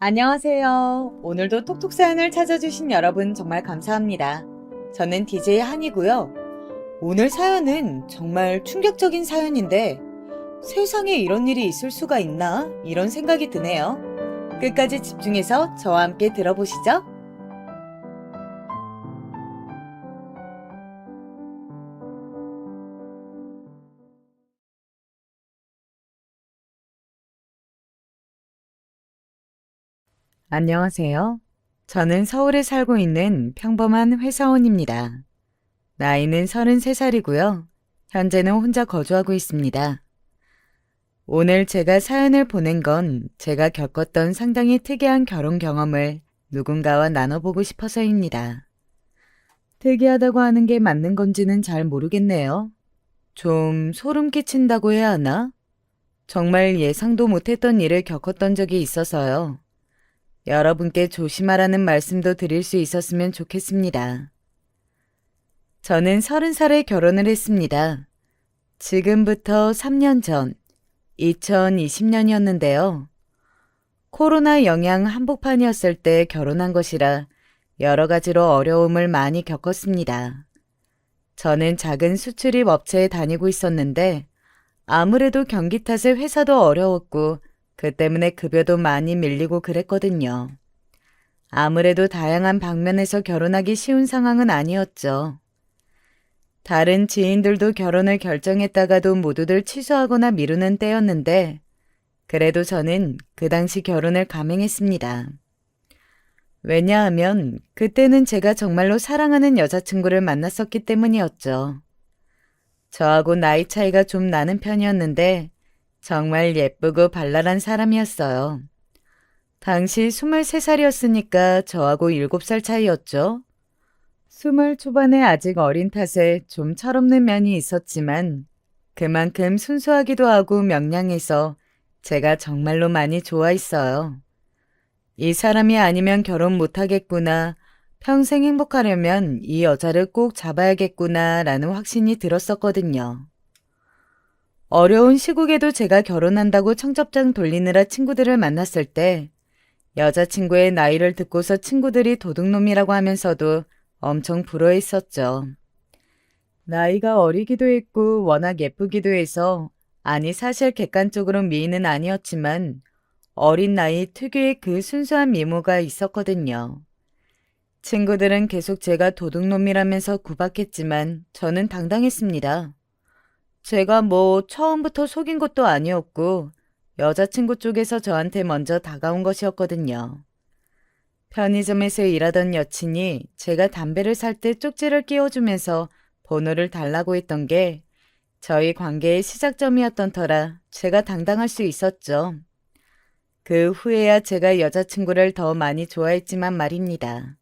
안녕하세요. 오늘도 톡톡 사연을 찾아주신 여러분 정말 감사합니다. 저는 DJ 한이고요. 오늘 사연은 정말 충격적인 사연인데 세상에 이런 일이 있을 수가 있나? 이런 생각이 드네요. 끝까지 집중해서 저와 함께 들어보시죠. 안녕하세요. 저는 서울에 살고 있는 평범한 회사원입니다. 나이는 33살이고요. 현재는 혼자 거주하고 있습니다. 오늘 제가 사연을 보낸 건 제가 겪었던 상당히 특이한 결혼 경험을 누군가와 나눠보고 싶어서입니다. 특이하다고 하는 게 맞는 건지는 잘 모르겠네요. 좀 소름 끼친다고 해야 하나? 정말 예상도 못했던 일을 겪었던 적이 있어서요. 여러분께 조심하라는 말씀도 드릴 수 있었으면 좋겠습니다. 저는 30살에 결혼을 했습니다. 지금부터 3년 전, 2020년이었는데요. 코로나 영향 한복판이었을 때 결혼한 것이라 여러 가지로 어려움을 많이 겪었습니다. 저는 작은 수출입 업체에 다니고 있었는데 아무래도 경기 탓에 회사도 어려웠고 그 때문에 급여도 많이 밀리고 그랬거든요. 아무래도 다양한 방면에서 결혼하기 쉬운 상황은 아니었죠. 다른 지인들도 결혼을 결정했다가도 모두들 취소하거나 미루는 때였는데 그래도 저는 그 당시 결혼을 감행했습니다. 왜냐하면 그때는 제가 정말로 사랑하는 여자친구를 만났었기 때문이었죠. 저하고 나이 차이가 좀 나는 편이었는데 정말 예쁘고 발랄한 사람이었어요. 당시 23살이었으니까 저하고 7살 차이였죠. 20 초반에 아직 어린 탓에 좀 철없는 면이 있었지만 그만큼 순수하기도 하고 명랑해서 제가 정말로 많이 좋아했어요. 이 사람이 아니면 결혼 못하겠구나, 평생 행복하려면 이 여자를 꼭 잡아야겠구나 라는 확신이 들었었거든요. 어려운 시국에도 제가 결혼한다고 청첩장 돌리느라 친구들을 만났을 때 여자친구의 나이를 듣고서 친구들이 도둑놈이라고 하면서도 엄청 부러워했었죠. 나이가 어리기도 했고 워낙 예쁘기도 해서 아니 사실 객관적으로 미인은 아니었지만 어린 나이 특유의 그 순수한 미모가 있었거든요. 친구들은 계속 제가 도둑놈이라면서 구박했지만 저는 당당했습니다. 제가 뭐 처음부터 속인 것도 아니었고 여자친구 쪽에서 저한테 먼저 다가온 것이었거든요. 편의점에서 일하던 여친이 제가 담배를 살 때 쪽지를 끼워주면서 번호를 달라고 했던 게 저희 관계의 시작점이었던 터라 제가 당당할 수 있었죠. 그 후에야 제가 여자친구를 더 많이 좋아했지만 말입니다.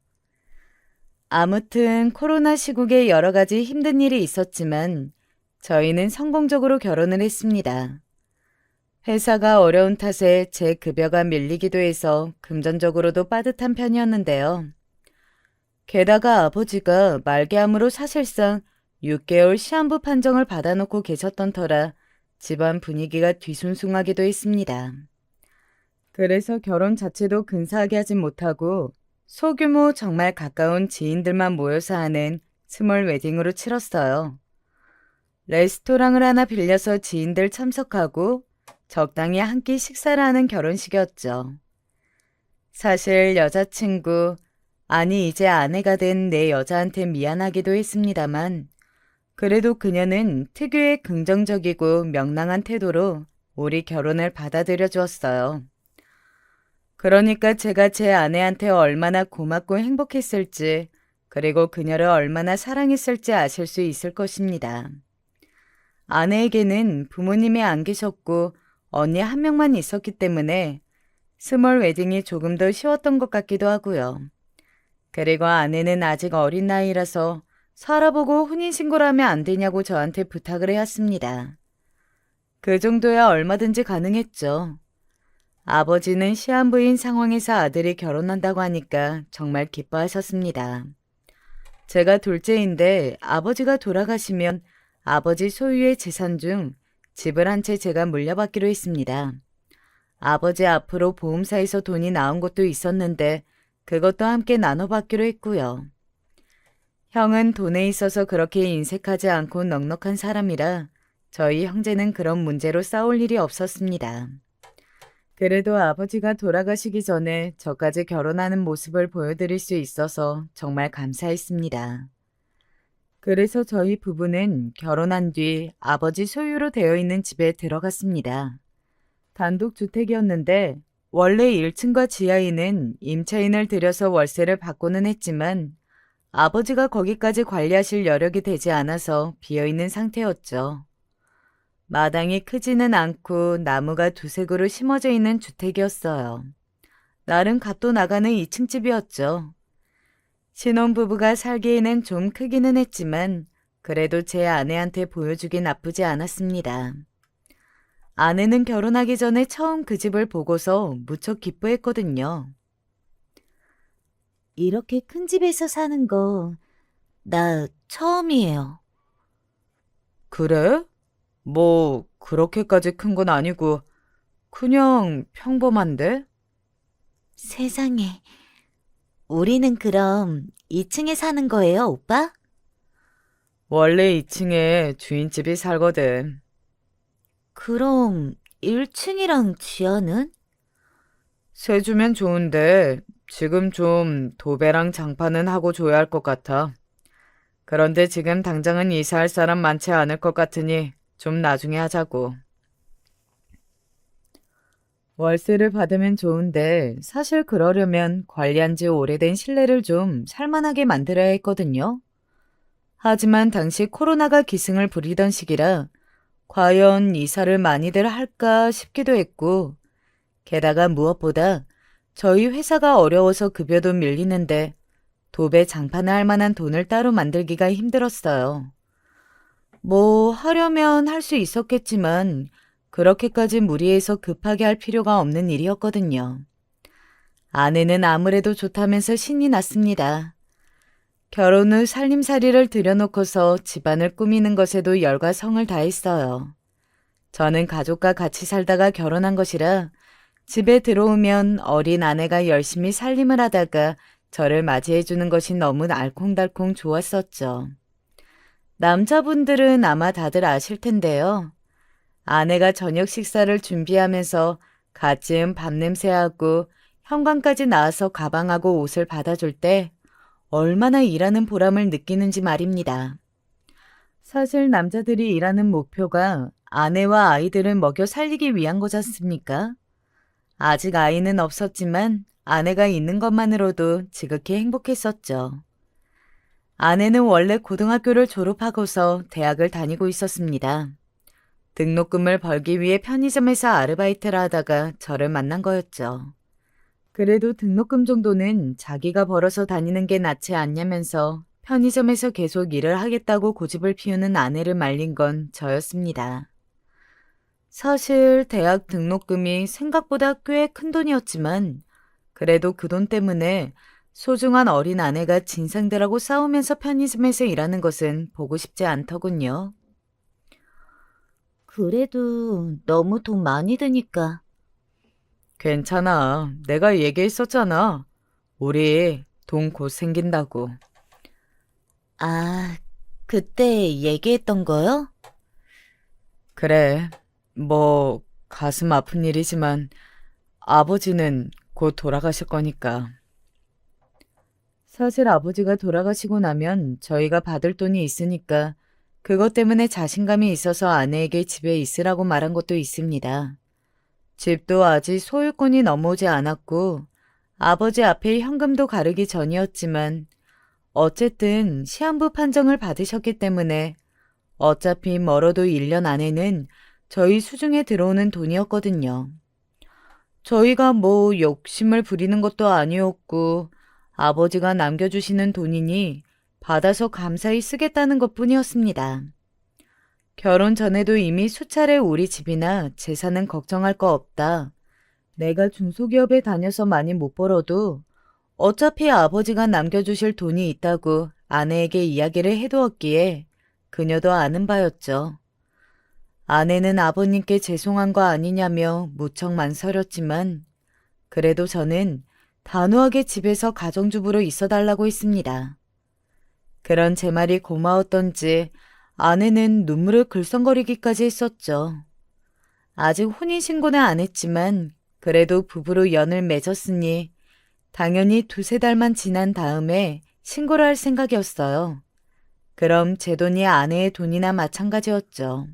아무튼 코로나 시국에 여러 가지 힘든 일이 있었지만 저희는 성공적으로 결혼을 했습니다. 회사가 어려운 탓에 제 급여가 밀리기도 해서 금전적으로도 빠듯한 편이었는데요. 게다가 아버지가 말기암으로 사실상 6개월 시한부 판정을 받아놓고 계셨던 터라 집안 분위기가 뒤숭숭하기도 했습니다. 그래서 결혼 자체도 근사하게 하진 못하고 소규모 정말 가까운 지인들만 모여서 하는 스몰 웨딩으로 치렀어요. 레스토랑을 하나 빌려서 지인들 참석하고 적당히 한 끼 식사를 하는 결혼식이었죠. 사실 여자친구, 아니 이제 아내가 된 내 여자한테 미안하기도 했습니다만 그래도 그녀는 특유의 긍정적이고 명랑한 태도로 우리 결혼을 받아들여 주었어요. 그러니까 제가 제 아내한테 얼마나 고맙고 행복했을지 그리고 그녀를 얼마나 사랑했을지 아실 수 있을 것입니다. 아내에게는 부모님이 안 계셨고 언니 한 명만 있었기 때문에 스몰 웨딩이 조금 더 쉬웠던 것 같기도 하고요. 그리고 아내는 아직 어린 나이라서 살아보고 혼인신고를 하면 안 되냐고 저한테 부탁을 해왔습니다. 그 정도야 얼마든지 가능했죠. 아버지는 시한부인 상황에서 아들이 결혼한다고 하니까 정말 기뻐하셨습니다. 제가 둘째인데 아버지가 돌아가시면 아버지 소유의 재산 중 집을 한 채 제가 물려받기로 했습니다. 아버지 앞으로 보험사에서 돈이 나온 것도 있었는데 그것도 함께 나눠받기로 했고요. 형은 돈에 있어서 그렇게 인색하지 않고 넉넉한 사람이라 저희 형제는 그런 문제로 싸울 일이 없었습니다. 그래도 아버지가 돌아가시기 전에 저까지 결혼하는 모습을 보여드릴 수 있어서 정말 감사했습니다. 그래서 저희 부부는 결혼한 뒤 아버지 소유로 되어 있는 집에 들어갔습니다. 단독주택이었는데 원래 1층과 지하에는 임차인을 들여서 월세를 받고는 했지만 아버지가 거기까지 관리하실 여력이 되지 않아서 비어있는 상태였죠. 마당이 크지는 않고 나무가 두세 그루 심어져 있는 주택이었어요. 나름 값도 나가는 2층 집이었죠. 신혼부부가 살기에는 좀 크기는 했지만 그래도 제 아내한테 보여주기 나쁘지 않았습니다. 아내는 결혼하기 전에 처음 그 집을 보고서 무척 기뻐했거든요. 이렇게 큰 집에서 사는 거, 나 처음이에요. 그래? 뭐 그렇게까지 큰 건 아니고 그냥 평범한데? 세상에. 우리는 그럼 2층에 사는 거예요, 오빠? 원래 2층에 주인집이 살거든. 그럼 1층이랑 지하는? 세 주면 좋은데 지금 좀 도배랑 장판은 하고 줘야 할 것 같아. 그런데 지금 당장은 이사할 사람 많지 않을 것 같으니 좀 나중에 하자고. 월세를 받으면 좋은데 사실 그러려면 관리한 지 오래된 실내를 좀 살만하게 만들어야 했거든요. 하지만 당시 코로나가 기승을 부리던 시기라 과연 이사를 많이들 할까 싶기도 했고, 게다가 무엇보다 저희 회사가 어려워서 급여도 밀리는데 도배 장판을 할 만한 돈을 따로 만들기가 힘들었어요. 뭐 하려면 할 수 있었겠지만 그렇게까지 무리해서 급하게 할 필요가 없는 일이었거든요. 아내는 아무래도 좋다면서 신이 났습니다. 결혼 후 살림살이를 들여놓고서 집안을 꾸미는 것에도 열과 성을 다했어요. 저는 가족과 같이 살다가 결혼한 것이라 집에 들어오면 어린 아내가 열심히 살림을 하다가 저를 맞이해주는 것이 너무 알콩달콩 좋았었죠. 남자분들은 아마 다들 아실 텐데요. 아내가 저녁 식사를 준비하면서 가끔 밥냄새하고 현관까지 나와서 가방하고 옷을 받아줄 때 얼마나 일하는 보람을 느끼는지 말입니다. 사실 남자들이 일하는 목표가 아내와 아이들을 먹여 살리기 위한 거지 않습니까? 아직 아이는 없었지만 아내가 있는 것만으로도 지극히 행복했었죠. 아내는 원래 고등학교를 졸업하고서 대학을 다니고 있었습니다. 등록금을 벌기 위해 편의점에서 아르바이트를 하다가 저를 만난 거였죠. 그래도 등록금 정도는 자기가 벌어서 다니는 게 낫지 않냐면서 편의점에서 계속 일을 하겠다고 고집을 피우는 아내를 말린 건 저였습니다. 사실 대학 등록금이 생각보다 꽤 큰 돈이었지만 그래도 그 돈 때문에 소중한 어린 아내가 진상들하고 싸우면서 편의점에서 일하는 것은 보고 싶지 않더군요. 그래도 너무 돈 많이 드니까. 괜찮아. 내가 얘기했었잖아. 우리 돈 곧 생긴다고. 아, 그때 얘기했던 거요? 그래. 뭐 가슴 아픈 일이지만 아버지는 곧 돌아가실 거니까. 사실 아버지가 돌아가시고 나면 저희가 받을 돈이 있으니까 그것 때문에 자신감이 있어서 아내에게 집에 있으라고 말한 것도 있습니다. 집도 아직 소유권이 넘어오지 않았고 아버지 앞에 현금도 가르기 전이었지만 어쨌든 시한부 판정을 받으셨기 때문에 어차피 멀어도 1년 안에는 저희 수중에 들어오는 돈이었거든요. 저희가 뭐 욕심을 부리는 것도 아니었고 아버지가 남겨주시는 돈이니 받아서 감사히 쓰겠다는 것뿐이었습니다. 결혼 전에도 이미 수차례 우리 집이나 재산은 걱정할 거 없다. 내가 중소기업에 다녀서 많이 못 벌어도 어차피 아버지가 남겨주실 돈이 있다고 아내에게 이야기를 해두었기에 그녀도 아는 바였죠. 아내는 아버님께 죄송한 거 아니냐며 무척 망설였지만 그래도 저는 단호하게 집에서 가정주부로 있어달라고 했습니다. 그런 제 말이 고마웠던지 아내는 눈물을 글썽거리기까지 했었죠. 아직 혼인신고는 안 했지만 그래도 부부로 연을 맺었으니 당연히 두세 달만 지난 다음에 신고를 할 생각이었어요. 그럼 제 돈이 아내의 돈이나 마찬가지였죠.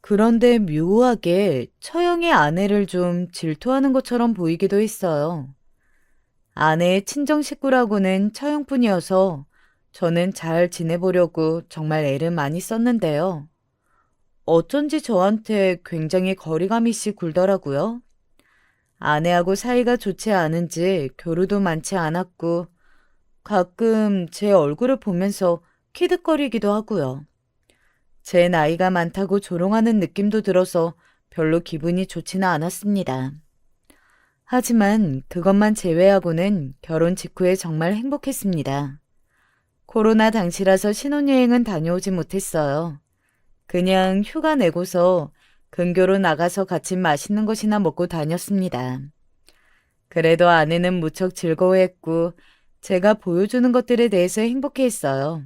그런데 묘하게 처형이 아내를 좀 질투하는 것처럼 보이기도 했어요. 아내의 친정 식구라고는 처형뿐이어서 저는 잘 지내보려고 정말 애를 많이 썼는데요. 어쩐지 저한테 굉장히 거리감 있이 굴더라고요. 아내하고 사이가 좋지 않은지 교류도 많지 않았고 가끔 제 얼굴을 보면서 키득거리기도 하고요. 제 나이가 많다고 조롱하는 느낌도 들어서 별로 기분이 좋지는 않았습니다. 하지만 그것만 제외하고는 결혼 직후에 정말 행복했습니다. 코로나 당시라서 신혼여행은 다녀오지 못했어요. 그냥 휴가 내고서 근교로 나가서 같이 맛있는 것이나 먹고 다녔습니다. 그래도 아내는 무척 즐거워했고 제가 보여주는 것들에 대해서 행복해했어요.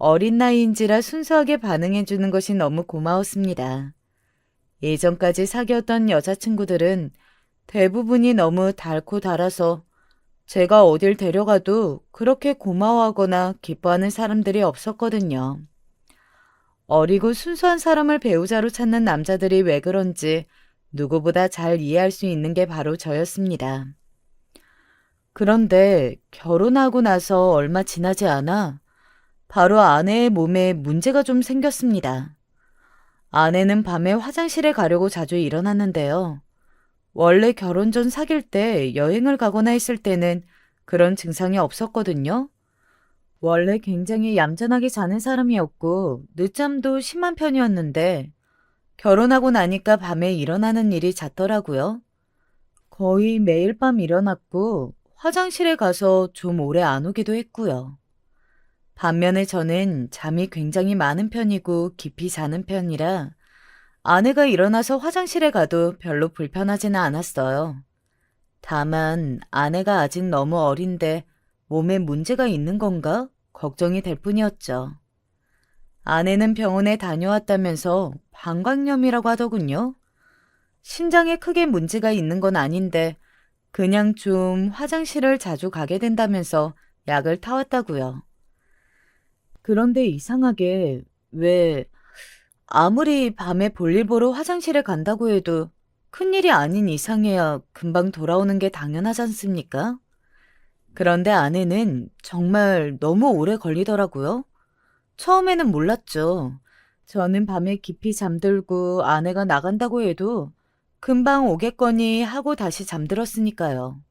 어린 나이인지라 순수하게 반응해주는 것이 너무 고마웠습니다. 예전까지 사귀었던 여자친구들은 대부분이 너무 달고 달아서 제가 어딜 데려가도 그렇게 고마워하거나 기뻐하는 사람들이 없었거든요. 어리고 순수한 사람을 배우자로 찾는 남자들이 왜 그런지 누구보다 잘 이해할 수 있는 게 바로 저였습니다. 그런데 결혼하고 나서 얼마 지나지 않아 바로 아내의 몸에 문제가 좀 생겼습니다. 아내는 밤에 화장실에 가려고 자주 일어났는데요. 원래 결혼 전 사귈 때 여행을 가거나 했을 때는 그런 증상이 없었거든요. 원래 굉장히 얌전하게 자는 사람이었고 늦잠도 심한 편이었는데 결혼하고 나니까 밤에 일어나는 일이 잦더라고요. 거의 매일 밤 일어났고 화장실에 가서 좀 오래 안 오기도 했고요. 반면에 저는 잠이 굉장히 많은 편이고 깊이 자는 편이라 아내가 일어나서 화장실에 가도 별로 불편하지는 않았어요. 다만 아내가 아직 너무 어린데 몸에 문제가 있는 건가 걱정이 될 뿐이었죠. 아내는 병원에 다녀왔다면서 방광염이라고 하더군요. 신장에 크게 문제가 있는 건 아닌데 그냥 좀 화장실을 자주 가게 된다면서 약을 타왔다고요. 그런데 이상하게 왜 아무리 밤에 볼일 보러 화장실에 간다고 해도 큰일이 아닌 이상해야 금방 돌아오는 게 당연하지 않습니까? 그런데 아내는 정말 너무 오래 걸리더라고요. 처음에는 몰랐죠. 저는 밤에 깊이 잠들고 아내가 나간다고 해도 금방 오겠거니 하고 다시 잠들었으니까요.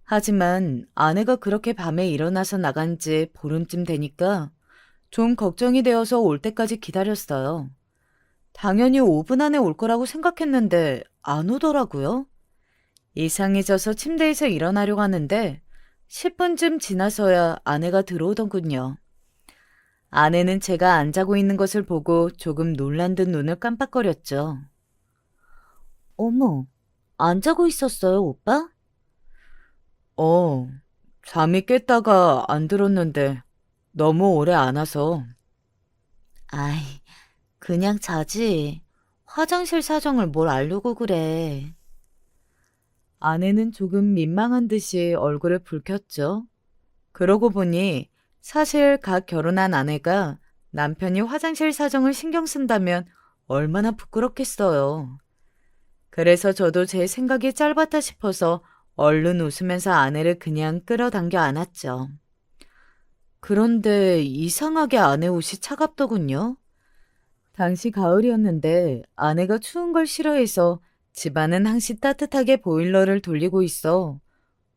하지만 아내가 그렇게 밤에 일어나서 나간 지 보름쯤 되니까 좀 걱정이 되어서 올 때까지 기다렸어요. 당연히 5분 안에 올 거라고 생각했는데 안 오더라고요. 이상해져서 침대에서 일어나려고 하는데 10분쯤 지나서야 아내가 들어오더군요. 아내는 제가 안 자고 있는 것을 보고 조금 놀란 듯 눈을 깜빡거렸죠. 어머, 안 자고 있었어요, 오빠? 어, 잠이 깼다가 안 들었는데 너무 오래 안 와서. 아이, 그냥 자지. 화장실 사정을 뭘 알려고 그래. 아내는 조금 민망한 듯이 얼굴을 붉혔죠. 그러고 보니 사실 갓 결혼한 아내가 남편이 화장실 사정을 신경 쓴다면 얼마나 부끄럽겠어요. 그래서 저도 제 생각이 짧았다 싶어서 얼른 웃으면서 아내를 그냥 끌어당겨 안았죠. 그런데 이상하게 아내 옷이 차갑더군요. 당시 가을이었는데 아내가 추운 걸 싫어해서 집안은 항시 따뜻하게 보일러를 돌리고 있어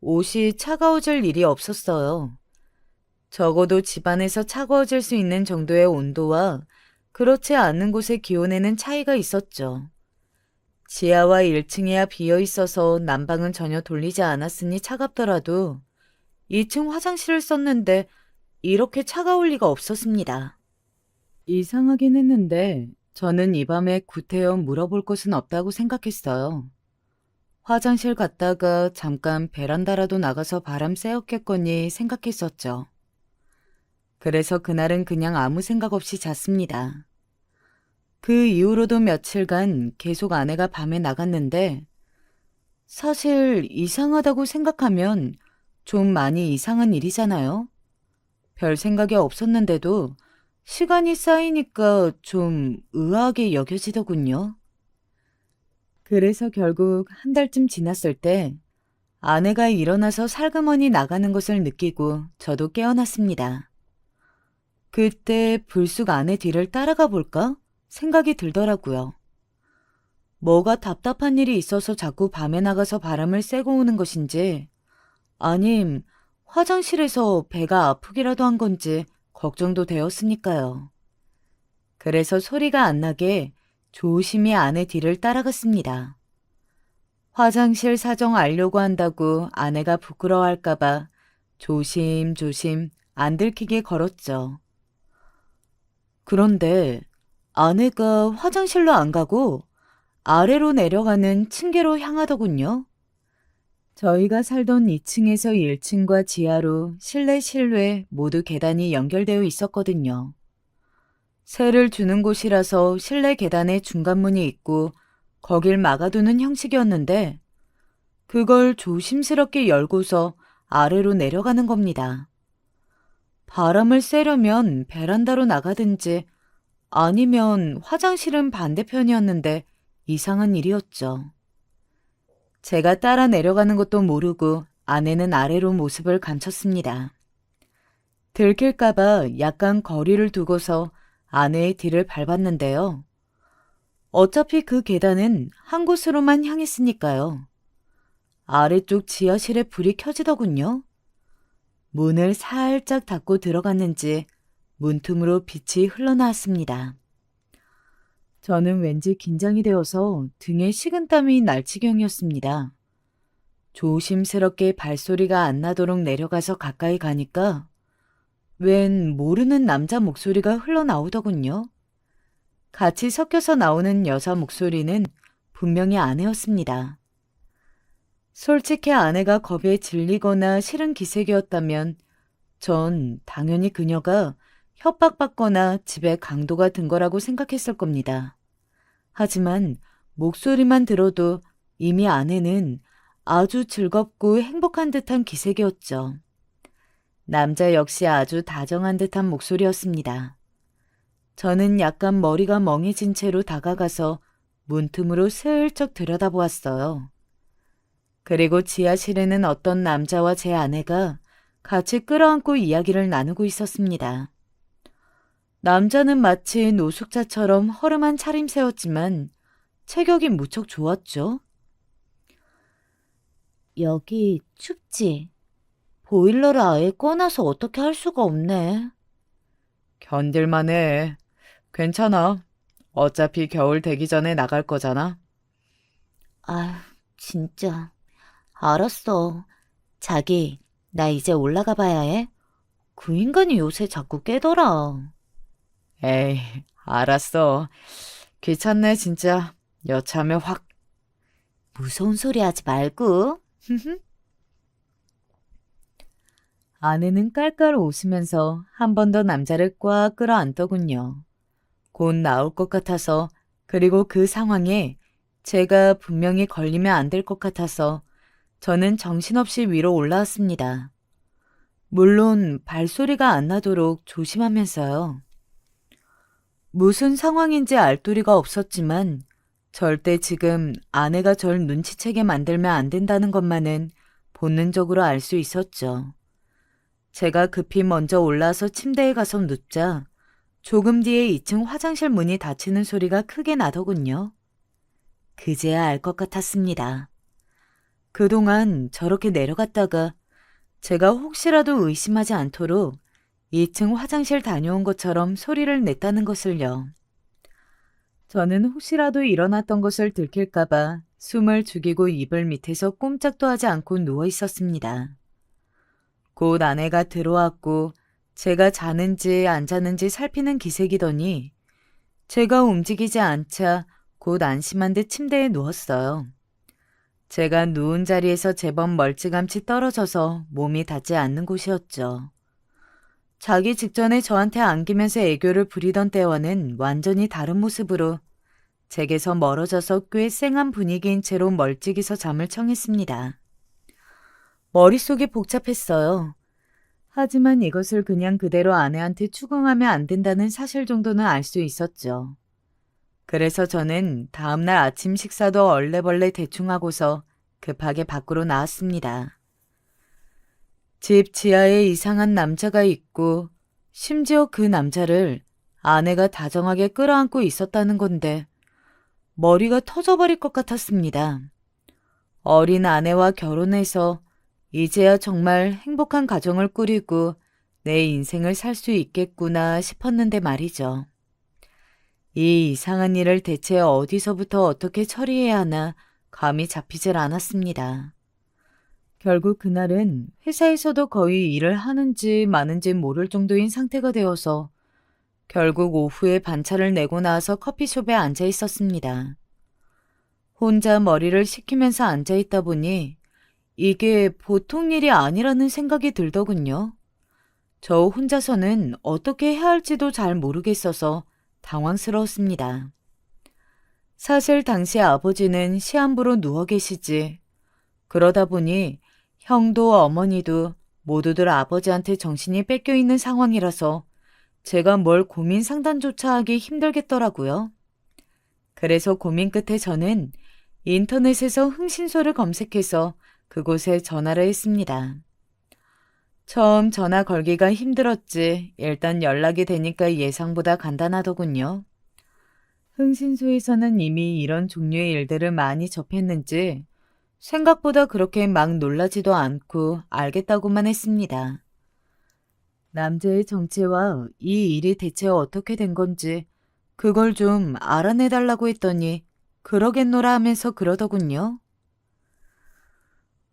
옷이 차가워질 일이 없었어요. 적어도 집안에서 차가워질 수 있는 정도의 온도와 그렇지 않은 곳의 기온에는 차이가 있었죠. 지하와 1층이야 비어 있어서 난방은 전혀 돌리지 않았으니 차갑더라도 2층 화장실을 썼는데 이렇게 차가울 리가 없었습니다. 이상하긴 했는데 저는 이 밤에 구태여 물어볼 곳은 없다고 생각했어요. 화장실 갔다가 잠깐 베란다라도 나가서 바람 쐬었겠거니 생각했었죠. 그래서 그날은 그냥 아무 생각 없이 잤습니다. 그 이후로도 며칠간 계속 아내가 밤에 나갔는데 사실 이상하다고 생각하면 좀 많이 이상한 일이잖아요. 별 생각이 없었는데도 시간이 쌓이니까 좀 의아하게 여겨지더군요. 그래서 결국 한 달쯤 지났을 때 아내가 일어나서 살그머니 나가는 것을 느끼고 저도 깨어났습니다. 그때 불쑥 아내 뒤를 따라가 볼까 생각이 들더라고요. 뭐가 답답한 일이 있어서 자꾸 밤에 나가서 바람을 쐬고 오는 것인지 아님 화장실에서 배가 아프기라도 한 건지 걱정도 되었으니까요. 그래서 소리가 안 나게 조심히 아내 뒤를 따라갔습니다. 화장실 사정 알려고 한다고 아내가 부끄러워할까봐 조심조심 안 들키게 걸었죠. 그런데 아내가 화장실로 안 가고 아래로 내려가는 층계로 향하더군요. 저희가 살던 2층에서 1층과 지하로 실내 실외 모두 계단이 연결되어 있었거든요. 세를 주는 곳이라서 실내 계단에 중간문이 있고 거길 막아두는 형식이었는데 그걸 조심스럽게 열고서 아래로 내려가는 겁니다. 바람을 쐬려면 베란다로 나가든지 아니면 화장실은 반대편이었는데 이상한 일이었죠. 제가 따라 내려가는 것도 모르고 아내는 아래로 모습을 감췄습니다. 들킬까봐 약간 거리를 두고서 아내의 뒤를 밟았는데요. 어차피 그 계단은 한 곳으로만 향했으니까요. 아래쪽 지하실에 불이 켜지더군요. 문을 살짝 닫고 들어갔는지 문틈으로 빛이 흘러나왔습니다. 저는 왠지 긴장이 되어서 등에 식은땀이 날 지경이었습니다. 조심스럽게 발소리가 안 나도록 내려가서 가까이 가니까 웬 모르는 남자 목소리가 흘러나오더군요. 같이 섞여서 나오는 여자 목소리는 분명히 아내였습니다. 솔직히 아내가 겁에 질리거나 싫은 기색이었다면 전 당연히 그녀가 협박받거나 집에 강도가 든 거라고 생각했을 겁니다. 하지만 목소리만 들어도 이미 아내는 아주 즐겁고 행복한 듯한 기색이었죠. 남자 역시 아주 다정한 듯한 목소리였습니다. 저는 약간 머리가 멍해진 채로 다가가서 문틈으로 슬쩍 들여다보았어요. 그리고 지하실에는 어떤 남자와 제 아내가 같이 끌어안고 이야기를 나누고 있었습니다. 남자는 마치 노숙자처럼 허름한 차림새였지만 체격이 무척 좋았죠. 여기 춥지? 보일러를 아예 꺼놔서 어떻게 할 수가 없네. 견딜만해. 괜찮아. 어차피 겨울 되기 전에 나갈 거잖아. 아, 진짜. 알았어. 자기, 나 이제 올라가 봐야 해. 그 인간이 요새 자꾸 깨더라. 에이, 알았어. 귀찮네 진짜. 여차하면 확. 무서운 소리 하지 말고. 아내는 깔깔 웃으면서 한 번 더 남자를 꽉 끌어안더군요. 곧 나올 것 같아서 그리고 그 상황에 제가 분명히 걸리면 안 될 것 같아서 저는 정신없이 위로 올라왔습니다. 물론 발소리가 안 나도록 조심하면서요. 무슨 상황인지 알 도리가 없었지만 절대 지금 아내가 절 눈치채게 만들면 안 된다는 것만은 본능적으로 알 수 있었죠. 제가 급히 먼저 올라서 침대에 가서 눕자 조금 뒤에 2층 화장실 문이 닫히는 소리가 크게 나더군요. 그제야 알 것 같았습니다. 그동안 저렇게 내려갔다가 제가 혹시라도 의심하지 않도록 2층 화장실 다녀온 것처럼 소리를 냈다는 것을요. 저는 혹시라도 일어났던 것을 들킬까봐 숨을 죽이고 이불 밑에서 꼼짝도 하지 않고 누워 있었습니다. 곧 아내가 들어왔고 제가 자는지 안 자는지 살피는 기색이더니 제가 움직이지 않자 곧 안심한 듯 침대에 누웠어요. 제가 누운 자리에서 제법 멀찌감치 떨어져서 몸이 닿지 않는 곳이었죠. 자기 직전에 저한테 안기면서 애교를 부리던 때와는 완전히 다른 모습으로 제게서 멀어져서 꽤 쌩한 분위기인 채로 멀찍이서 잠을 청했습니다. 머릿속이 복잡했어요. 하지만 이것을 그냥 그대로 아내한테 추궁하면 안 된다는 사실 정도는 알 수 있었죠. 그래서 저는 다음날 아침 식사도 얼레벌레 대충 하고서 급하게 밖으로 나왔습니다. 집 지하에 이상한 남자가 있고 심지어 그 남자를 아내가 다정하게 끌어안고 있었다는 건데 머리가 터져버릴 것 같았습니다. 어린 아내와 결혼해서 이제야 정말 행복한 가정을 꾸리고 내 인생을 살 수 있겠구나 싶었는데 말이죠. 이 이상한 일을 대체 어디서부터 어떻게 처리해야 하나 감이 잡히질 않았습니다. 결국 그날은 회사에서도 거의 일을 하는지 마는지 모를 정도인 상태가 되어서 결국 오후에 반차를 내고 나와서 커피숍에 앉아 있었습니다. 혼자 머리를 식히면서 앉아 있다 보니 이게 보통 일이 아니라는 생각이 들더군요. 저 혼자서는 어떻게 해야 할지도 잘 모르겠어서 당황스러웠습니다. 사실 당시 아버지는 시한부로 누워 계시지. 그러다 보니 형도 어머니도 모두들 아버지한테 정신이 뺏겨 있는 상황이라서 제가 뭘 고민 상담조차 하기 힘들겠더라고요. 그래서 고민 끝에 저는 인터넷에서 흥신소를 검색해서 그곳에 전화를 했습니다. 처음 전화 걸기가 힘들었지 일단 연락이 되니까 예상보다 간단하더군요. 흥신소에서는 이미 이런 종류의 일들을 많이 접했는지 생각보다 그렇게 막 놀라지도 않고 알겠다고만 했습니다. 남자의 정체와 이 일이 대체 어떻게 된 건지 그걸 좀 알아내달라고 했더니 그러겠노라 하면서 그러더군요.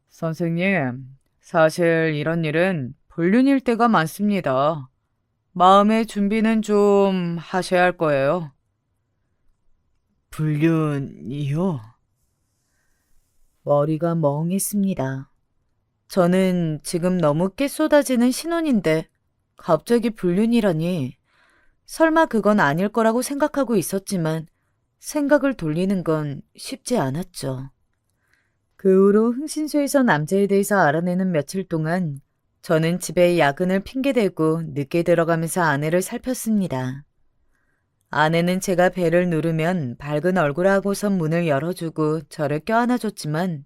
선생님, 사실 이런 일은 불륜일 때가 많습니다. 마음의 준비는 좀 하셔야 할 거예요. 불륜이요? 머리가 멍했습니다. 저는 지금 너무 깨 쏟아지는 신혼인데 갑자기 불륜이라니 설마 그건 아닐 거라고 생각하고 있었지만 생각을 돌리는 건 쉽지 않았죠. 그 후로 흥신소에서 남자에 대해서 알아내는 며칠 동안 저는 집에 야근을 핑계대고 늦게 들어가면서 아내를 살폈습니다. 아내는 제가 벨을 누르면 밝은 얼굴 하고선 문을 열어주고 저를 껴안아줬지만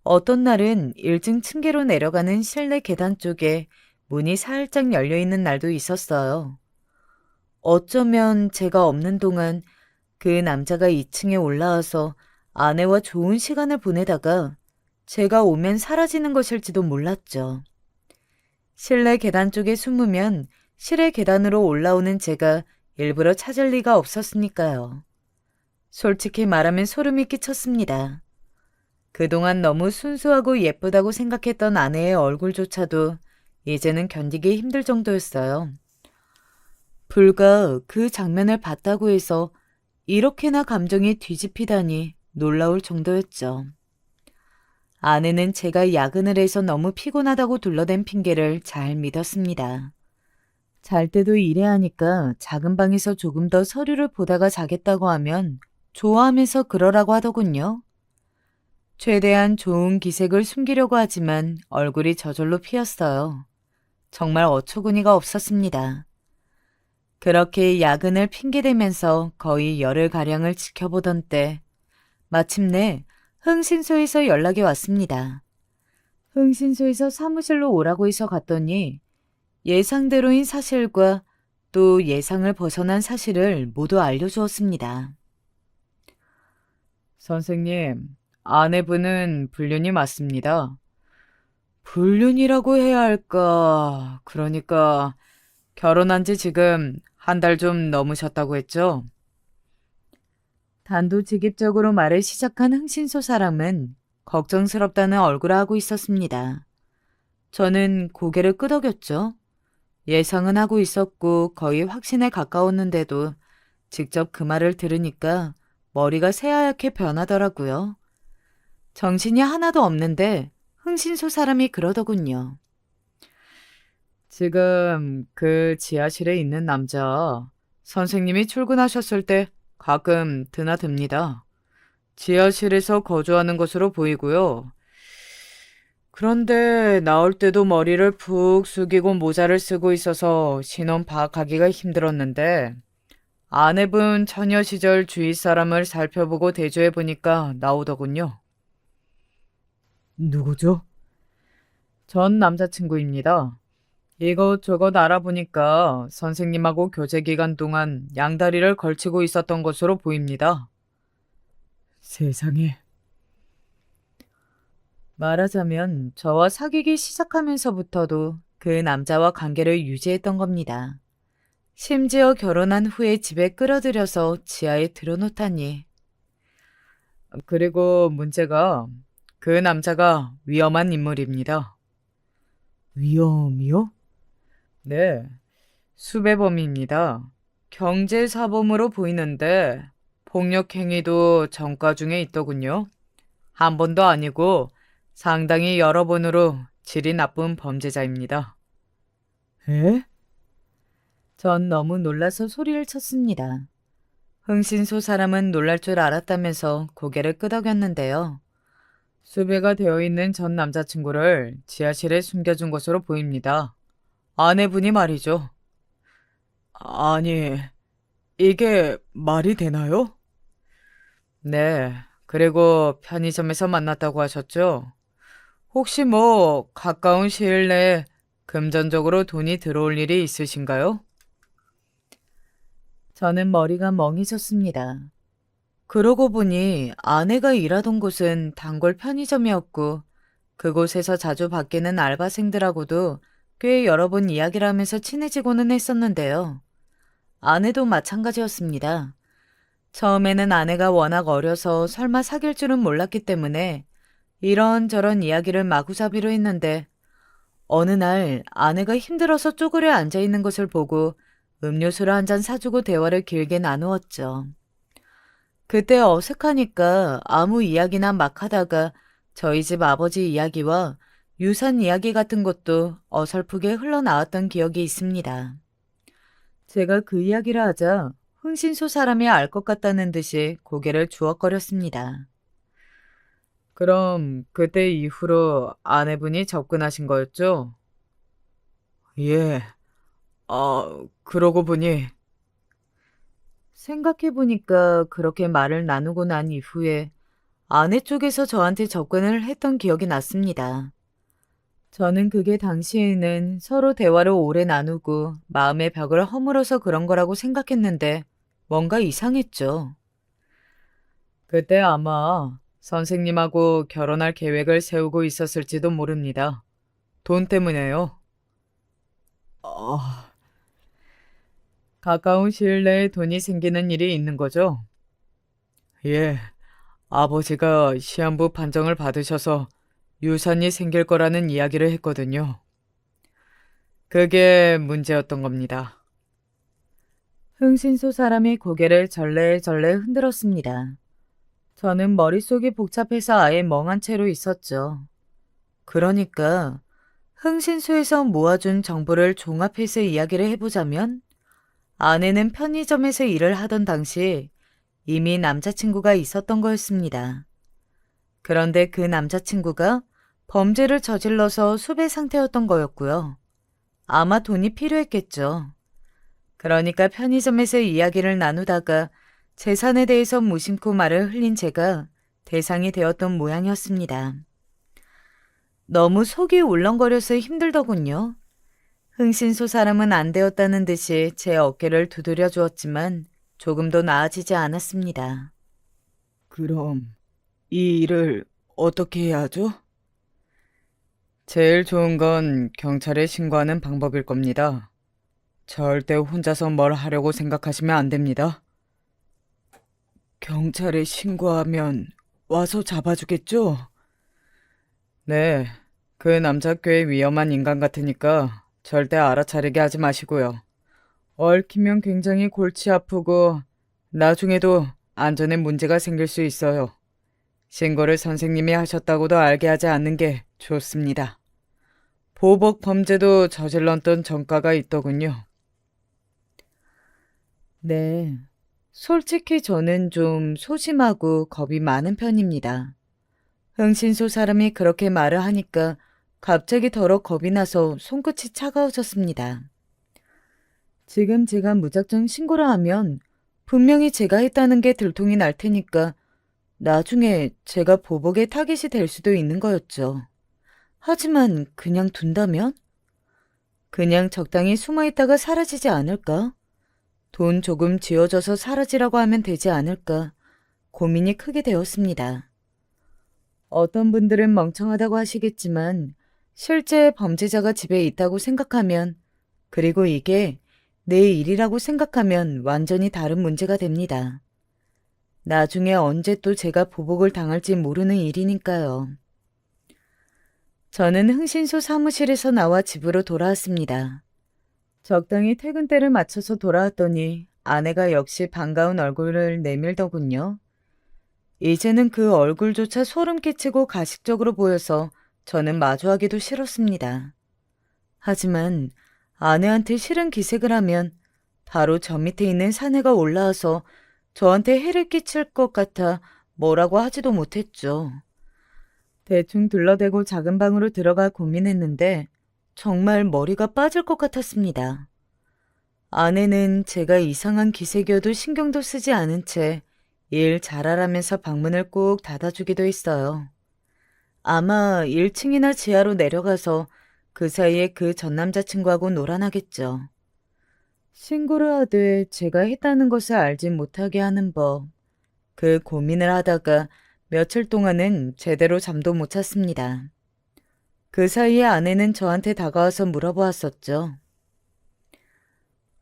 어떤 날은 1층 층계로 내려가는 실내 계단 쪽에 문이 살짝 열려있는 날도 있었어요. 어쩌면 제가 없는 동안 그 남자가 2층에 올라와서 아내와 좋은 시간을 보내다가 제가 오면 사라지는 것일지도 몰랐죠. 실내 계단 쪽에 숨으면 실외 계단으로 올라오는 제가 일부러 찾을 리가 없었으니까요. 솔직히 말하면 소름이 끼쳤습니다. 그동안 너무 순수하고 예쁘다고 생각했던 아내의 얼굴조차도 이제는 견디기 힘들 정도였어요. 불과 그 장면을 봤다고 해서 이렇게나 감정이 뒤집히다니 놀라울 정도였죠. 아내는 제가 야근을 해서 너무 피곤하다고 둘러댄 핑계를 잘 믿었습니다. 잘 때도 일해야 하니까 작은 방에서 조금 더 서류를 보다가 자겠다고 하면 좋아하면서 그러라고 하더군요. 최대한 좋은 기색을 숨기려고 하지만 얼굴이 저절로 피었어요. 정말 어처구니가 없었습니다. 그렇게 야근을 핑계대면서 거의 열흘가량을 지켜보던 때 마침내 흥신소에서 연락이 왔습니다. 흥신소에서 사무실로 오라고 해서 갔더니 예상대로인 사실과 또 예상을 벗어난 사실을 모두 알려주었습니다. 선생님, 아내분은 불륜이 맞습니다. 불륜이라고 해야 할까? 그러니까 결혼한 지 지금 한 달 좀 넘으셨다고 했죠? 단도직입적으로 말을 시작한 흥신소 사람은 걱정스럽다는 얼굴을 하고 있었습니다. 저는 고개를 끄덕였죠. 예상은 하고 있었고 거의 확신에 가까웠는데도 직접 그 말을 들으니까 머리가 새하얗게 변하더라고요. 정신이 하나도 없는데 흥신소 사람이 그러더군요. 지금 그 지하실에 있는 남자, 선생님이 출근하셨을 때 가끔 드나듭니다. 지하실에서 거주하는 것으로 보이고요. 그런데 나올 때도 머리를 푹 숙이고 모자를 쓰고 있어서 신원 파악하기가 힘들었는데 아내분 처녀 시절 주위 사람을 살펴보고 대조해 보니까 나오더군요. 누구죠? 전 남자친구입니다. 이것저것 알아보니까 선생님하고 교제 기간 동안 양다리를 걸치고 있었던 것으로 보입니다. 세상에. 말하자면 저와 사귀기 시작하면서부터도 그 남자와 관계를 유지했던 겁니다. 심지어 결혼한 후에 집에 끌어들여서 지하에 들어놓다니. 그리고 문제가 그 남자가 위험한 인물입니다. 위험이요? 네, 수배범입니다. 경제사범으로 보이는데 폭력 행위도 전과 중에 있더군요. 한 번도 아니고 상당히 여러 번으로 질이 나쁜 범죄자입니다. 에? 전 너무 놀라서 소리를 쳤습니다. 흥신소 사람은 놀랄 줄 알았다면서 고개를 끄덕였는데요. 수배가 되어 있는 전 남자친구를 지하실에 숨겨준 것으로 보입니다. 아내분이 말이죠. 아니, 이게 말이 되나요? 네, 그리고 편의점에서 만났다고 하셨죠? 혹시 뭐 가까운 시일 내에 금전적으로 돈이 들어올 일이 있으신가요? 저는 머리가 멍해졌습니다. 그러고 보니 아내가 일하던 곳은 단골 편의점이었고 그곳에서 자주 바뀌는 알바생들하고도 꽤 여러 번 이야기를 하면서 친해지고는 했었는데요. 아내도 마찬가지였습니다. 처음에는 아내가 워낙 어려서 설마 사귈 줄은 몰랐기 때문에 이런저런 이야기를 마구잡이로 했는데 어느 날 아내가 힘들어서 쪼그려 앉아 있는 것을 보고 음료수를 한 잔 사주고 대화를 길게 나누었죠. 그때 어색하니까 아무 이야기나 막 하다가 저희 집 아버지 이야기와 유산 이야기 같은 것도 어설프게 흘러나왔던 기억이 있습니다. 제가 그 이야기를 하자 흥신소 사람이 알 것 같다는 듯이 고개를 주워거렸습니다. 그럼 그때 이후로 아내분이 접근하신 거였죠? 예. 그러고 보니 생각해보니까 그렇게 말을 나누고 난 이후에 아내 쪽에서 저한테 접근을 했던 기억이 났습니다. 저는 그게 당시에는 서로 대화를 오래 나누고 마음의 벽을 허물어서 그런 거라고 생각했는데 뭔가 이상했죠. 그때 아마 선생님하고 결혼할 계획을 세우고 있었을지도 모릅니다. 돈 때문에요. 가까운 시일 내에 돈이 생기는 일이 있는 거죠? 예, 아버지가 시한부 판정을 받으셔서 유산이 생길 거라는 이야기를 했거든요. 그게 문제였던 겁니다. 흥신소 사람이 고개를 절레절레 흔들었습니다. 저는 머릿속이 복잡해서 아예 멍한 채로 있었죠. 그러니까 흥신소에서 모아준 정보를 종합해서 이야기를 해보자면 아내는 편의점에서 일을 하던 당시 이미 남자친구가 있었던 거였습니다. 그런데 그 남자친구가 범죄를 저질러서 수배 상태였던 거였고요. 아마 돈이 필요했겠죠. 그러니까 편의점에서 이야기를 나누다가 재산에 대해서 무심코 말을 흘린 제가 대상이 되었던 모양이었습니다. 너무 속이 울렁거려서 힘들더군요. 흥신소 사람은 안 되었다는 듯이 제 어깨를 두드려 주었지만 조금도 나아지지 않았습니다. 그럼 이 일을 어떻게 해야 하죠? 제일 좋은 건 경찰에 신고하는 방법일 겁니다. 절대 혼자서 뭘 하려고 생각하시면 안 됩니다. 경찰에 신고하면 와서 잡아주겠죠? 네, 그 남자 꽤 위험한 인간 같으니까 절대 알아차리게 하지 마시고요. 얽히면 굉장히 골치 아프고 나중에도 안전에 문제가 생길 수 있어요. 신고를 선생님이 하셨다고도 알게 하지 않는 게 좋습니다. 보복 범죄도 저질렀던 전과가 있더군요. 네. 솔직히 저는 좀 소심하고 겁이 많은 편입니다. 흥신소 사람이 그렇게 말을 하니까 갑자기 더러 겁이 나서 손끝이 차가워졌습니다. 지금 제가 무작정 신고를 하면 분명히 제가 했다는 게 들통이 날 테니까 나중에 제가 보복의 타깃이 될 수도 있는 거였죠. 하지만 그냥 둔다면? 그냥 적당히 숨어 있다가 사라지지 않을까? 돈 조금 쥐어줘서 사라지라고 하면 되지 않을까? 고민이 크게 되었습니다. 어떤 분들은 멍청하다고 하시겠지만 실제 범죄자가 집에 있다고 생각하면 그리고 이게 내 일이라고 생각하면 완전히 다른 문제가 됩니다. 나중에 언제 또 제가 보복을 당할지 모르는 일이니까요. 저는 흥신소 사무실에서 나와 집으로 돌아왔습니다. 적당히 퇴근 때를 맞춰서 돌아왔더니 아내가 역시 반가운 얼굴을 내밀더군요. 이제는 그 얼굴조차 소름 끼치고 가식적으로 보여서 저는 마주하기도 싫었습니다. 하지만 아내한테 싫은 기색을 하면 바로 저 밑에 있는 사내가 올라와서 저한테 해를 끼칠 것 같아 뭐라고 하지도 못했죠. 대충 둘러대고 작은 방으로 들어가 고민했는데 정말 머리가 빠질 것 같았습니다. 아내는 제가 이상한 기색이어도 신경도 쓰지 않은 채 일 잘하라면서 방문을 꼭 닫아주기도 했어요. 아마 1층이나 지하로 내려가서 그 사이에 그 전 남자친구하고 놀아나겠죠. 신고를 하되 제가 했다는 것을 알지 못하게 하는 법. 그 고민을 하다가 며칠 동안은 제대로 잠도 못 잤습니다. 그 사이에 아내는 저한테 다가와서 물어보았었죠.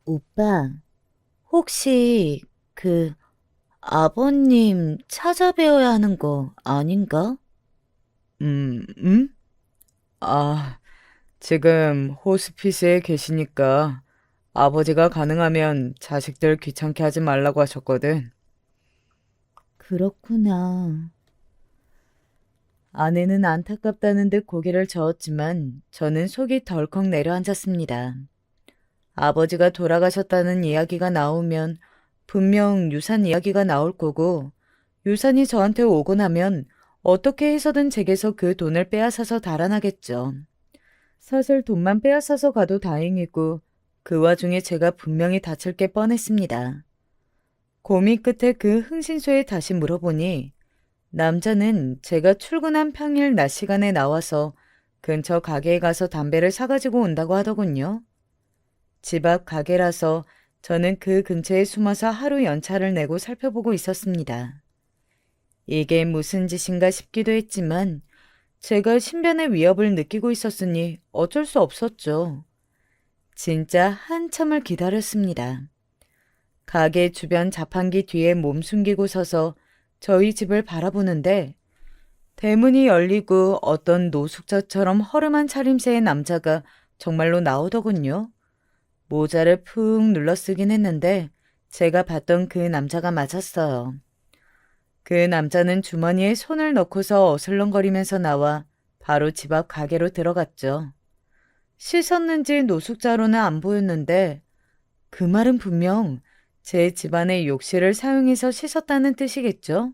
오빠, 혹시 아버님 찾아뵈어야 하는 거 아닌가? 음? 아, 지금 호스피스에 계시니까 아버지가 가능하면 자식들 귀찮게 하지 말라고 하셨거든. 그렇구나. 아내는 안타깝다는 듯 고개를 저었지만 저는 속이 덜컥 내려앉았습니다. 아버지가 돌아가셨다는 이야기가 나오면 분명 유산 이야기가 나올 거고 유산이 저한테 오고 나면 어떻게 해서든 제게서 그 돈을 빼앗아서 달아나겠죠. 사실 돈만 빼앗아서 가도 다행이고 그 와중에 제가 분명히 다칠 게 뻔했습니다. 고민 끝에 그 흥신소에 다시 물어보니 남자는 제가 출근한 평일 낮 시간에 나와서 근처 가게에 가서 담배를 사가지고 온다고 하더군요. 집 앞 가게라서 저는 그 근처에 숨어서 하루 연차를 내고 살펴보고 있었습니다. 이게 무슨 짓인가 싶기도 했지만 제가 신변의 위협을 느끼고 있었으니 어쩔 수 없었죠. 진짜 한참을 기다렸습니다. 가게 주변 자판기 뒤에 몸 숨기고 서서 저희 집을 바라보는데 대문이 열리고 어떤 노숙자처럼 허름한 차림새의 남자가 정말로 나오더군요. 모자를 푹 눌러 쓰긴 했는데 제가 봤던 그 남자가 맞았어요. 그 남자는 주머니에 손을 넣고서 어슬렁거리면서 나와 바로 집 앞 가게로 들어갔죠. 씻었는지 노숙자로는 안 보였는데 그 말은 분명 제 집안의 욕실을 사용해서 씻었다는 뜻이겠죠?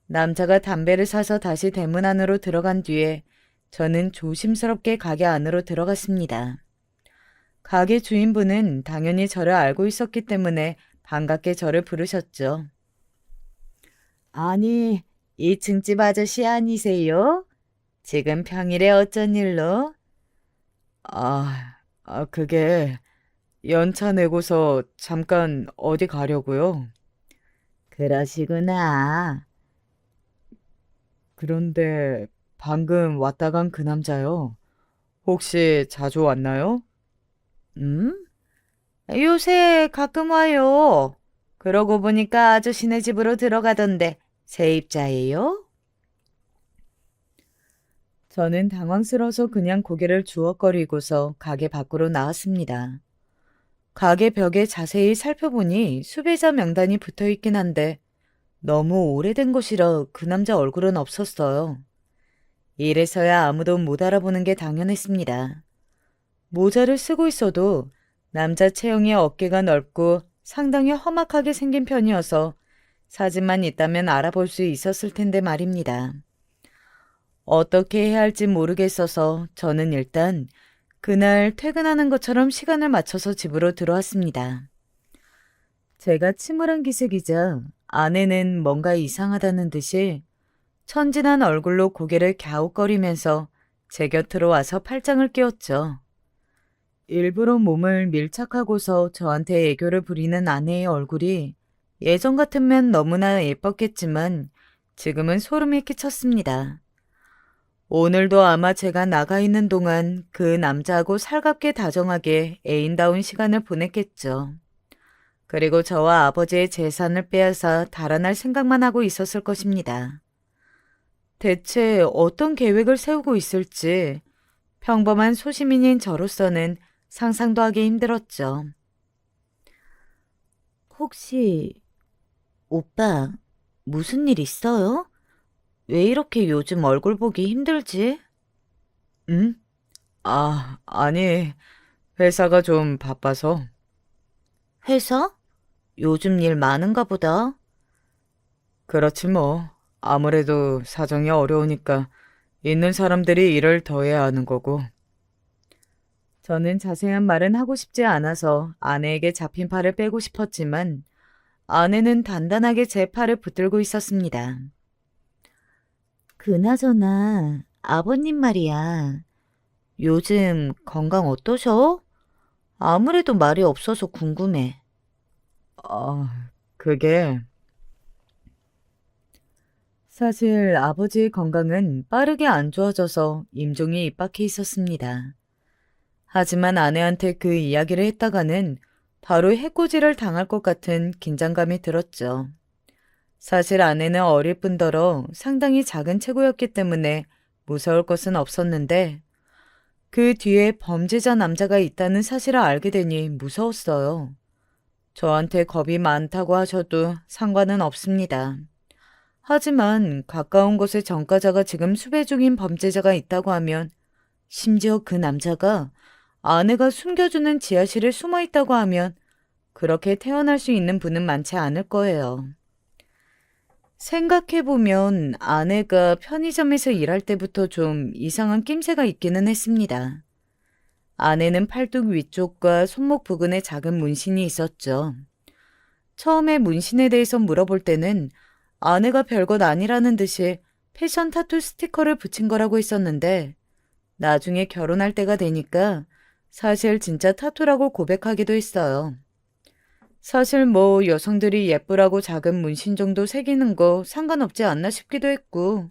남자가 담배를 사서 다시 대문 안으로 들어간 뒤에 저는 조심스럽게 가게 안으로 들어갔습니다. 가게 주인분은 당연히 저를 알고 있었기 때문에 반갑게 저를 부르셨죠. 아니, 2층 집 아저씨 아니세요? 지금 평일에 어쩐 일로? 그게 연차 내고서 잠깐 어디 가려고요. 그러시구나. 그런데 방금 왔다 간 그 남자요. 혹시 자주 왔나요? 음? 요새 가끔 와요. 그러고 보니까 아저씨네 집으로 들어가던데 세입자예요? 저는 당황스러워서 그냥 고개를 주워거리고서 가게 밖으로 나왔습니다. 가게 벽에 자세히 살펴보니 수배자 명단이 붙어 있긴 한데 너무 오래된 것이라 그 남자 얼굴은 없었어요. 이래서야 아무도 못 알아보는 게 당연했습니다. 모자를 쓰고 있어도 남자 체형의 어깨가 넓고 상당히 험악하게 생긴 편이어서 사진만 있다면 알아볼 수 있었을 텐데 말입니다. 어떻게 해야 할지 모르겠어서 저는 일단 그날 퇴근하는 것처럼 시간을 맞춰서 집으로 들어왔습니다. 제가 침울한 기색이자 아내는 뭔가 이상하다는 듯이 천진한 얼굴로 고개를 갸웃거리면서 제 곁으로 와서 팔짱을 끼웠죠. 일부러 몸을 밀착하고서 저한테 애교를 부리는 아내의 얼굴이 예전 같으면 너무나 예뻤겠지만 지금은 소름이 끼쳤습니다. 오늘도 아마 제가 나가 있는 동안 그 남자하고 살갑게 다정하게 애인다운 시간을 보냈겠죠. 그리고 저와 아버지의 재산을 빼앗아 달아날 생각만 하고 있었을 것입니다. 대체 어떤 계획을 세우고 있을지 평범한 소시민인 저로서는 상상도 하기 힘들었죠. 혹시 오빠 무슨 일 있어요? 왜 이렇게 요즘 얼굴 보기 힘들지? 응? 아니, 회사가 좀 바빠서. 회사? 요즘 일 많은가 보다. 그렇지 뭐. 아무래도 사정이 어려우니까 있는 사람들이 일을 더 해야 하는 거고. 저는 자세한 말은 하고 싶지 않아서 아내에게 잡힌 팔을 빼고 싶었지만 아내는 단단하게 제 팔을 붙들고 있었습니다. 그나저나 아버님 말이야. 요즘 건강 어떠셔? 아무래도 말이 없어서 궁금해. 그게 사실 아버지의 건강은 빠르게 안 좋아져서 임종이 입박해 있었습니다. 하지만 아내한테 그 이야기를 했다가는 바로 해코지를 당할 것 같은 긴장감이 들었죠. 사실 아내는 어릴 뿐더러 상당히 작은 체구였기 때문에 무서울 것은 없었는데 그 뒤에 범죄자 남자가 있다는 사실을 알게 되니 무서웠어요. 저한테 겁이 많다고 하셔도 상관은 없습니다. 하지만 가까운 곳에 전과자가 지금 수배 중인 범죄자가 있다고 하면 심지어 그 남자가 아내가 숨겨주는 지하실에 숨어 있다고 하면 그렇게 태어날 수 있는 분은 많지 않을 거예요. 생각해보면 아내가 편의점에서 일할 때부터 좀 이상한 낌새가 있기는 했습니다. 아내는 팔뚝 위쪽과 손목 부근에 작은 문신이 있었죠. 처음에 문신에 대해서 물어볼 때는 아내가 별것 아니라는 듯이 패션 타투 스티커를 붙인 거라고 했었는데 나중에 결혼할 때가 되니까 사실 진짜 타투라고 고백하기도 했어요. 사실 뭐 여성들이 예쁘라고 작은 문신 정도 새기는 거 상관없지 않나 싶기도 했고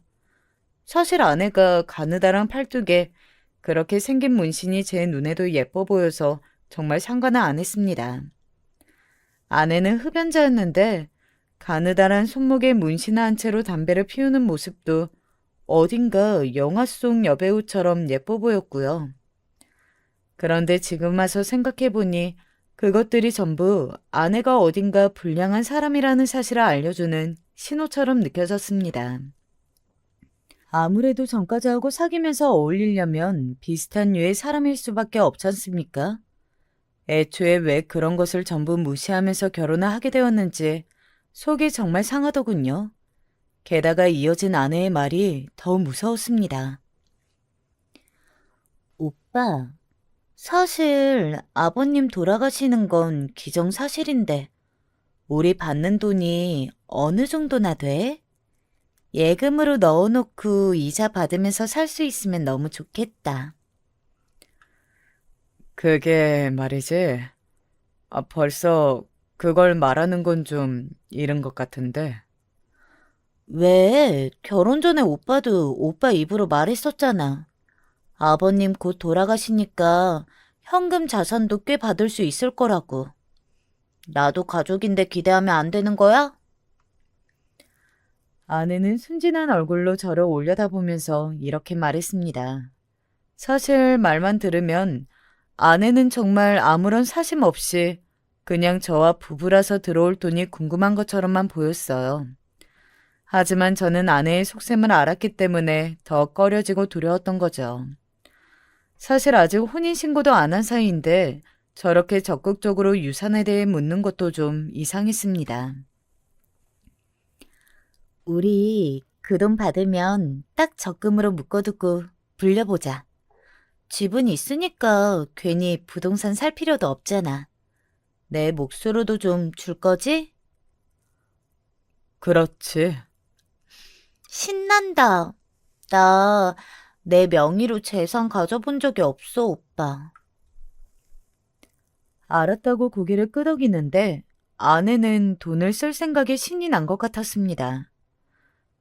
사실 아내가 가느다란 팔뚝에 그렇게 생긴 문신이 제 눈에도 예뻐 보여서 정말 상관은 안 했습니다. 아내는 흡연자였는데 가느다란 손목에 문신을 한 채로 담배를 피우는 모습도 어딘가 영화 속 여배우처럼 예뻐 보였고요. 그런데 지금 와서 생각해보니 그것들이 전부 아내가 어딘가 불량한 사람이라는 사실을 알려주는 신호처럼 느껴졌습니다. 아무래도 전과자하고 사귀면서 어울리려면 비슷한 류의 사람일 수밖에 없지 않습니까? 애초에 왜 그런 것을 전부 무시하면서 결혼을 하게 되었는지 속이 정말 상하더군요. 게다가 이어진 아내의 말이 더 무서웠습니다. 오빠, 사실 아버님 돌아가시는 건 기정사실인데 우리 받는 돈이 어느 정도나 돼? 예금으로 넣어놓고 이자 받으면서 살 수 있으면 너무 좋겠다. 그게 말이지. 벌써 그걸 말하는 건 좀 이른 것 같은데. 왜? 결혼 전에 오빠도 오빠 입으로 말했었잖아. 아버님 곧 돌아가시니까 현금 자산도 꽤 받을 수 있을 거라고. 나도 가족인데 기대하면 안 되는 거야? 아내는 순진한 얼굴로 저를 올려다보면서 이렇게 말했습니다. 사실 말만 들으면 아내는 정말 아무런 사심 없이 그냥 저와 부부라서 들어올 돈이 궁금한 것처럼만 보였어요. 하지만 저는 아내의 속셈을 알았기 때문에 더 꺼려지고 두려웠던 거죠. 사실 아직 혼인신고도 안 한 사이인데 저렇게 적극적으로 유산에 대해 묻는 것도 좀 이상했습니다. 우리 그 돈 받으면 딱 적금으로 묶어두고 불려보자. 집은 있으니까 괜히 부동산 살 필요도 없잖아. 내 몫으로도 좀 줄 거지? 그렇지. 신난다. 나 내 명의로 재산 가져본 적이 없어, 오빠. 알았다고 고개를 끄덕이는데 아내는 돈을 쓸 생각에 신이 난 것 같았습니다.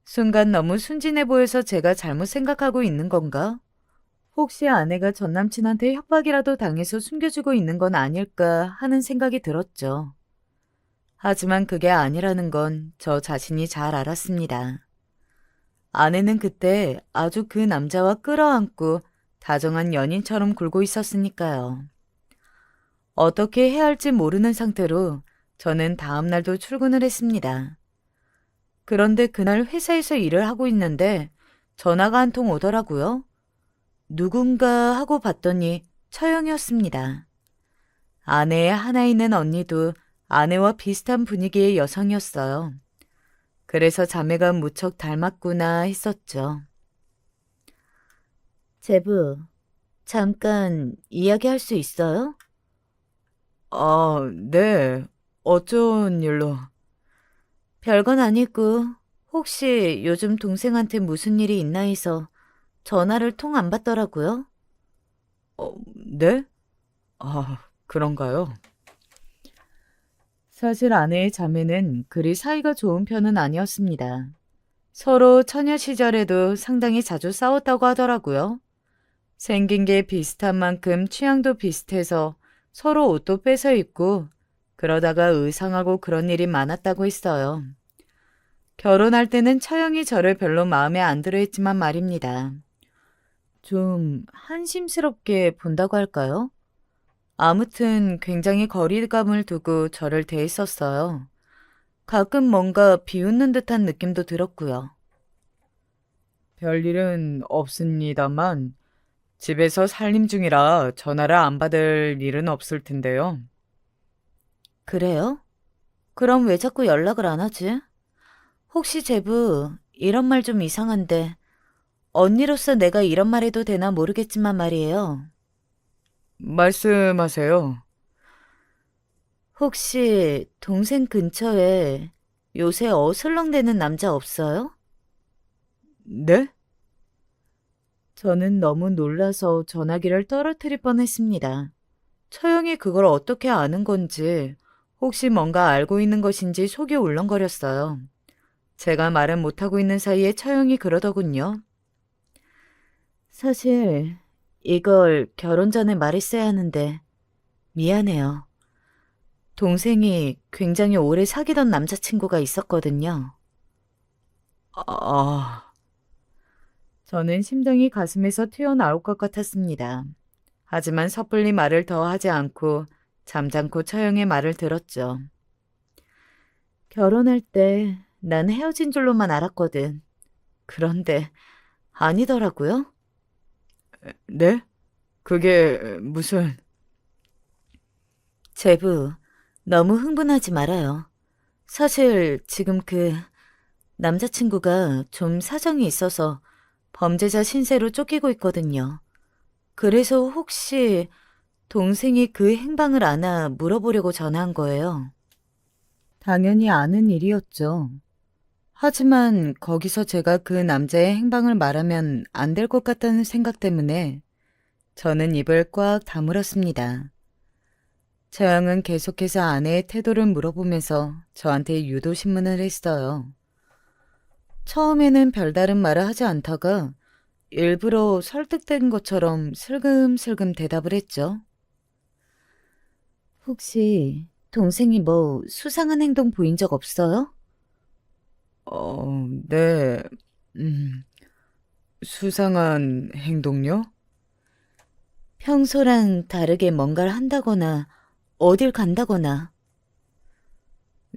순간 너무 순진해 보여서 제가 잘못 생각하고 있는 건가? 혹시 아내가 전 남친한테 협박이라도 당해서 숨겨주고 있는 건 아닐까 하는 생각이 들었죠. 하지만 그게 아니라는 건 저 자신이 잘 알았습니다. 아내는 그때 아주 그 남자와 끌어안고 다정한 연인처럼 굴고 있었으니까요. 어떻게 해야 할지 모르는 상태로 저는 다음 날도 출근을 했습니다. 그런데 그날 회사에서 일을 하고 있는데 전화가 한 통 오더라고요. 누군가 하고 봤더니 처형이었습니다. 아내의 하나 있는 언니도 아내와 비슷한 분위기의 여성이었어요. 그래서 자매가 무척 닮았구나 했었죠. 제부, 잠깐 이야기할 수 있어요? 아, 네. 어쩐 일로? 별건 아니고 혹시 요즘 동생한테 무슨 일이 있나 해서 전화를 통 안 받더라고요. 네? 아, 그런가요? 사실 아내의 자매는 그리 사이가 좋은 편은 아니었습니다. 서로 처녀 시절에도 상당히 자주 싸웠다고 하더라고요. 생긴 게 비슷한 만큼 취향도 비슷해서 서로 옷도 뺏어 입고 그러다가 의상하고 그런 일이 많았다고 했어요. 결혼할 때는 처형이 저를 별로 마음에 안 들어 했지만 말입니다. 좀 한심스럽게 본다고 할까요? 아무튼 굉장히 거리감을 두고 저를 대했었어요. 가끔 뭔가 비웃는 듯한 느낌도 들었고요. 별일은 없습니다만 집에서 살림 중이라 전화를 안 받을 일은 없을 텐데요. 그래요? 그럼 왜 자꾸 연락을 안 하지? 혹시 제부, 이런 말 좀 이상한데 언니로서 내가 이런 말 해도 되나 모르겠지만 말이에요. 말씀하세요. 혹시 동생 근처에 요새 어슬렁대는 남자 없어요? 네? 저는 너무 놀라서 전화기를 떨어뜨릴 뻔했습니다. 처형이 그걸 어떻게 아는 건지, 혹시 뭔가 알고 있는 것인지 속이 울렁거렸어요. 제가 말은 못하고 있는 사이에 처형이 그러더군요. 사실 이걸 결혼 전에 말했어야 하는데 미안해요. 동생이 굉장히 오래 사귀던 남자친구가 있었거든요. 저는 심장이 가슴에서 튀어나올 것 같았습니다. 하지만 섣불리 말을 더 하지 않고 잠잠코 처형의 말을 들었죠. 결혼할 때 난 헤어진 줄로만 알았거든. 그런데 아니더라고요. 네? 그게 무슨... 제부, 너무 흥분하지 말아요. 사실 지금 그 남자친구가 좀 사정이 있어서 범죄자 신세로 쫓기고 있거든요. 그래서 혹시 동생이 그 행방을 아나 물어보려고 전화한 거예요. 당연히 아는 일이었죠. 하지만 거기서 제가 그 남자의 행방을 말하면 안 될 것 같다는 생각 때문에 저는 입을 꽉 다물었습니다. 처형은 계속해서 아내의 태도를 물어보면서 저한테 유도신문을 했어요. 처음에는 별다른 말을 하지 않다가 일부러 설득된 것처럼 슬금슬금 대답을 했죠. 혹시 동생이 뭐 수상한 행동 보인 적 없어요? 네. 음, 수상한 행동요? 평소랑 다르게 뭔가를 한다거나 어딜 간다거나.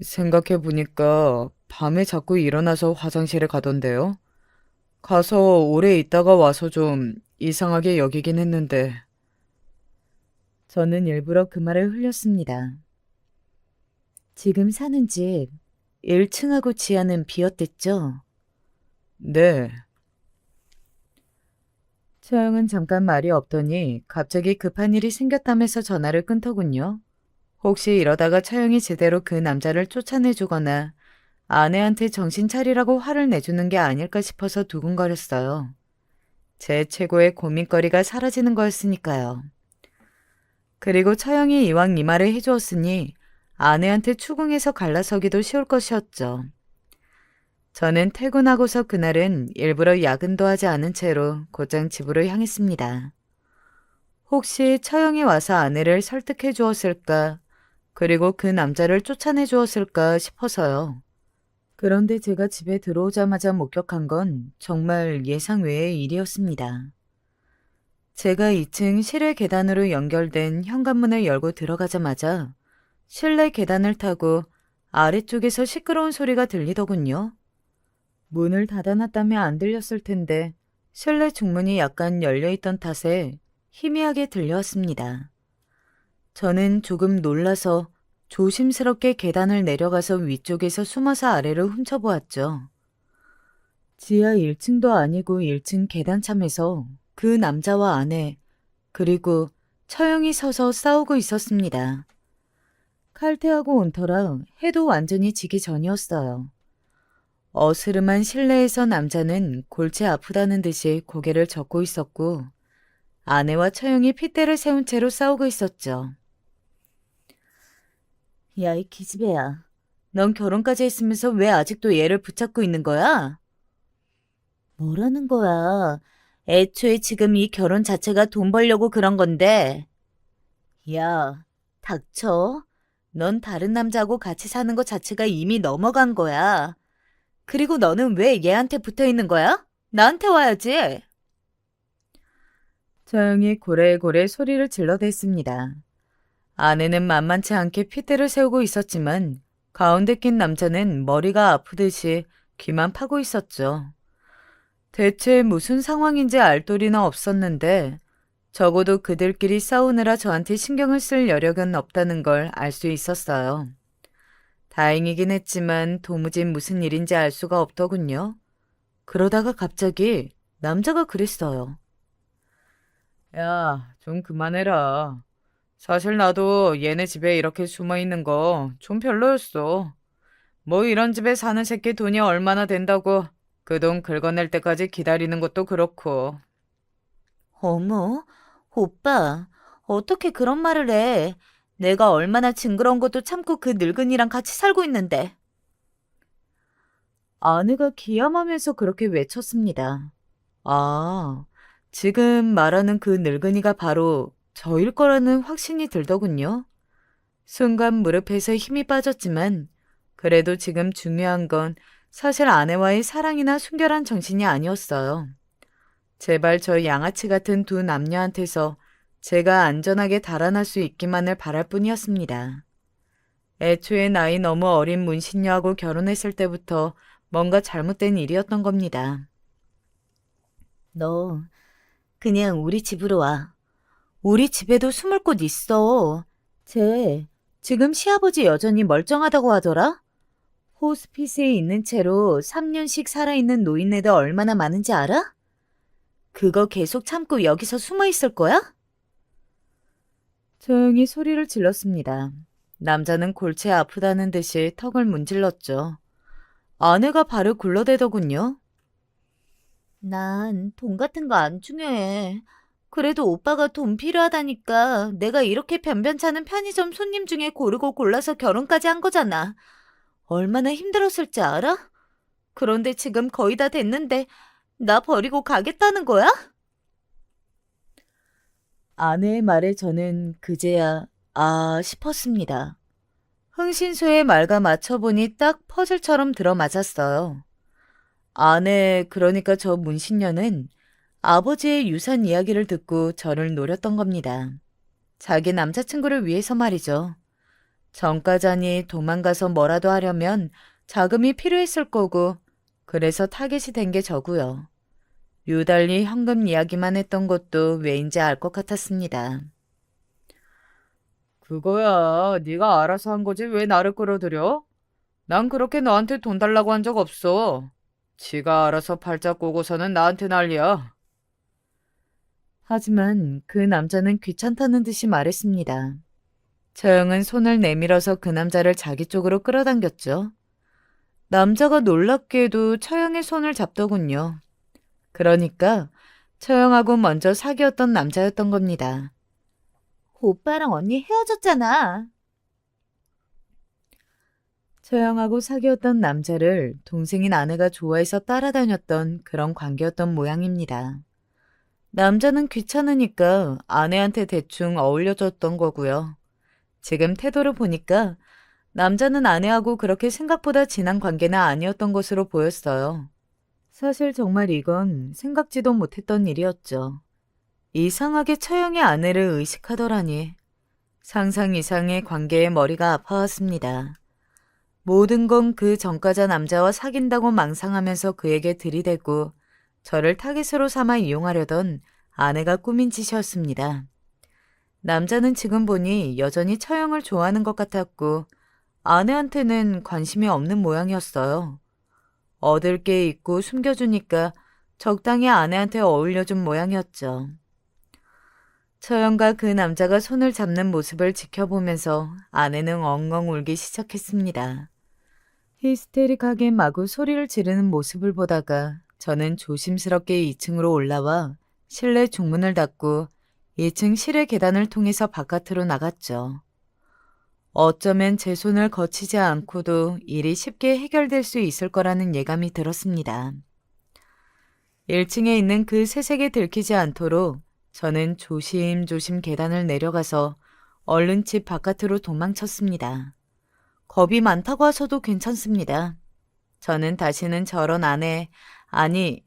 생각해보니까 밤에 자꾸 일어나서 화장실에 가던데요. 가서 오래 있다가 와서 좀 이상하게 여기긴 했는데. 저는 일부러 그 말을 흘렸습니다. 지금 사는 집 1층하고 지하는 비었댔죠? 네. 처형은 잠깐 말이 없더니 갑자기 급한 일이 생겼다면서 전화를 끊더군요. 혹시 이러다가 처형이 제대로 그 남자를 쫓아내주거나 아내한테 정신 차리라고 화를 내주는 게 아닐까 싶어서 두근거렸어요. 제 최고의 고민거리가 사라지는 거였으니까요. 그리고 처형이 이왕 이 말을 해주었으니 아내한테 추궁해서 갈라서기도 쉬울 것이었죠. 저는 퇴근하고서 그날은 일부러 야근도 하지 않은 채로 곧장 집으로 향했습니다. 혹시 처형이 와서 아내를 설득해 주었을까, 그리고 그 남자를 쫓아내 주었을까 싶어서요. 그런데 제가 집에 들어오자마자 목격한 건 정말 예상 외의 일이었습니다. 제가 2층 실외 계단으로 연결된 현관문을 열고 들어가자마자 실내 계단을 타고 아래쪽에서 시끄러운 소리가 들리더군요. 문을 닫아놨다면 안 들렸을 텐데 실내 중문이 약간 열려있던 탓에 희미하게 들려왔습니다. 저는 조금 놀라서 조심스럽게 계단을 내려가서 위쪽에서 숨어서 아래로 훔쳐보았죠. 지하 1층도 아니고 1층 계단참에서 그 남자와 아내, 그리고 처형이 서서 싸우고 있었습니다. 칼퇴하고 온 터라 해도 완전히 지기 전이었어요. 어스름한 실내에서 남자는 골치 아프다는 듯이 고개를 젓고 있었고 아내와 처형이 핏대를 세운 채로 싸우고 있었죠. 야, 이 기집애야. 넌 결혼까지 했으면서 왜 아직도 얘를 붙잡고 있는 거야? 뭐라는 거야? 애초에 지금 이 결혼 자체가 돈 벌려고 그런 건데. 야, 닥쳐. 넌 다른 남자하고 같이 사는 것 자체가 이미 넘어간 거야. 그리고 너는 왜 얘한테 붙어 있는 거야? 나한테 와야지. 처형이 고래고래 소리를 질러댔습니다. 아내는 만만치 않게 핏대를 세우고 있었지만 가운데 낀 남자는 머리가 아프듯이 귀만 파고 있었죠. 대체 무슨 상황인지 알 도리는 없었는데 적어도 그들끼리 싸우느라 저한테 신경을 쓸 여력은 없다는 걸 알 수 있었어요. 다행이긴 했지만 도무지 무슨 일인지 알 수가 없더군요. 그러다가 갑자기 남자가 그랬어요. 야, 좀 그만해라. 사실 나도 얘네 집에 이렇게 숨어 있는 거 좀 별로였어. 뭐 이런 집에 사는 새끼 돈이 얼마나 된다고 그 돈 긁어낼 때까지 기다리는 것도 그렇고. 어머, 오빠, 어떻게 그런 말을 해? 내가 얼마나 징그러운 것도 참고 그 늙은이랑 같이 살고 있는데. 아내가 기함하면서 그렇게 외쳤습니다. 아, 지금 말하는 그 늙은이가 바로 저일 거라는 확신이 들더군요. 순간 무릎에서 힘이 빠졌지만 그래도 지금 중요한 건 사실 아내와의 사랑이나 순결한 정신이 아니었어요. 제발 저 양아치 같은 두 남녀한테서 제가 안전하게 달아날 수 있기만을 바랄 뿐이었습니다. 애초에 나이 너무 어린 문신녀하고 결혼했을 때부터 뭔가 잘못된 일이었던 겁니다. 너, 그냥 우리 집으로 와. 우리 집에도 숨을 곳 있어. 쟤, 지금 시아버지 여전히 멀쩡하다고 하더라? 호스피스에 있는 채로 3년씩 살아있는 노인네들 얼마나 많은지 알아? 그거 계속 참고 여기서 숨어 있을 거야? 조용히 소리를 질렀습니다. 남자는 골치 아프다는 듯이 턱을 문질렀죠. 아내가 발을 굴러대더군요. 난 돈 같은 거 안 중요해. 그래도 오빠가 돈 필요하다니까 내가 이렇게 변변찮은 편의점 손님 중에 고르고 골라서 결혼까지 한 거잖아. 얼마나 힘들었을지 알아? 그런데 지금 거의 다 됐는데 나 버리고 가겠다는 거야? 아내의 말에 저는 그제야 아 싶었습니다. 흥신소의 말과 맞춰보니 딱 퍼즐처럼 들어맞았어요. 아내, 그러니까 저 문신녀는 아버지의 유산 이야기를 듣고 저를 노렸던 겁니다. 자기 남자친구를 위해서 말이죠. 전과자니 도망가서 뭐라도 하려면 자금이 필요했을 거고, 그래서 타겟이 된 게 저고요. 유달리 현금 이야기만 했던 것도 왜인지 알 것 같았습니다. 그거야, 네가 알아서 한 거지 왜 나를 끌어들여? 난 그렇게 너한테 돈 달라고 한 적 없어. 지가 알아서 팔자 꼬고서는 나한테 난리야. 하지만 그 남자는 귀찮다는 듯이 말했습니다. 처형은 손을 내밀어서 그 남자를 자기 쪽으로 끌어당겼죠. 남자가 놀랍게도 처형의 손을 잡더군요. 그러니까 처형하고 먼저 사귀었던 남자였던 겁니다. 오빠랑 언니 헤어졌잖아. 처형하고 사귀었던 남자를 동생인 아내가 좋아해서 따라다녔던 그런 관계였던 모양입니다. 남자는 귀찮으니까 아내한테 대충 어울려줬던 거고요. 지금 태도를 보니까 남자는 아내하고 그렇게 생각보다 진한 관계는 아니었던 것으로 보였어요. 사실 정말 이건 생각지도 못했던 일이었죠. 이상하게 처형의 아내를 의식하더라니. 상상 이상의 관계에 머리가 아파왔습니다. 모든 건 그 전과자 남자와 사귄다고 망상하면서 그에게 들이대고 저를 타깃으로 삼아 이용하려던 아내가 꾸민 짓이었습니다. 남자는 지금 보니 여전히 처형을 좋아하는 것 같았고 아내한테는 관심이 없는 모양이었어요. 얻을 게 있고 숨겨주니까 적당히 아내한테 어울려준 모양이었죠. 처형과 그 남자가 손을 잡는 모습을 지켜보면서 아내는 엉엉 울기 시작했습니다. 히스테릭하게 마구 소리를 지르는 모습을 보다가 저는 조심스럽게 2층으로 올라와 실내 중문을 닫고 2층 실외 계단을 통해서 바깥으로 나갔죠. 어쩌면 제 손을 거치지 않고도 일이 쉽게 해결될 수 있을 거라는 예감이 들었습니다. 1층에 있는 그 세색에 들키지 않도록 저는 조심조심 계단을 내려가서 얼른 집 바깥으로 도망쳤습니다. 겁이 많다고 하셔도 괜찮습니다. 저는 다시는 저런 아니,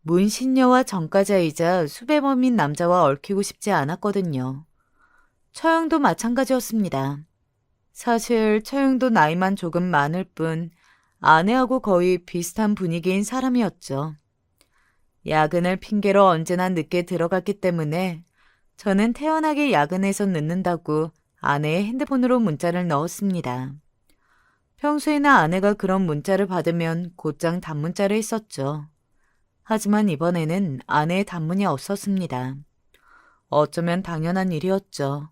문신녀와 전과자이자 수배범인 남자와 얽히고 싶지 않았거든요. 처형도 마찬가지였습니다. 사실 처형도 나이만 조금 많을 뿐 아내하고 거의 비슷한 분위기인 사람이었죠. 야근을 핑계로 언제나 늦게 들어갔기 때문에 저는 태연하게 야근해서 늦는다고 아내의 핸드폰으로 문자를 넣었습니다. 평소에는 아내가 그런 문자를 받으면 곧장 단문자를 했었죠. 하지만 이번에는 아내의 단문이 없었습니다. 어쩌면 당연한 일이었죠.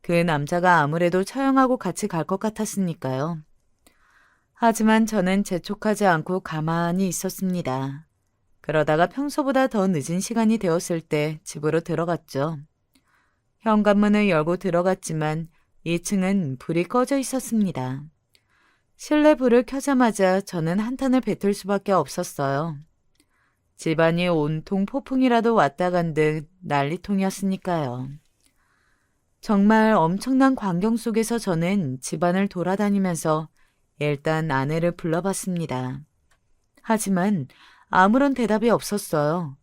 그 남자가 아무래도 처형하고 같이 갈 것 같았으니까요. 하지만 저는 재촉하지 않고 가만히 있었습니다. 그러다가 평소보다 더 늦은 시간이 되었을 때 집으로 들어갔죠. 현관문을 열고 들어갔지만 2층은 불이 꺼져 있었습니다. 실내 불을 켜자마자 저는 한탄을 뱉을 수밖에 없었어요. 집안이 온통 폭풍이라도 왔다 간 듯 난리통이었으니까요. 정말 엄청난 광경 속에서 저는 집안을 돌아다니면서 일단 아내를 불러봤습니다. 하지만 아무런 대답이 없었어요.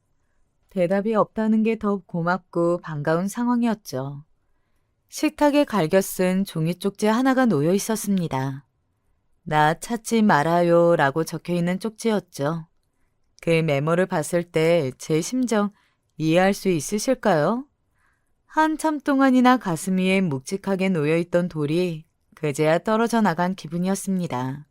대답이 없다는 게 더 고맙고 반가운 상황이었죠. 식탁에 갈겨 쓴 종이 쪽지 하나가 놓여 있었습니다. 나 찾지 말아요 라고 적혀있는 쪽지였죠. 그 메모를 봤을 때 제 심정 이해할 수 있으실까요? 한참 동안이나 가슴 위에 묵직하게 놓여있던 돌이 그제야 떨어져 나간 기분이었습니다.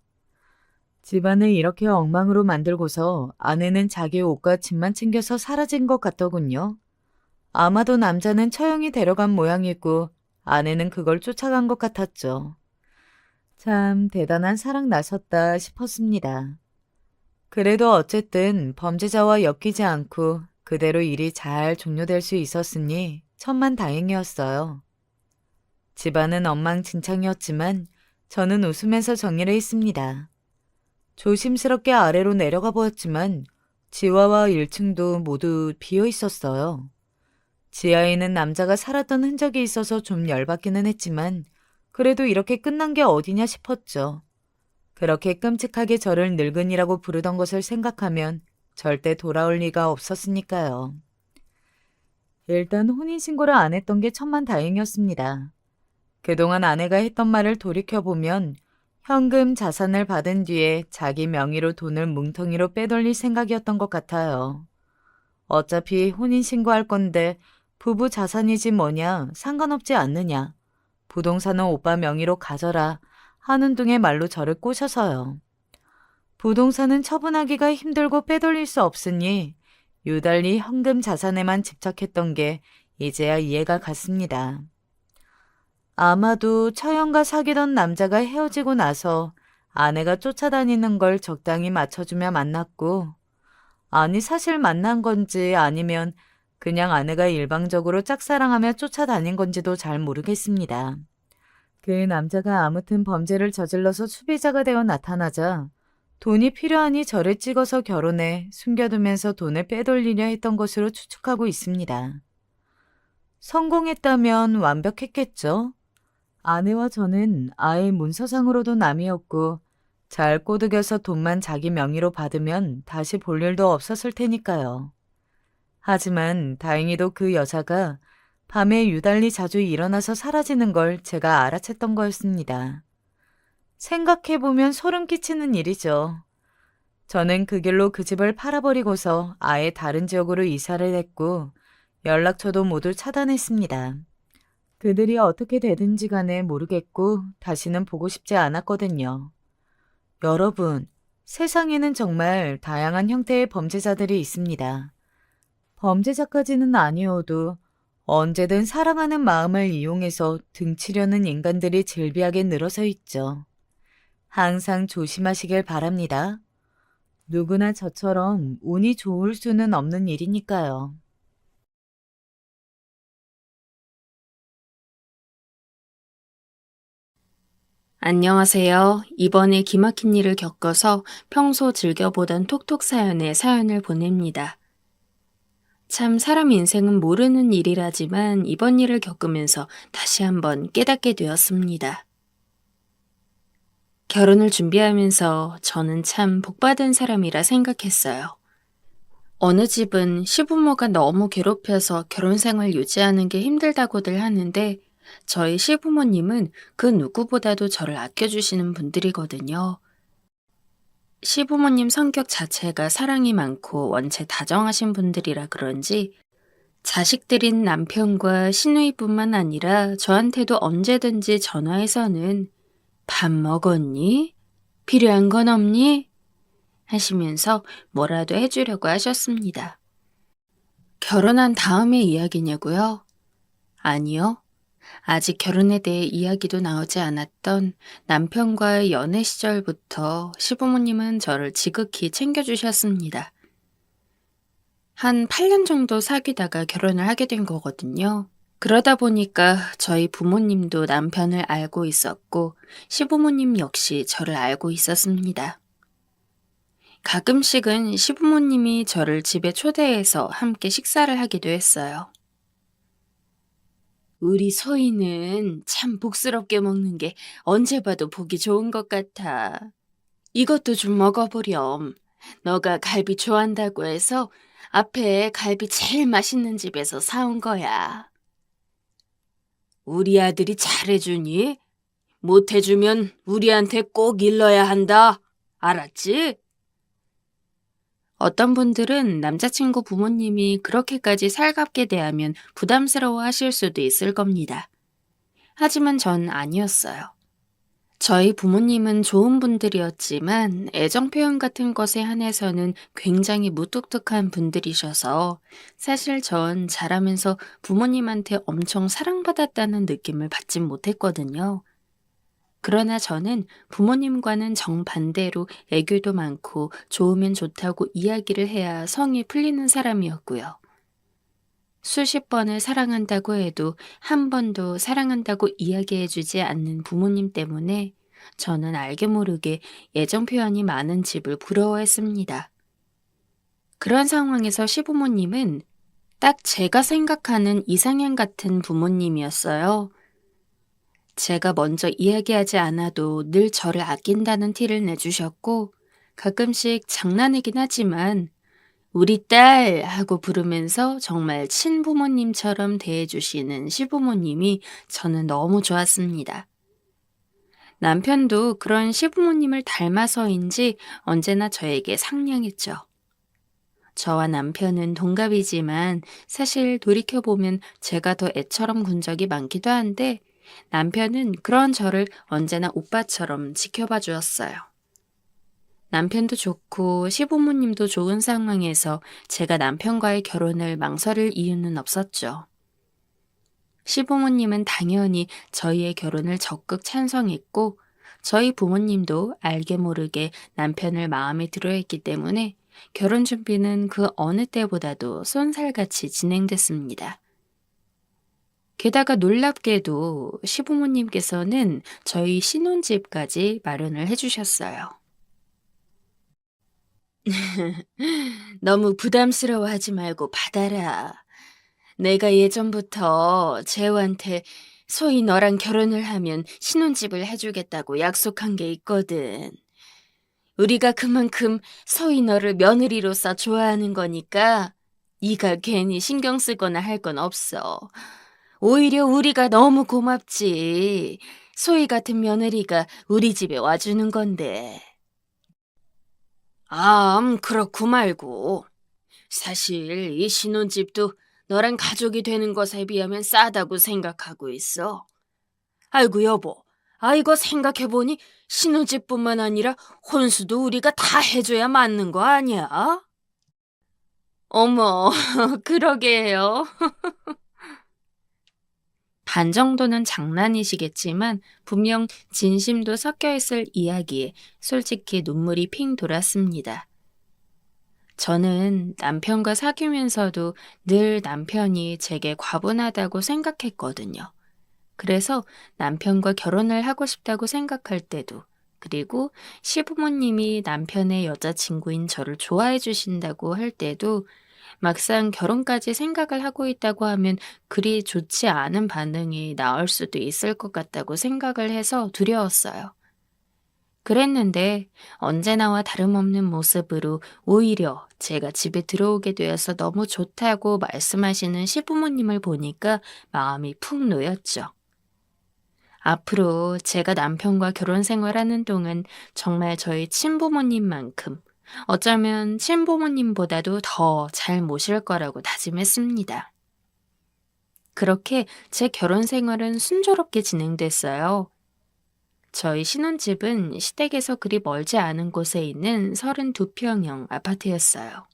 집안을 이렇게 엉망으로 만들고서 아내는 자기 옷과 짐만 챙겨서 사라진 것 같더군요. 아마도 남자는 처형이 데려간 모양이고 아내는 그걸 쫓아간 것 같았죠. 참 대단한 사랑 나섰다 싶었습니다. 그래도 어쨌든 범죄자와 엮이지 않고 그대로 일이 잘 종료될 수 있었으니 천만다행이었어요. 집안은 엉망진창이었지만 저는 웃으면서 정리를 했습니다. 조심스럽게 아래로 내려가 보았지만 지하와 1층도 모두 비어 있었어요. 지하에는 남자가 살았던 흔적이 있어서 좀 열받기는 했지만 그래도 이렇게 끝난 게 어디냐 싶었죠. 그렇게 끔찍하게 저를 늙은이라고 부르던 것을 생각하면 절대 돌아올 리가 없었으니까요. 일단 혼인신고를 안 했던 게 천만다행이었습니다. 그동안 아내가 했던 말을 돌이켜보면 현금 자산을 받은 뒤에 자기 명의로 돈을 뭉텅이로 빼돌릴 생각이었던 것 같아요. 어차피 혼인신고할 건데 부부 자산이지 뭐냐, 상관없지 않느냐. 부동산은 오빠 명의로 가져라 하는 등의 말로 저를 꼬셔서요. 부동산은 처분하기가 힘들고 빼돌릴 수 없으니 유달리 현금 자산에만 집착했던 게 이제야 이해가 갔습니다. 아마도 처형과 사귀던 남자가 헤어지고 나서 아내가 쫓아다니는 걸 적당히 맞춰주며 만났고, 아니 사실 만난 건지 아니면 그냥 아내가 일방적으로 짝사랑하며 쫓아다닌 건지도 잘 모르겠습니다. 그 남자가 아무튼 범죄를 저질러서 수비자가 되어 나타나자 돈이 필요하니 저를 찍어서 결혼해 숨겨두면서 돈을 빼돌리려 했던 것으로 추측하고 있습니다. 성공했다면 완벽했겠죠? 아내와 저는 아예 문서상으로도 남이었고 잘 꼬드겨서 돈만 자기 명의로 받으면 다시 볼 일도 없었을 테니까요. 하지만 다행히도 그 여자가 밤에 유달리 자주 일어나서 사라지는 걸 제가 알아챘던 거였습니다. 생각해보면 소름 끼치는 일이죠. 저는 그 길로 그 집을 팔아버리고서 아예 다른 지역으로 이사를 했고 연락처도 모두 차단했습니다. 그들이 어떻게 되든지 간에 모르겠고 다시는 보고 싶지 않았거든요. 여러분, 세상에는 정말 다양한 형태의 범죄자들이 있습니다. 범죄자까지는 아니어도 언제든 사랑하는 마음을 이용해서 등치려는 인간들이 질비하게 늘어서 있죠. 항상 조심하시길 바랍니다. 누구나 저처럼 운이 좋을 수는 없는 일이니까요. 안녕하세요. 이번에 기막힌 일을 겪어서 평소 즐겨보던 톡톡 사연에 사연을 보냅니다. 참 사람 인생은 모르는 일이라지만 이번 일을 겪으면서 다시 한번 깨닫게 되었습니다. 결혼을 준비하면서 저는 참 복받은 사람이라 생각했어요. 어느 집은 시부모가 너무 괴롭혀서 결혼 생활 유지하는 게 힘들다고들 하는데 저희 시부모님은 그 누구보다도 저를 아껴주시는 분들이거든요. 시부모님 성격 자체가 사랑이 많고 원체 다정하신 분들이라 그런지 자식들인 남편과 시누이뿐만 아니라 저한테도 언제든지 전화해서는 밥 먹었니? 필요한 건 없니? 하시면서 뭐라도 해주려고 하셨습니다. 결혼한 다음의 이야기냐고요? 아니요. 아직 결혼에 대해 이야기도 나오지 않았던 남편과의 연애 시절부터 시부모님은 저를 지극히 챙겨주셨습니다. 한 8년 정도 사귀다가 결혼을 하게 된 거거든요. 그러다 보니까 저희 부모님도 남편을 알고 있었고 시부모님 역시 저를 알고 있었습니다. 가끔씩은 시부모님이 저를 집에 초대해서 함께 식사를 하기도 했어요. 우리 소희는 참 복스럽게 먹는 게 언제 봐도 보기 좋은 것 같아. 이것도 좀 먹어보렴. 너가 갈비 좋아한다고 해서 앞에 갈비 제일 맛있는 집에서 사온 거야. 우리 아들이 잘해주니? 못해주면 우리한테 꼭 일러야 한다. 알았지? 어떤 분들은 남자친구 부모님이 그렇게까지 살갑게 대하면 부담스러워 하실 수도 있을 겁니다. 하지만 전 아니었어요. 저희 부모님은 좋은 분들이었지만 애정 표현 같은 것에 한해서는 굉장히 무뚝뚝한 분들이셔서 사실 전 자라면서 부모님한테 엄청 사랑받았다는 느낌을 받진 못했거든요. 그러나 저는 부모님과는 정반대로 애교도 많고 좋으면 좋다고 이야기를 해야 성이 풀리는 사람이었고요. 수십 번을 사랑한다고 해도 한 번도 사랑한다고 이야기해주지 않는 부모님 때문에 저는 알게 모르게 애정 표현이 많은 집을 부러워했습니다. 그런 상황에서 시부모님은 딱 제가 생각하는 이상형 같은 부모님이었어요. 제가 먼저 이야기하지 않아도 늘 저를 아낀다는 티를 내주셨고 가끔씩 장난이긴 하지만 우리 딸 하고 부르면서 정말 친부모님처럼 대해주시는 시부모님이 저는 너무 좋았습니다. 남편도 그런 시부모님을 닮아서인지 언제나 저에게 상냥했죠. 저와 남편은 동갑이지만 사실 돌이켜보면 제가 더 애처럼 군 적이 많기도 한데 남편은 그런 저를 언제나 오빠처럼 지켜봐 주었어요. 남편도 좋고 시부모님도 좋은 상황에서 제가 남편과의 결혼을 망설일 이유는 없었죠. 시부모님은 당연히 저희의 결혼을 적극 찬성했고 저희 부모님도 알게 모르게 남편을 마음에 들어했기 때문에 결혼 준비는 그 어느 때보다도 쏜살같이 진행됐습니다. 게다가 놀랍게도 시부모님께서는 저희 신혼집까지 마련을 해주셨어요. 너무 부담스러워하지 말고 받아라. 내가 예전부터 재호한테 소희 너랑 결혼을 하면 신혼집을 해주겠다고 약속한 게 있거든. 우리가 그만큼 소희 너를 며느리로서 좋아하는 거니까 네가 괜히 신경 쓰거나 할 건 없어. 오히려 우리가 너무 고맙지. 소희 같은 며느리가 우리 집에 와주는 건데. 그렇고 말고. 사실 이 신혼집도 너랑 가족이 되는 것에 비하면 싸다고 생각하고 있어. 아이고 여보, 이거 생각해보니 신혼집뿐만 아니라 혼수도 우리가 다 해줘야 맞는 거 아니야? 어머, 그러게요. 반 정도는 장난이시겠지만 분명 진심도 섞여 있을 이야기에 솔직히 눈물이 핑 돌았습니다. 저는 남편과 사귀면서도 늘 남편이 제게 과분하다고 생각했거든요. 그래서 남편과 결혼을 하고 싶다고 생각할 때도, 그리고 시부모님이 남편의 여자친구인 저를 좋아해 주신다고 할 때도 막상 결혼까지 생각을 하고 있다고 하면 그리 좋지 않은 반응이 나올 수도 있을 것 같다고 생각을 해서 두려웠어요. 그랬는데 언제나와 다름없는 모습으로 오히려 제가 집에 들어오게 되어서 너무 좋다고 말씀하시는 시부모님을 보니까 마음이 푹 놓였죠. 앞으로 제가 남편과 결혼 생활하는 동안 정말 저희 친부모님만큼 어쩌면 친부모님보다도 더 잘 모실 거라고 다짐했습니다. 그렇게 제 결혼 생활은 순조롭게 진행됐어요. 저희 신혼집은 시댁에서 그리 멀지 않은 곳에 있는 32평형 아파트였어요.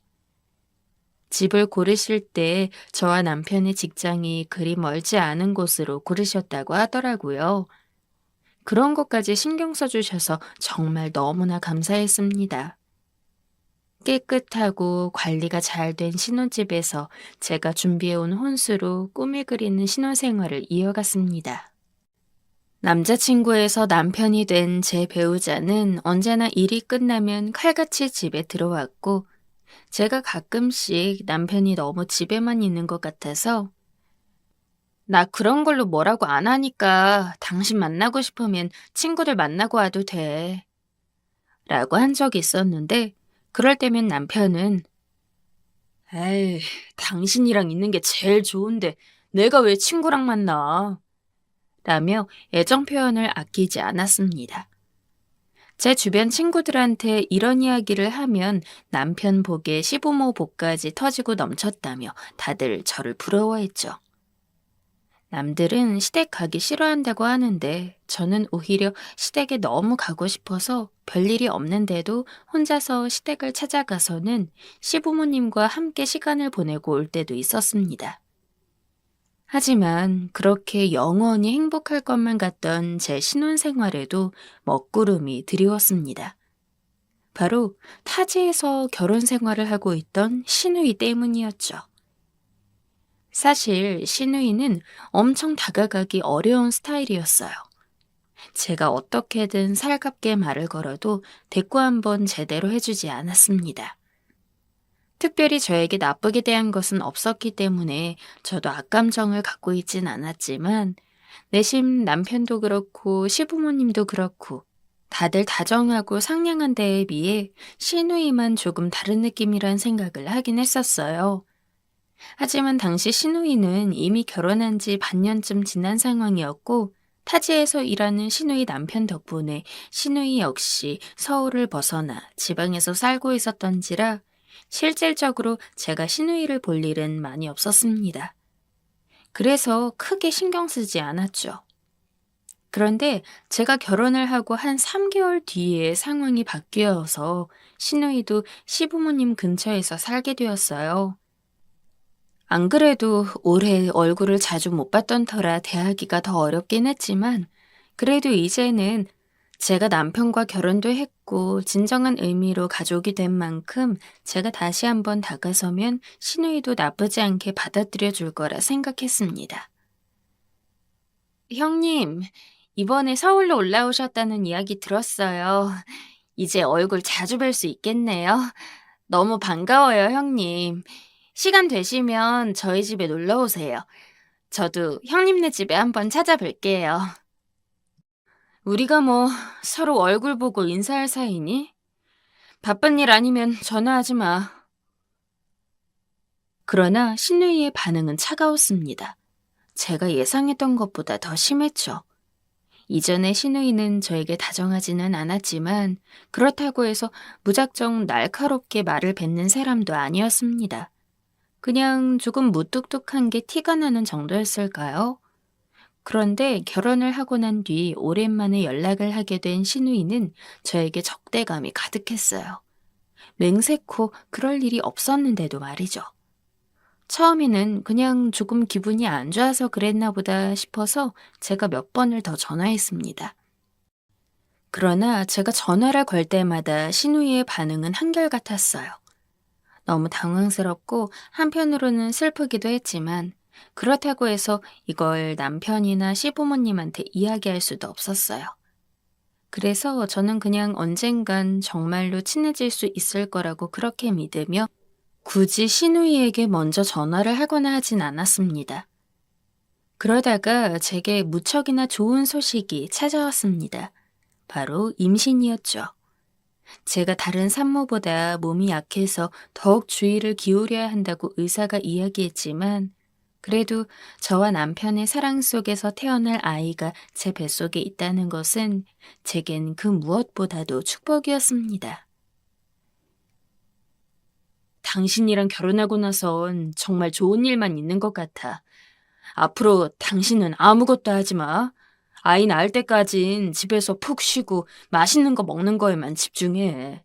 집을 고르실 때 저와 남편의 직장이 그리 멀지 않은 곳으로 고르셨다고 하더라고요. 그런 것까지 신경 써주셔서 정말 너무나 감사했습니다. 깨끗하고 관리가 잘 된 신혼집에서 제가 준비해온 혼수로 꿈을 그리는 신혼생활을 이어갔습니다. 남자친구에서 남편이 된 제 배우자는 언제나 일이 끝나면 칼같이 집에 들어왔고, 제가 가끔씩 남편이 너무 집에만 있는 것 같아서 나 그런 걸로 뭐라고 안 하니까 당신 만나고 싶으면 친구들 만나고 와도 돼. 라고 한 적이 있었는데 그럴 때면 남편은 에이, 당신이랑 있는 게 제일 좋은데 내가 왜 친구랑 만나? 라며 애정 표현을 아끼지 않았습니다. 제 주변 친구들한테 이런 이야기를 하면 남편 복에 시부모 복까지 터지고 넘쳤다며 다들 저를 부러워했죠. 남들은 시댁 가기 싫어한다고 하는데 저는 오히려 시댁에 너무 가고 싶어서 별일이 없는데도 혼자서 시댁을 찾아가서는 시부모님과 함께 시간을 보내고 올 때도 있었습니다. 하지만 그렇게 영원히 행복할 것만 같던 제 신혼생활에도 먹구름이 드리웠습니다. 바로 타지에서 결혼 생활을 하고 있던 시누이 때문이었죠. 사실 시누이는 엄청 다가가기 어려운 스타일이었어요. 제가 어떻게든 살갑게 말을 걸어도 대꾸 한번 제대로 해주지 않았습니다. 특별히 저에게 나쁘게 대한 것은 없었기 때문에 저도 악감정을 갖고 있진 않았지만 내심 남편도 그렇고 시부모님도 그렇고 다들 다정하고 상냥한 데에 비해 시누이만 조금 다른 느낌이란 생각을 하긴 했었어요. 하지만 당시 시누이는 이미 결혼한 지 반년쯤 지난 상황이었고 타지에서 일하는 시누이 남편 덕분에 시누이 역시 서울을 벗어나 지방에서 살고 있었던지라 실질적으로 제가 시누이를 볼 일은 많이 없었습니다. 그래서 크게 신경 쓰지 않았죠. 그런데 제가 결혼을 하고 한 3개월 뒤에 상황이 바뀌어서 시누이도 시부모님 근처에서 살게 되었어요. 안 그래도 올해 얼굴을 자주 못 봤던 터라 대하기가 더 어렵긴 했지만 그래도 이제는 제가 남편과 결혼도 했고 진정한 의미로 가족이 된 만큼 제가 다시 한번 다가서면 시누이도 나쁘지 않게 받아들여 줄 거라 생각했습니다. 형님, 이번에 서울로 올라오셨다는 이야기 들었어요. 이제 얼굴 자주 뵐 수 있겠네요. 너무 반가워요, 형님. 시간 되시면 저희 집에 놀러 오세요. 저도 형님네 집에 한번 찾아뵐게요. 우리가 뭐 서로 얼굴 보고 인사할 사이니? 바쁜 일 아니면 전화하지 마. 그러나 신우이의 반응은 차가웠습니다. 제가 예상했던 것보다 더 심했죠. 이전에 시누이는 저에게 다정하지는 않았지만 그렇다고 해서 무작정 날카롭게 말을 뱉는 사람도 아니었습니다. 그냥 조금 무뚝뚝한 게 티가 나는 정도였을까요? 그런데 결혼을 하고 난 뒤 오랜만에 연락을 하게 된 시누이는 저에게 적대감이 가득했어요. 맹세코 그럴 일이 없었는데도 말이죠. 처음에는 그냥 조금 기분이 안 좋아서 그랬나 보다 싶어서 제가 몇 번을 더 전화했습니다. 그러나 제가 전화를 걸 때마다 시누이의 반응은 한결같았어요. 너무 당황스럽고 한편으로는 슬프기도 했지만 그렇다고 해서 이걸 남편이나 시부모님한테 이야기할 수도 없었어요. 그래서 저는 그냥 언젠간 정말로 친해질 수 있을 거라고 그렇게 믿으며 굳이 시누이에게 먼저 전화를 하거나 하진 않았습니다. 그러다가 제게 무척이나 좋은 소식이 찾아왔습니다. 바로 임신이었죠. 제가 다른 산모보다 몸이 약해서 더욱 주의를 기울여야 한다고 의사가 이야기했지만 그래도 저와 남편의 사랑 속에서 태어날 아이가 제 뱃속에 있다는 것은 제겐 그 무엇보다도 축복이었습니다. 당신이랑 결혼하고 나선 정말 좋은 일만 있는 것 같아. 앞으로 당신은 아무것도 하지 마. 아이 낳을 때까진 집에서 푹 쉬고 맛있는 거 먹는 거에만 집중해.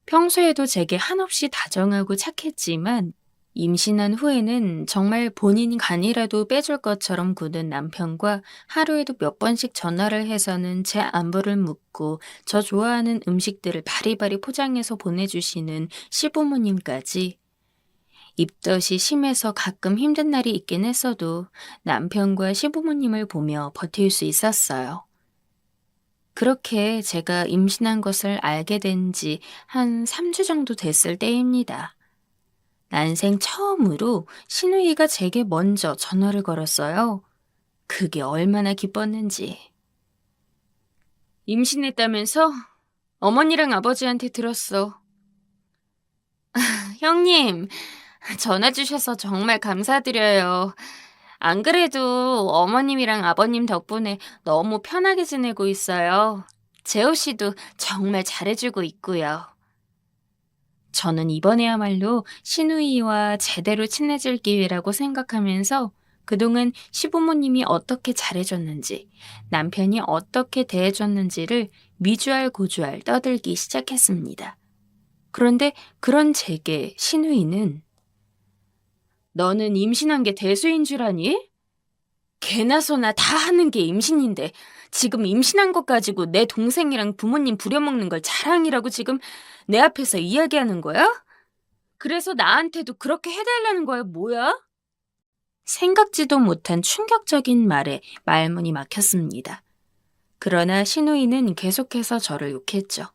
평소에도 제게 한없이 다정하고 착했지만 임신한 후에는 정말 본인 간이라도 빼줄 것처럼 구는 남편과 하루에도 몇 번씩 전화를 해서는 제 안부를 묻고 저 좋아하는 음식들을 바리바리 포장해서 보내주시는 시부모님까지 입덧이 심해서 가끔 힘든 날이 있긴 했어도 남편과 시부모님을 보며 버틸 수 있었어요. 그렇게 제가 임신한 것을 알게 된 지 한 3주 정도 됐을 때입니다. 난생 처음으로 시누이가 제게 먼저 전화를 걸었어요. 그게 얼마나 기뻤는지. 임신했다면서? 어머니랑 아버지한테 들었어. 형님, 전화 주셔서 정말 감사드려요. 안 그래도 어머님이랑 아버님 덕분에 너무 편하게 지내고 있어요. 재호 씨도 정말 잘해주고 있고요. 저는 이번에야말로 시누이와 제대로 친해질 기회라고 생각하면서 그동안 시부모님이 어떻게 잘해줬는지, 남편이 어떻게 대해줬는지를 미주알 고주알 떠들기 시작했습니다. 그런데 그런 제게 시누이는 너는 임신한 게 대수인 줄 아니? 개나 소나 다 하는 게 임신인데 지금 임신한 것 가지고 내 동생이랑 부모님 부려먹는 걸 자랑이라고 지금 내 앞에서 이야기하는 거야? 그래서 나한테도 그렇게 해달라는 거야, 뭐야? 생각지도 못한 충격적인 말에 말문이 막혔습니다. 그러나 시누이는 계속해서 저를 욕했죠.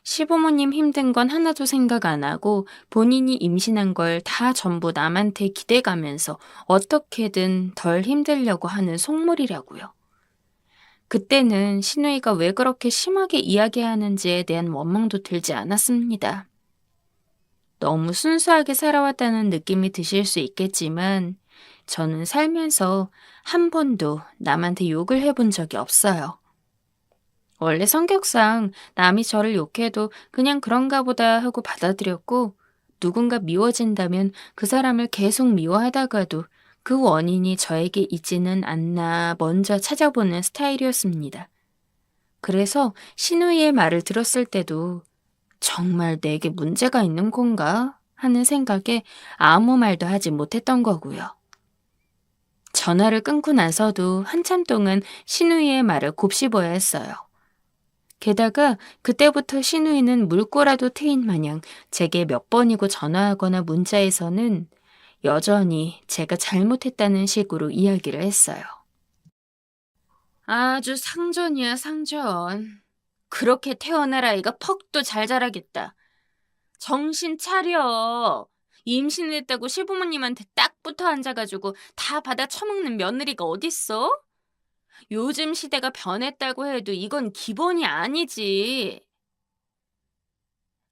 시부모님 힘든 건 하나도 생각 안 하고 본인이 임신한 걸 다 전부 남한테 기대가면서 어떻게든 덜 힘들려고 하는 속물이라고요. 그때는 신우이가 왜 그렇게 심하게 이야기하는지에 대한 원망도 들지 않았습니다. 너무 순수하게 살아왔다는 느낌이 드실 수 있겠지만 저는 살면서 한 번도 남한테 욕을 해본 적이 없어요. 원래 성격상 남이 저를 욕해도 그냥 그런가 보다 하고 받아들였고 누군가 미워진다면 그 사람을 계속 미워하다가도 그 원인이 저에게 있지는 않나 먼저 찾아보는 스타일이었습니다. 그래서 신우이의 말을 들었을 때도 정말 내게 문제가 있는 건가 하는 생각에 아무 말도 하지 못했던 거고요. 전화를 끊고 나서도 한참 동안 신우이의 말을 곱씹어야 했어요. 게다가 그때부터 신우이는 물꼬라도 트인 마냥 제게 몇 번이고 전화하거나 문자에서는 여전히 제가 잘못했다는 식으로 이야기를 했어요. 아주 상전이야, 상전. 그렇게 태어날 아이가 퍽도 잘 자라겠다. 정신 차려. 임신했다고 시부모님한테 딱 붙어 앉아가지고 다 받아 처먹는 며느리가 어딨어? 요즘 시대가 변했다고 해도 이건 기본이 아니지.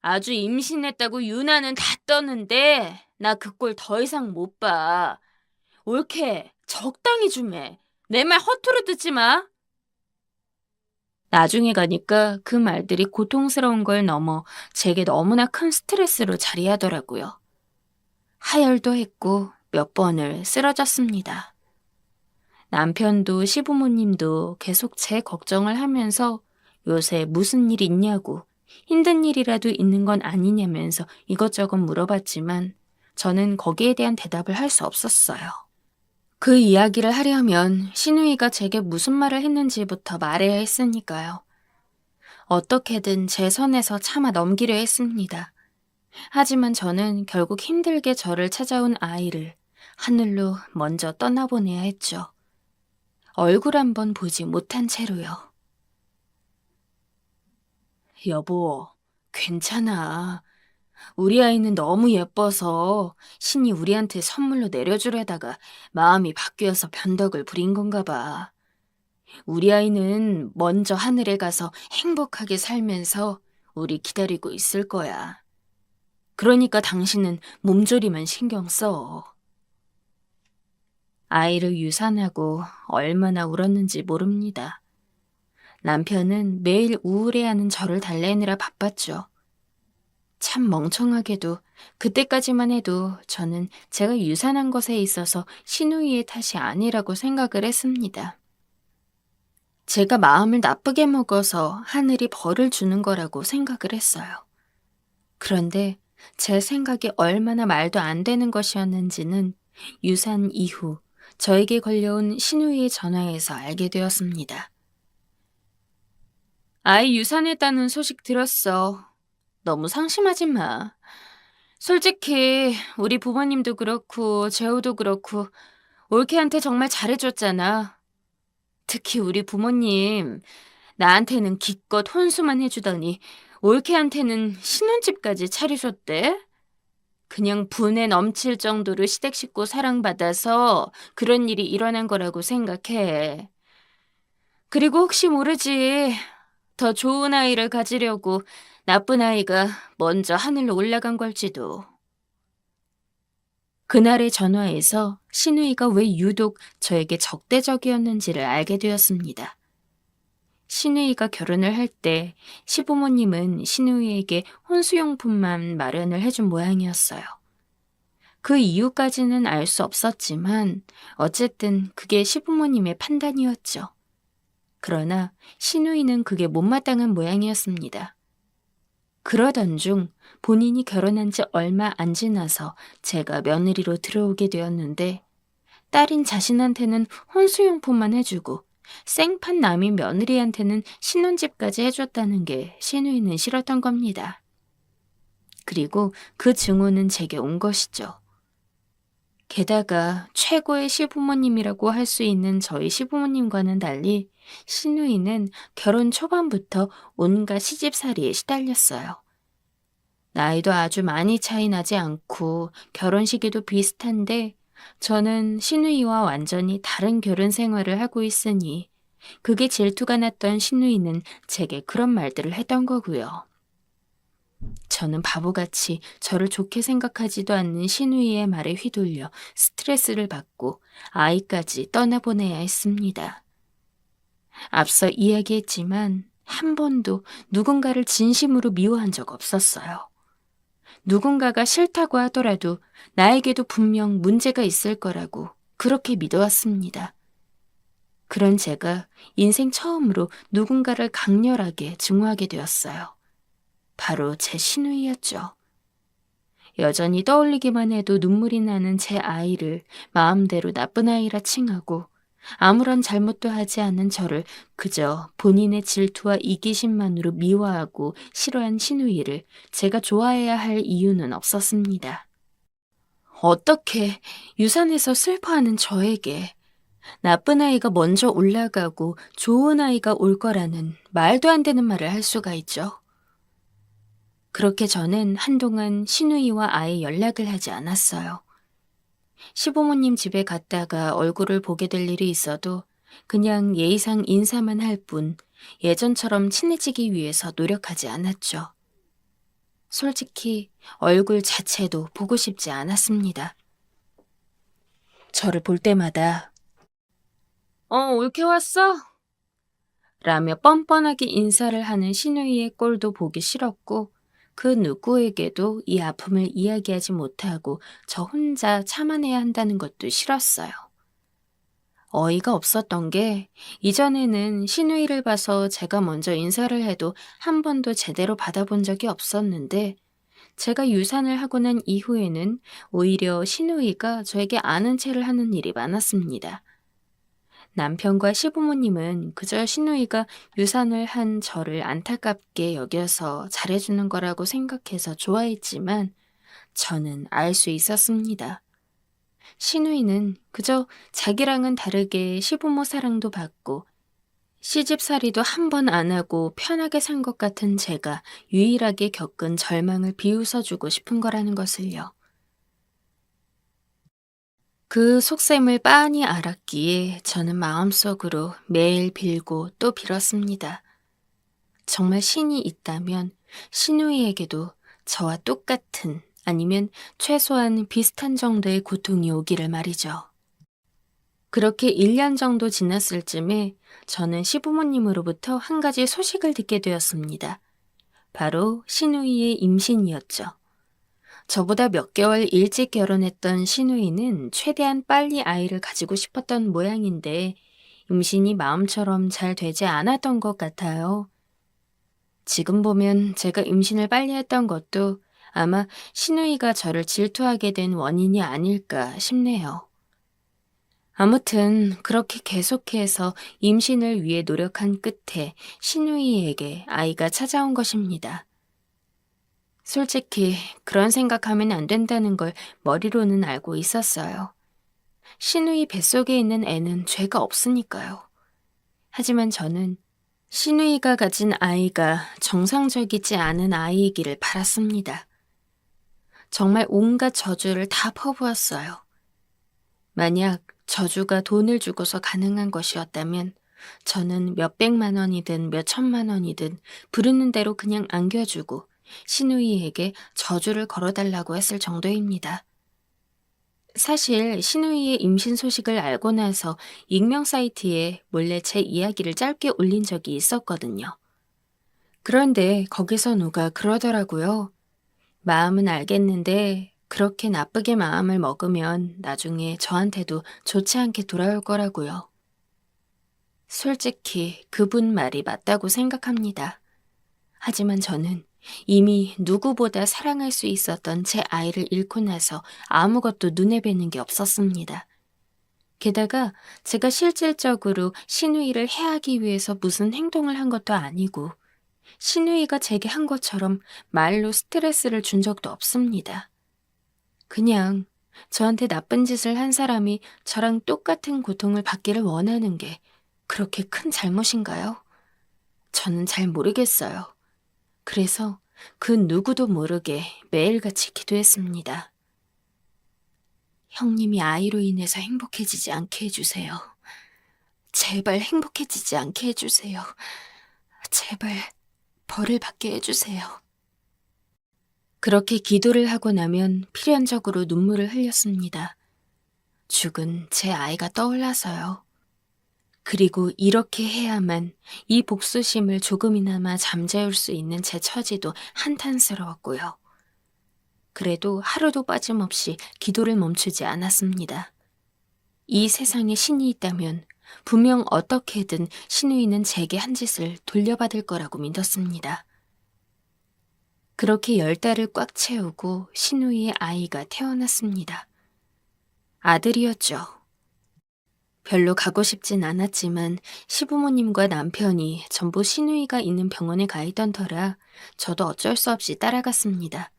아주 임신했다고 유나는 다 떠는데 나 그 꼴 더 이상 못 봐. 옳게 적당히 좀 해. 내 말 허투루 듣지 마. 나중에 가니까 그 말들이 고통스러운 걸 넘어 제게 너무나 큰 스트레스로 자리하더라고요. 하혈도 했고 몇 번을 쓰러졌습니다. 남편도 시부모님도 계속 제 걱정을 하면서 요새 무슨 일 있냐고 힘든 일이라도 있는 건 아니냐면서 이것저것 물어봤지만 저는 거기에 대한 대답을 할 수 없었어요. 그 이야기를 하려면 신우이가 제게 무슨 말을 했는지부터 말해야 했으니까요. 어떻게든 제 선에서 참아 넘기려 했습니다. 하지만 저는 결국 힘들게 저를 찾아온 아이를 하늘로 먼저 떠나보내야 했죠. 얼굴 한번 보지 못한 채로요. 여보, 괜찮아. 우리 아이는 너무 예뻐서 신이 우리한테 선물로 내려주려다가 마음이 바뀌어서 변덕을 부린 건가 봐. 우리 아이는 먼저 하늘에 가서 행복하게 살면서 우리 기다리고 있을 거야. 그러니까 당신은 몸조리만 신경 써. 아이를 유산하고 얼마나 울었는지 모릅니다. 남편은 매일 우울해하는 저를 달래느라 바빴죠. 참 멍청하게도 그때까지만 해도 저는 제가 유산한 것에 있어서 신우이의 탓이 아니라고 생각을 했습니다. 제가 마음을 나쁘게 먹어서 하늘이 벌을 주는 거라고 생각을 했어요. 그런데 제 생각이 얼마나 말도 안 되는 것이었는지는 유산 이후 저에게 걸려온 신우이의 전화에서 알게 되었습니다. 아이 유산했다는 소식 들었어. 너무 상심하지 마. 솔직히 우리 부모님도 그렇고 재호도 그렇고 올케한테 정말 잘해줬잖아. 특히 우리 부모님 나한테는 기껏 혼수만 해주더니 올케한테는 신혼집까지 차리셨대. 그냥 분에 넘칠 정도로 시댁 식구 사랑받아서 그런 일이 일어난 거라고 생각해. 그리고 혹시 모르지. 더 좋은 아이를 가지려고 나쁜 아이가 먼저 하늘로 올라간 걸지도. 그날의 전화에서 신우이가 왜 유독 저에게 적대적이었는지를 알게 되었습니다. 신우이가 결혼을 할 때 시부모님은 신우이에게 혼수용품만 마련을 해준 모양이었어요. 그 이유까지는 알 수 없었지만 어쨌든 그게 시부모님의 판단이었죠. 그러나 신우이는 그게 못마땅한 모양이었습니다. 그러던 중 본인이 결혼한 지 얼마 안 지나서 제가 며느리로 들어오게 되었는데 딸인 자신한테는 혼수용품만 해주고 생판 남인 며느리한테는 신혼집까지 해줬다는 게 신우이는 싫었던 겁니다. 그리고 그 증오는 제게 온 것이죠. 게다가 최고의 시부모님이라고 할 수 있는 저희 시부모님과는 달리 신우이는 결혼 초반부터 온갖 시집살이에 시달렸어요. 나이도 아주 많이 차이 나지 않고 결혼 시기도 비슷한데 저는 신우이와 완전히 다른 결혼 생활을 하고 있으니 그게 질투가 났던 신우이는 제게 그런 말들을 했던 거고요. 저는 바보같이 저를 좋게 생각하지도 않는 신우이의 말에 휘둘려 스트레스를 받고 아이까지 떠나보내야 했습니다. 앞서 이야기했지만 한 번도 누군가를 진심으로 미워한 적 없었어요. 누군가가 싫다고 하더라도 나에게도 분명 문제가 있을 거라고 그렇게 믿어왔습니다. 그런 제가 인생 처음으로 누군가를 강렬하게 증오하게 되었어요. 바로 제 시누이였죠. 여전히 떠올리기만 해도 눈물이 나는 제 아이를 마음대로 나쁜 아이라 칭하고 아무런 잘못도 하지 않은 저를 그저 본인의 질투와 이기심만으로 미워하고 싫어한 시누이를 제가 좋아해야 할 이유는 없었습니다. 어떻게 유산에서 슬퍼하는 저에게 나쁜 아이가 먼저 올라가고 좋은 아이가 올 거라는 말도 안 되는 말을 할 수가 있죠. 그렇게 저는 한동안 시누이와 아예 연락을 하지 않았어요. 시부모님 집에 갔다가 얼굴을 보게 될 일이 있어도 그냥 예의상 인사만 할 뿐 예전처럼 친해지기 위해서 노력하지 않았죠. 솔직히 얼굴 자체도 보고 싶지 않았습니다. 저를 볼 때마다 올케 왔어? 라며 뻔뻔하게 인사를 하는 시누이의 꼴도 보기 싫었고 그 누구에게도 이 아픔을 이야기하지 못하고 저 혼자 참아내야 한다는 것도 싫었어요. 어이가 없었던 게 이전에는 시누이를 봐서 제가 먼저 인사를 해도 한 번도 제대로 받아본 적이 없었는데 제가 유산을 하고 난 이후에는 오히려 시누이가 저에게 아는 체를 하는 일이 많았습니다. 남편과 시부모님은 그저 시누이가 유산을 한 저를 안타깝게 여겨서 잘해주는 거라고 생각해서 좋아했지만 저는 알 수 있었습니다. 시누이는 그저 자기랑은 다르게 시부모 사랑도 받고 시집살이도 한 번 안 하고 편하게 산 것 같은 제가 유일하게 겪은 절망을 비웃어주고 싶은 거라는 것을요. 그 속셈을 빤히 알았기에 저는 마음속으로 매일 빌고 또 빌었습니다. 정말 신이 있다면 시누이에게도 저와 똑같은 아니면 최소한 비슷한 정도의 고통이 오기를 말이죠. 그렇게 1년 정도 지났을 쯤에 저는 시부모님으로부터 한 가지 소식을 듣게 되었습니다. 바로 시누이의 임신이었죠. 저보다 몇 개월 일찍 결혼했던 시누이는 최대한 빨리 아이를 가지고 싶었던 모양인데 임신이 마음처럼 잘 되지 않았던 것 같아요. 지금 보면 제가 임신을 빨리 했던 것도 아마 시누이가 저를 질투하게 된 원인이 아닐까 싶네요. 아무튼 그렇게 계속해서 임신을 위해 노력한 끝에 시누이에게 아이가 찾아온 것입니다. 솔직히 그런 생각하면 안 된다는 걸 머리로는 알고 있었어요. 시누이 뱃속에 있는 애는 죄가 없으니까요. 하지만 저는 시누이가 가진 아이가 정상적이지 않은 아이이기를 바랐습니다. 정말 온갖 저주를 다 퍼부었어요. 만약 저주가 돈을 주고서 가능한 것이었다면 저는 몇백만 원이든 몇천만 원이든 부르는 대로 그냥 안겨주고 시누이에게 저주를 걸어달라고 했을 정도입니다. 사실 시누이의 임신 소식을 알고 나서 익명 사이트에 몰래 제 이야기를 짧게 올린 적이 있었거든요. 그런데 거기서 누가 그러더라고요. 마음은 알겠는데 그렇게 나쁘게 마음을 먹으면 나중에 저한테도 좋지 않게 돌아올 거라고요. 솔직히 그분 말이 맞다고 생각합니다. 하지만 저는 이미 누구보다 사랑할 수 있었던 제 아이를 잃고 나서 아무것도 눈에 뵈는 게 없었습니다. 게다가 제가 실질적으로 시누이를 해하기 위해서 무슨 행동을 한 것도 아니고 시누이가 제게 한 것처럼 말로 스트레스를 준 적도 없습니다. 그냥 저한테 나쁜 짓을 한 사람이 저랑 똑같은 고통을 받기를 원하는 게 그렇게 큰 잘못인가요? 저는 잘 모르겠어요. 그래서 그 누구도 모르게 매일같이 기도했습니다. 형님이 아이로 인해서 행복해지지 않게 해주세요. 제발 행복해지지 않게 해주세요. 제발 벌을 받게 해주세요. 그렇게 기도를 하고 나면 필연적으로 눈물을 흘렸습니다. 죽은 제 아이가 떠올라서요. 그리고 이렇게 해야만 이 복수심을 조금이나마 잠재울 수 있는 제 처지도 한탄스러웠고요. 그래도 하루도 빠짐없이 기도를 멈추지 않았습니다. 이 세상에 신이 있다면 분명 어떻게든 신우이는 제게 한 짓을 돌려받을 거라고 믿었습니다. 그렇게 10달을 꽉 채우고 신우이의 아이가 태어났습니다. 아들이었죠. 별로 가고 싶진 않았지만 시부모님과 남편이 전부 신우이가 있는 병원에 가 있던 터라 저도 어쩔 수 없이 따라갔습니다.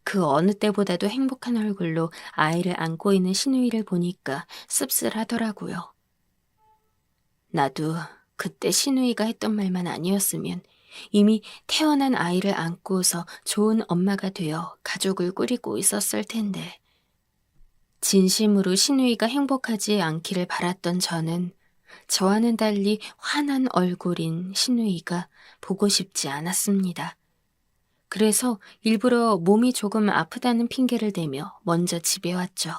그 어느 때보다도 행복한 얼굴로 아이를 안고 있는 신우이를 보니까 씁쓸하더라고요. 나도 그때 신우이가 했던 말만 아니었으면 이미 태어난 아이를 안고서 좋은 엄마가 되어 가족을 꾸리고 있었을 텐데. 진심으로 신우이가 행복하지 않기를 바랐던 저는 저와는 달리 환한 얼굴인 신우이가 보고 싶지 않았습니다. 그래서 일부러 몸이 조금 아프다는 핑계를 대며 먼저 집에 왔죠.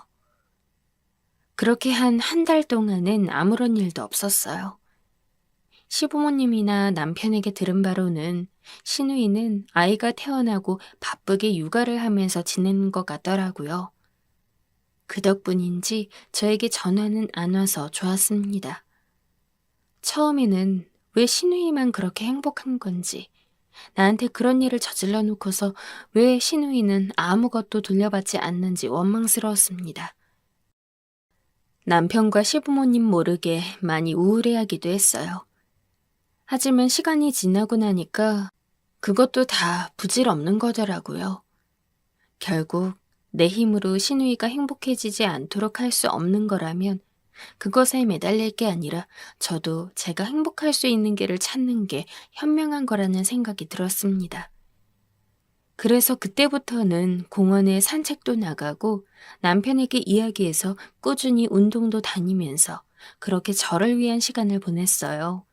그렇게 한 달 동안은 아무런 일도 없었어요. 시부모님이나 남편에게 들은 바로는 신우이는 아이가 태어나고 바쁘게 육아를 하면서 지내는 것 같더라고요. 그 덕분인지 저에게 전화는 안 와서 좋았습니다. 처음에는 왜 신우이만 그렇게 행복한 건지, 나한테 그런 일을 저질러 놓고서 왜 신우이는 아무것도 돌려받지 않는지 원망스러웠습니다. 남편과 시부모님 모르게 많이 우울해하기도 했어요. 하지만 시간이 지나고 나니까 그것도 다 부질없는 거더라고요. 결국 내 힘으로 신우이가 행복해지지 않도록 할 수 없는 거라면 그것에 매달릴 게 아니라 저도 제가 행복할 수 있는 길을 찾는 게 현명한 거라는 생각이 들었습니다. 그래서 그때부터는 공원에 산책도 나가고 남편에게 이야기해서 꾸준히 운동도 다니면서 그렇게 저를 위한 시간을 보냈어요.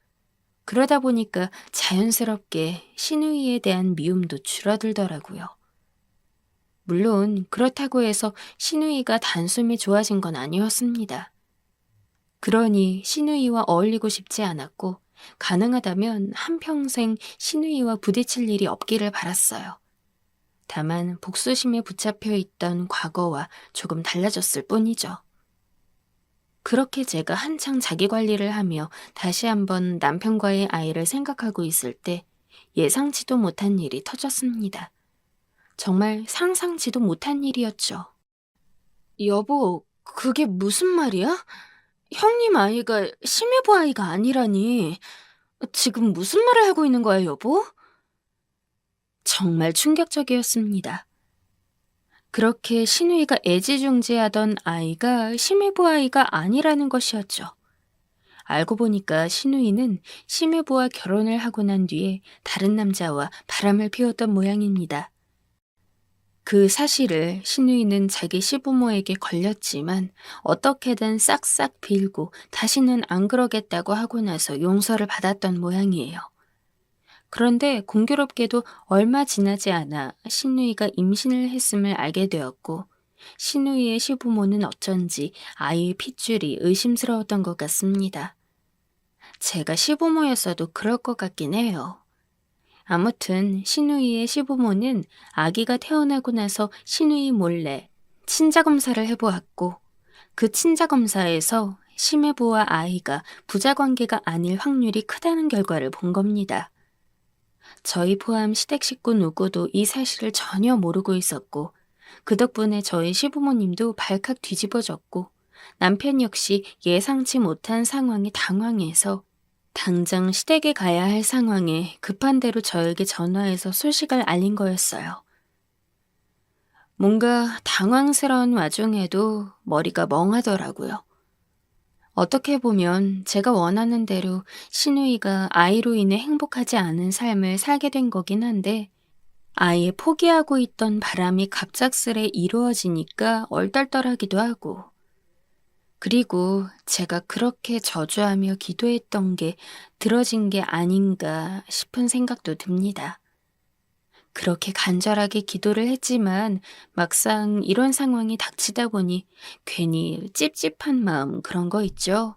그러다 보니까 자연스럽게 신우이에 대한 미움도 줄어들더라고요. 물론 그렇다고 해서 신우이가 단숨에 좋아진 건 아니었습니다. 그러니 신우이와 어울리고 싶지 않았고 가능하다면 한평생 신우이와 부딪힐 일이 없기를 바랐어요. 다만 복수심에 붙잡혀 있던 과거와 조금 달라졌을 뿐이죠. 그렇게 제가 한창 자기 관리를 하며 다시 한번 남편과의 아이를 생각하고 있을 때 예상치도 못한 일이 터졌습니다. 정말 상상치도 못한 일이었죠. 여보, 그게 무슨 말이야? 형님 아이가 심해부 아이가 아니라니. 지금 무슨 말을 하고 있는 거야, 여보? 정말 충격적이었습니다. 그렇게 신우이가 애지중지하던 아이가 심해부 아이가 아니라는 것이었죠. 알고 보니까 신우이는 심해부와 결혼을 하고 난 뒤에 다른 남자와 바람을 피웠던 모양입니다. 그 사실을 신우이는 자기 시부모에게 걸렸지만 어떻게든 싹싹 빌고 다시는 안 그러겠다고 하고 나서 용서를 받았던 모양이에요. 그런데 공교롭게도 얼마 지나지 않아 신우이가 임신을 했음을 알게 되었고 신우이의 시부모는 어쩐지 아이의 핏줄이 의심스러웠던 것 같습니다. 제가 시부모였어도 그럴 것 같긴 해요. 아무튼 신우이의 시부모는 아기가 태어나고 나서 신우이 몰래 친자검사를 해보았고 그 친자검사에서 심해부와 아이가 부자관계가 아닐 확률이 크다는 결과를 본 겁니다. 저희 포함 시댁 식구 누구도 이 사실을 전혀 모르고 있었고 그 덕분에 저희 시부모님도 발칵 뒤집어졌고 남편 역시 예상치 못한 상황에 당황해서 당장 시댁에 가야 할 상황에 급한 대로 저에게 전화해서 소식을 알린 거였어요. 뭔가 당황스러운 와중에도 머리가 멍하더라고요. 어떻게 보면 제가 원하는 대로 신우이가 아이로 인해 행복하지 않은 삶을 살게 된 거긴 한데 아예 포기하고 있던 바람이 갑작스레 이루어지니까 얼떨떨하기도 하고 그리고 제가 그렇게 저주하며 기도했던 게 들어진 게 아닌가 싶은 생각도 듭니다. 그렇게 간절하게 기도를 했지만 막상 이런 상황이 닥치다 보니 괜히 찝찝한 마음 그런 거 있죠.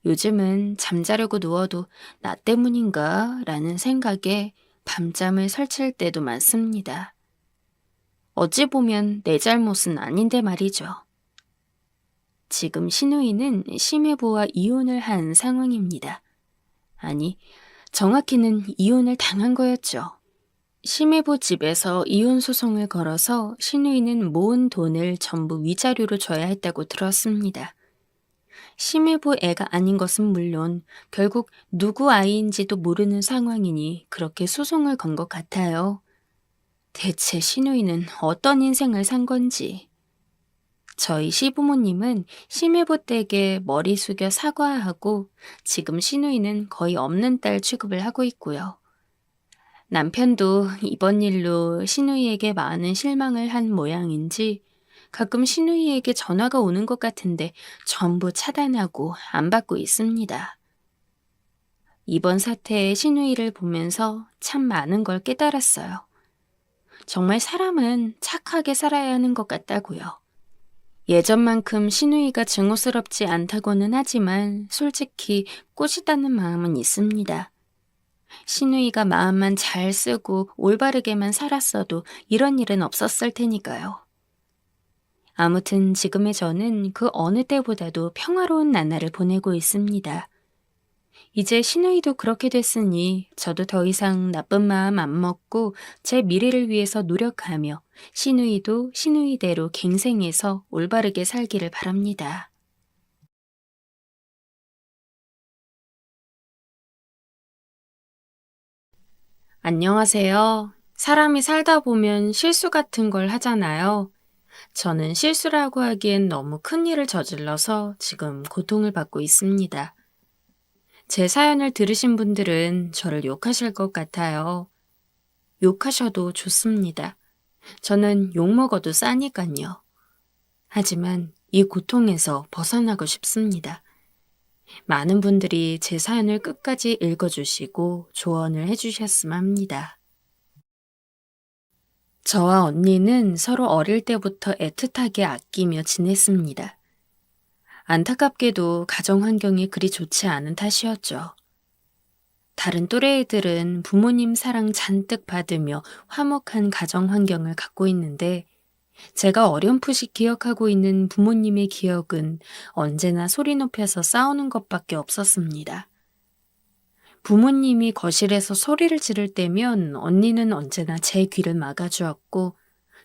요즘은 잠자려고 누워도 나 때문인가 라는 생각에 밤잠을 설칠 때도 많습니다. 어찌 보면 내 잘못은 아닌데 말이죠. 지금 신우이는 심해부와 이혼을 한 상황입니다. 아니, 정확히는 이혼을 당한 거였죠. 심해부 집에서 이혼 소송을 걸어서 신우이는 모은 돈을 전부 위자료로 줘야 했다고 들었습니다. 심해부 애가 아닌 것은 물론 결국 누구 아이인지도 모르는 상황이니 그렇게 소송을 건 것 같아요. 대체 신우이는 어떤 인생을 산 건지. 저희 시부모님은 심해부 댁에 머리 숙여 사과하고 지금 신우이는 거의 없는 딸 취급을 하고 있고요. 남편도 이번 일로 신우이에게 많은 실망을 한 모양인지 가끔 신우이에게 전화가 오는 것 같은데 전부 차단하고 안 받고 있습니다. 이번 사태의 신우이를 보면서 참 많은 걸 깨달았어요. 정말 사람은 착하게 살아야 하는 것 같다고요. 예전만큼 신우이가 증오스럽지 않다고는 하지만 솔직히 꼬시다는 마음은 있습니다. 신우이가 마음만 잘 쓰고 올바르게만 살았어도 이런 일은 없었을 테니까요. 아무튼 지금의 저는 그 어느 때보다도 평화로운 나날을 보내고 있습니다. 이제 신우이도 그렇게 됐으니 저도 더 이상 나쁜 마음 안 먹고 제 미래를 위해서 노력하며 신우이도 신우이대로 갱생해서 올바르게 살기를 바랍니다. 안녕하세요. 사람이 살다 보면 실수 같은 걸 하잖아요. 저는 실수라고 하기엔 너무 큰 일을 저질러서 지금 고통을 받고 있습니다. 제 사연을 들으신 분들은 저를 욕하실 것 같아요. 욕하셔도 좋습니다. 저는 욕먹어도 싸니깐요. 하지만 이 고통에서 벗어나고 싶습니다. 많은 분들이 제 사연을 끝까지 읽어주시고 조언을 해주셨으면 합니다. 저와 언니는 서로 어릴 때부터 애틋하게 아끼며 지냈습니다. 안타깝게도 가정 환경이 그리 좋지 않은 탓이었죠. 다른 또래 애들은 부모님 사랑 잔뜩 받으며 화목한 가정 환경을 갖고 있는데 제가 어렴풋이 기억하고 있는 부모님의 기억은 언제나 소리 높여서 싸우는 것밖에 없었습니다. 부모님이 거실에서 소리를 지를 때면 언니는 언제나 제 귀를 막아주었고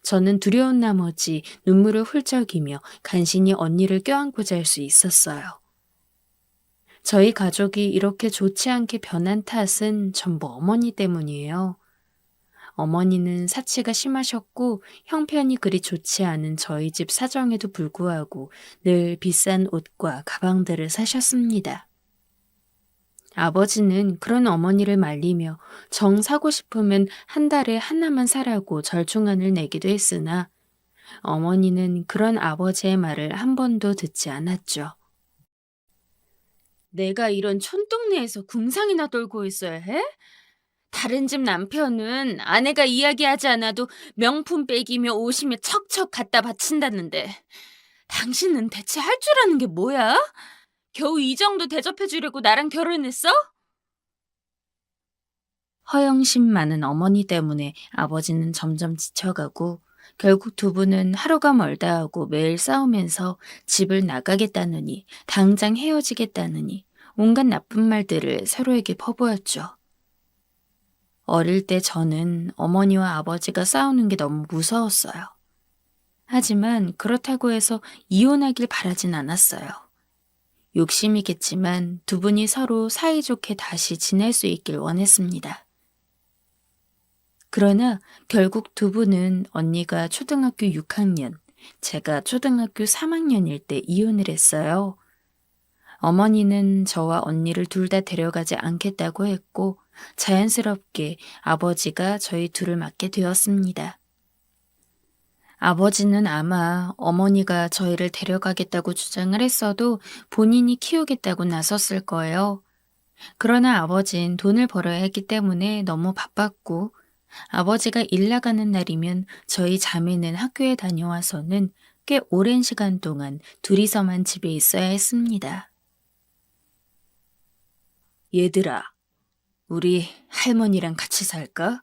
저는 두려운 나머지 눈물을 훌쩍이며 간신히 언니를 껴안고 잘 수 있었어요. 저희 가족이 이렇게 좋지 않게 변한 탓은 전부 어머니 때문이에요. 어머니는 사치가 심하셨고 형편이 그리 좋지 않은 저희 집 사정에도 불구하고 늘 비싼 옷과 가방들을 사셨습니다. 아버지는 그런 어머니를 말리며 정 사고 싶으면 한 달에 하나만 사라고 절충안을 내기도 했으나 어머니는 그런 아버지의 말을 한 번도 듣지 않았죠. 내가 이런 촌동네에서 궁상이나 떨고 있어야 해? 다른 집 남편은 아내가 이야기하지 않아도 명품 백이며 옷이며 척척 갖다 바친다는데 당신은 대체 할 줄 아는 게 뭐야? 겨우 이 정도 대접해 주려고 나랑 결혼했어? 허영심 많은 어머니 때문에 아버지는 점점 지쳐가고 결국 두 분은 하루가 멀다 하고 매일 싸우면서 집을 나가겠다느니 당장 헤어지겠다느니 온갖 나쁜 말들을 서로에게 퍼부었죠. 어릴 때 저는 어머니와 아버지가 싸우는 게 너무 무서웠어요. 하지만 그렇다고 해서 이혼하길 바라진 않았어요. 욕심이겠지만 두 분이 서로 사이좋게 다시 지낼 수 있길 원했습니다. 그러나 결국 두 분은 언니가 초등학교 6학년, 제가 초등학교 3학년일 때 이혼을 했어요. 어머니는 저와 언니를 둘 다 데려가지 않겠다고 했고 자연스럽게 아버지가 저희 둘을 맡게 되었습니다. 아버지는 아마 어머니가 저희를 데려가겠다고 주장을 했어도 본인이 키우겠다고 나섰을 거예요. 그러나 아버진 돈을 벌어야 했기 때문에 너무 바빴고, 아버지가 일 나가는 날이면 저희 자매는 학교에 다녀와서는 꽤 오랜 시간 동안 둘이서만 집에 있어야 했습니다. 얘들아, 우리 할머니랑 같이 살까?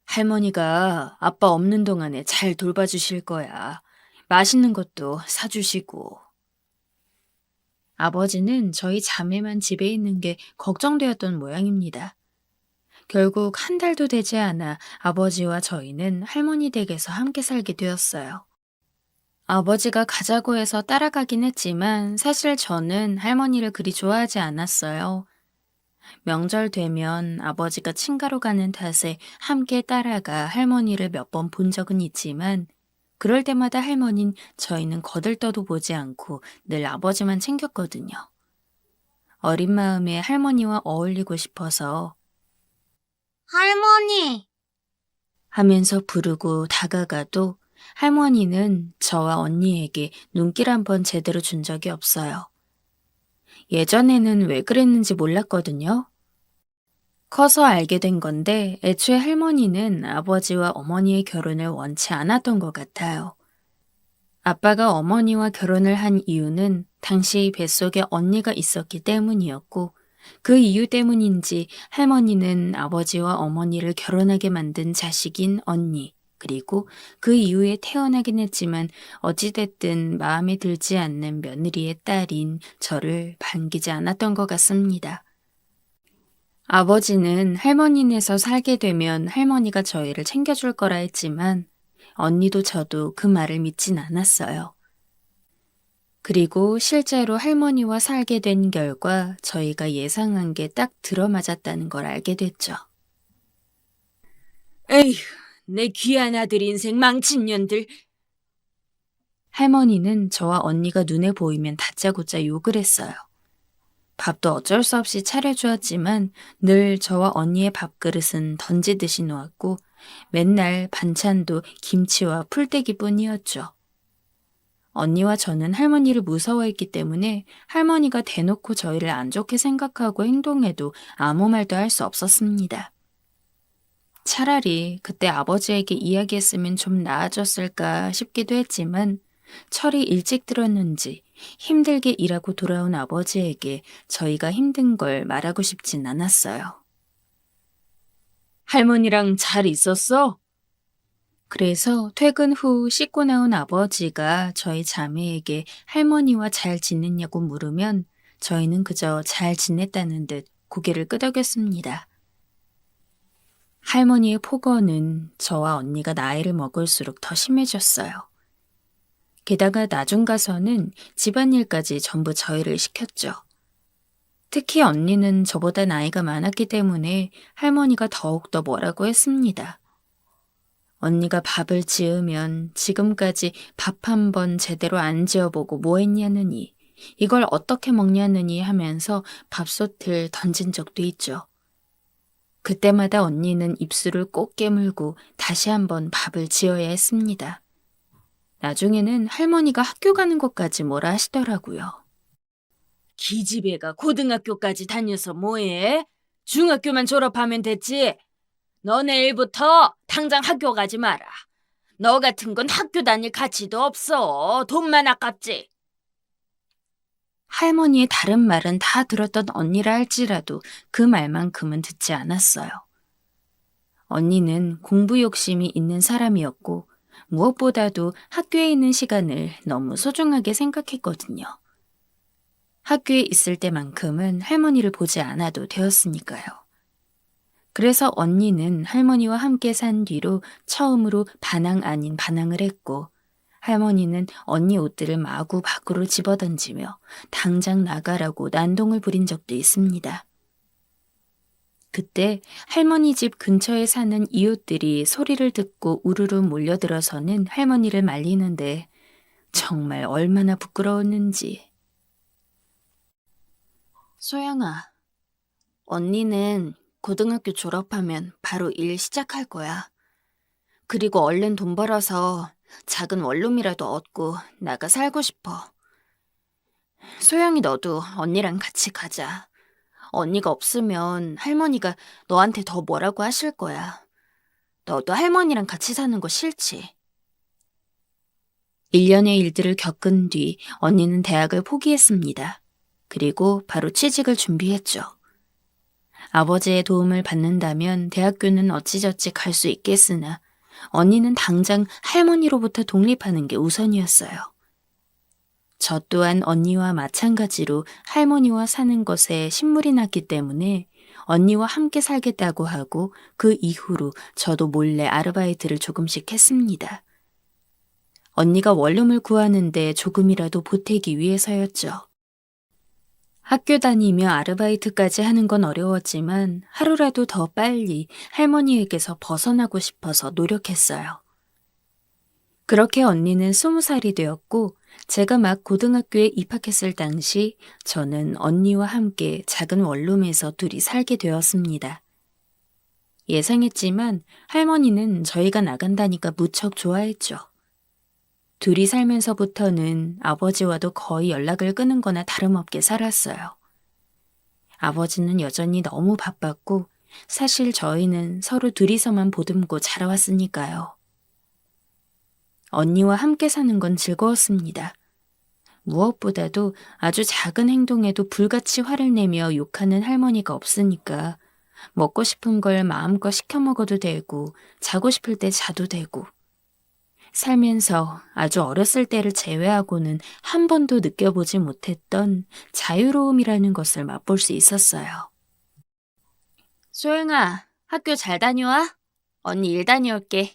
할머니가 아빠 없는 동안에 잘 돌봐주실 거야. 맛있는 것도 사주시고. 아버지는 저희 자매만 집에 있는 게 걱정되었던 모양입니다. 결국 한 달도 되지 않아 아버지와 저희는 할머니 댁에서 함께 살게 되었어요. 아버지가 가자고 해서 따라가긴 했지만 사실 저는 할머니를 그리 좋아하지 않았어요. 명절 되면 아버지가 친가로 가는 탓에 함께 따라가 할머니를 몇 번 본 적은 있지만 그럴 때마다 할머니는 저희는 거들떠도 보지 않고 늘 아버지만 챙겼거든요. 어린 마음에 할머니와 어울리고 싶어서 할머니! 하면서 부르고 다가가도 할머니는 저와 언니에게 눈길 한 번 제대로 준 적이 없어요. 예전에는 왜 그랬는지 몰랐거든요. 커서 알게 된 건데 애초에 할머니는 아버지와 어머니의 결혼을 원치 않았던 것 같아요. 아빠가 어머니와 결혼을 한 이유는 당시 뱃속에 언니가 있었기 때문이었고 그 이유 때문인지 할머니는 아버지와 어머니를 결혼하게 만든 자식인 언니, 그리고 그 이후에 태어나긴 했지만 어찌됐든 마음에 들지 않는 며느리의 딸인 저를 반기지 않았던 것 같습니다. 아버지는 할머니네서 살게 되면 할머니가 저희를 챙겨줄 거라 했지만 언니도 저도 그 말을 믿진 않았어요. 그리고 실제로 할머니와 살게 된 결과 저희가 예상한 게 딱 들어맞았다는 걸 알게 됐죠. 에휴, 내 귀한 아들 인생 망친 년들. 할머니는 저와 언니가 눈에 보이면 다짜고짜 욕을 했어요. 밥도 어쩔 수 없이 차려주었지만 늘 저와 언니의 밥그릇은 던지듯이 놓았고 맨날 반찬도 김치와 풀떼기뿐이었죠. 언니와 저는 할머니를 무서워했기 때문에 할머니가 대놓고 저희를 안 좋게 생각하고 행동해도 아무 말도 할 수 없었습니다. 차라리 그때 아버지에게 이야기했으면 좀 나아졌을까 싶기도 했지만 철이 일찍 들었는지 힘들게 일하고 돌아온 아버지에게 저희가 힘든 걸 말하고 싶진 않았어요. 할머니랑 잘 있었어? 그래서 퇴근 후 씻고 나온 아버지가 저희 자매에게 할머니와 잘 지냈냐고 물으면 저희는 그저 잘 지냈다는 듯 고개를 끄덕였습니다. 할머니의 폭언은 저와 언니가 나이를 먹을수록 더 심해졌어요. 게다가 나중 가서는 집안일까지 전부 저희를 시켰죠. 특히 언니는 저보다 나이가 많았기 때문에 할머니가 더욱더 뭐라고 했습니다. 언니가 밥을 지으면 지금까지 밥 한 번 제대로 안 지어보고 뭐 했냐느니, 이걸 어떻게 먹냐느니 하면서 밥솥을 던진 적도 있죠. 그때마다 언니는 입술을 꼭 깨물고 다시 한번 밥을 지어야 했습니다. 나중에는 할머니가 학교 가는 것까지 뭐라 하시더라고요. 기집애가 고등학교까지 다녀서 뭐해? 중학교만 졸업하면 됐지. 너 내일부터 당장 학교 가지 마라. 너 같은 건 학교 다닐 가치도 없어. 돈만 아깝지. 할머니의 다른 말은 다 들었던 언니라 할지라도 그 말만큼은 듣지 않았어요. 언니는 공부 욕심이 있는 사람이었고 무엇보다도 학교에 있는 시간을 너무 소중하게 생각했거든요. 학교에 있을 때만큼은 할머니를 보지 않아도 되었으니까요. 그래서 언니는 할머니와 함께 산 뒤로 처음으로 반항 아닌 반항을 했고 할머니는 언니 옷들을 마구 밖으로 집어던지며 당장 나가라고 난동을 부린 적도 있습니다. 그때 할머니 집 근처에 사는 이웃들이 소리를 듣고 우르르 몰려들어서는 할머니를 말리는데 정말 얼마나 부끄러웠는지. 소영아, 언니는 고등학교 졸업하면 바로 일 시작할 거야. 그리고 얼른 돈 벌어서 작은 원룸이라도 얻고 나가 살고 싶어. 소영이 너도 언니랑 같이 가자. 언니가 없으면 할머니가 너한테 더 뭐라고 하실 거야. 너도 할머니랑 같이 사는 거 싫지? 1년의 일들을 겪은 뒤 언니는 대학을 포기했습니다. 그리고 바로 취직을 준비했죠. 아버지의 도움을 받는다면 대학교는 어찌저찌 갈 수 있겠으나 언니는 당장 할머니로부터 독립하는 게 우선이었어요. 저 또한 언니와 마찬가지로 할머니와 사는 것에 신물이 났기 때문에 언니와 함께 살겠다고 하고 그 이후로 저도 몰래 아르바이트를 조금씩 했습니다. 언니가 원룸을 구하는데 조금이라도 보태기 위해서였죠. 학교 다니며 아르바이트까지 하는 건 어려웠지만 하루라도 더 빨리 할머니에게서 벗어나고 싶어서 노력했어요. 그렇게 언니는 20살이 되었고 제가 막 고등학교에 입학했을 당시 저는 언니와 함께 작은 원룸에서 둘이 살게 되었습니다. 예상했지만 할머니는 저희가 나간다니까 무척 좋아했죠. 둘이 살면서부터는 아버지와도 거의 연락을 끊은 거나 다름없게 살았어요. 아버지는 여전히 너무 바빴고 사실 저희는 서로 둘이서만 보듬고 자라왔으니까요. 언니와 함께 사는 건 즐거웠습니다. 무엇보다도 아주 작은 행동에도 불같이 화를 내며 욕하는 할머니가 없으니까 먹고 싶은 걸 마음껏 시켜 먹어도 되고 자고 싶을 때 자도 되고 살면서 아주 어렸을 때를 제외하고는 한 번도 느껴보지 못했던 자유로움이라는 것을 맛볼 수 있었어요. 소영아, 학교 잘 다녀와? 언니 일 다녀올게.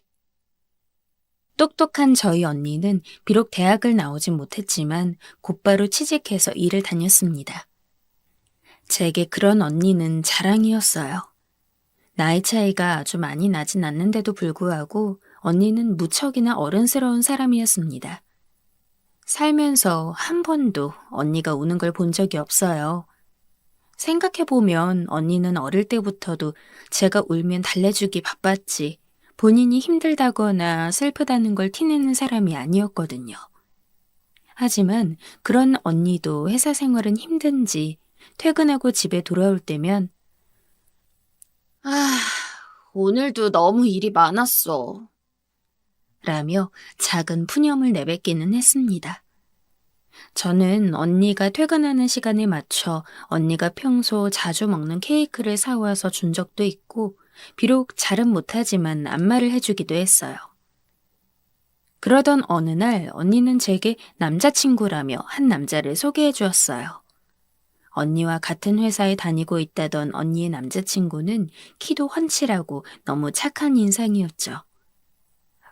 똑똑한 저희 언니는 비록 대학을 나오진 못했지만 곧바로 취직해서 일을 다녔습니다. 제게 그런 언니는 자랑이었어요. 나이 차이가 아주 많이 나진 않는데도 불구하고 언니는 무척이나 어른스러운 사람이었습니다. 살면서 한 번도 언니가 우는 걸 본 적이 없어요. 생각해보면 언니는 어릴 때부터도 제가 울면 달래주기 바빴지 본인이 힘들다거나 슬프다는 걸 티내는 사람이 아니었거든요. 하지만 그런 언니도 회사 생활은 힘든지 퇴근하고 집에 돌아올 때면 오늘도 너무 일이 많았어. 라며 작은 푸념을 내뱉기는 했습니다. 저는 언니가 퇴근하는 시간에 맞춰 언니가 평소 자주 먹는 케이크를 사와서 준 적도 있고 비록 잘은 못하지만 안마를 해주기도 했어요. 그러던 어느 날 언니는 제게 남자친구라며 한 남자를 소개해 주었어요. 언니와 같은 회사에 다니고 있다던 언니의 남자친구는 키도 훤칠하고 너무 착한 인상이었죠.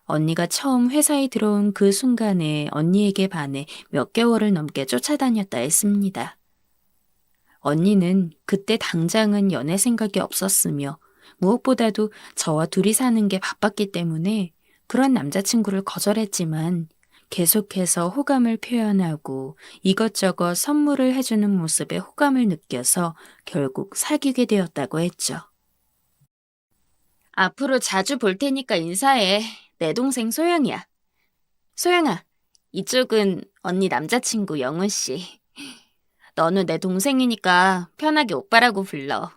언니가 처음 회사에 들어온 그 순간에 언니에게 반해 몇 개월을 넘게 쫓아다녔다 했습니다. 언니는 그때 당장은 연애 생각이 없었으며 무엇보다도 저와 둘이 사는 게 바빴기 때문에 그런 남자친구를 거절했지만 계속해서 호감을 표현하고 이것저것 선물을 해주는 모습에 호감을 느껴서 결국 사귀게 되었다고 했죠. 앞으로 자주 볼 테니까 인사해. 내 동생 소영이야. 소영아, 이쪽은 언니 남자친구 영훈 씨. 너는 내 동생이니까 편하게 오빠라고 불러.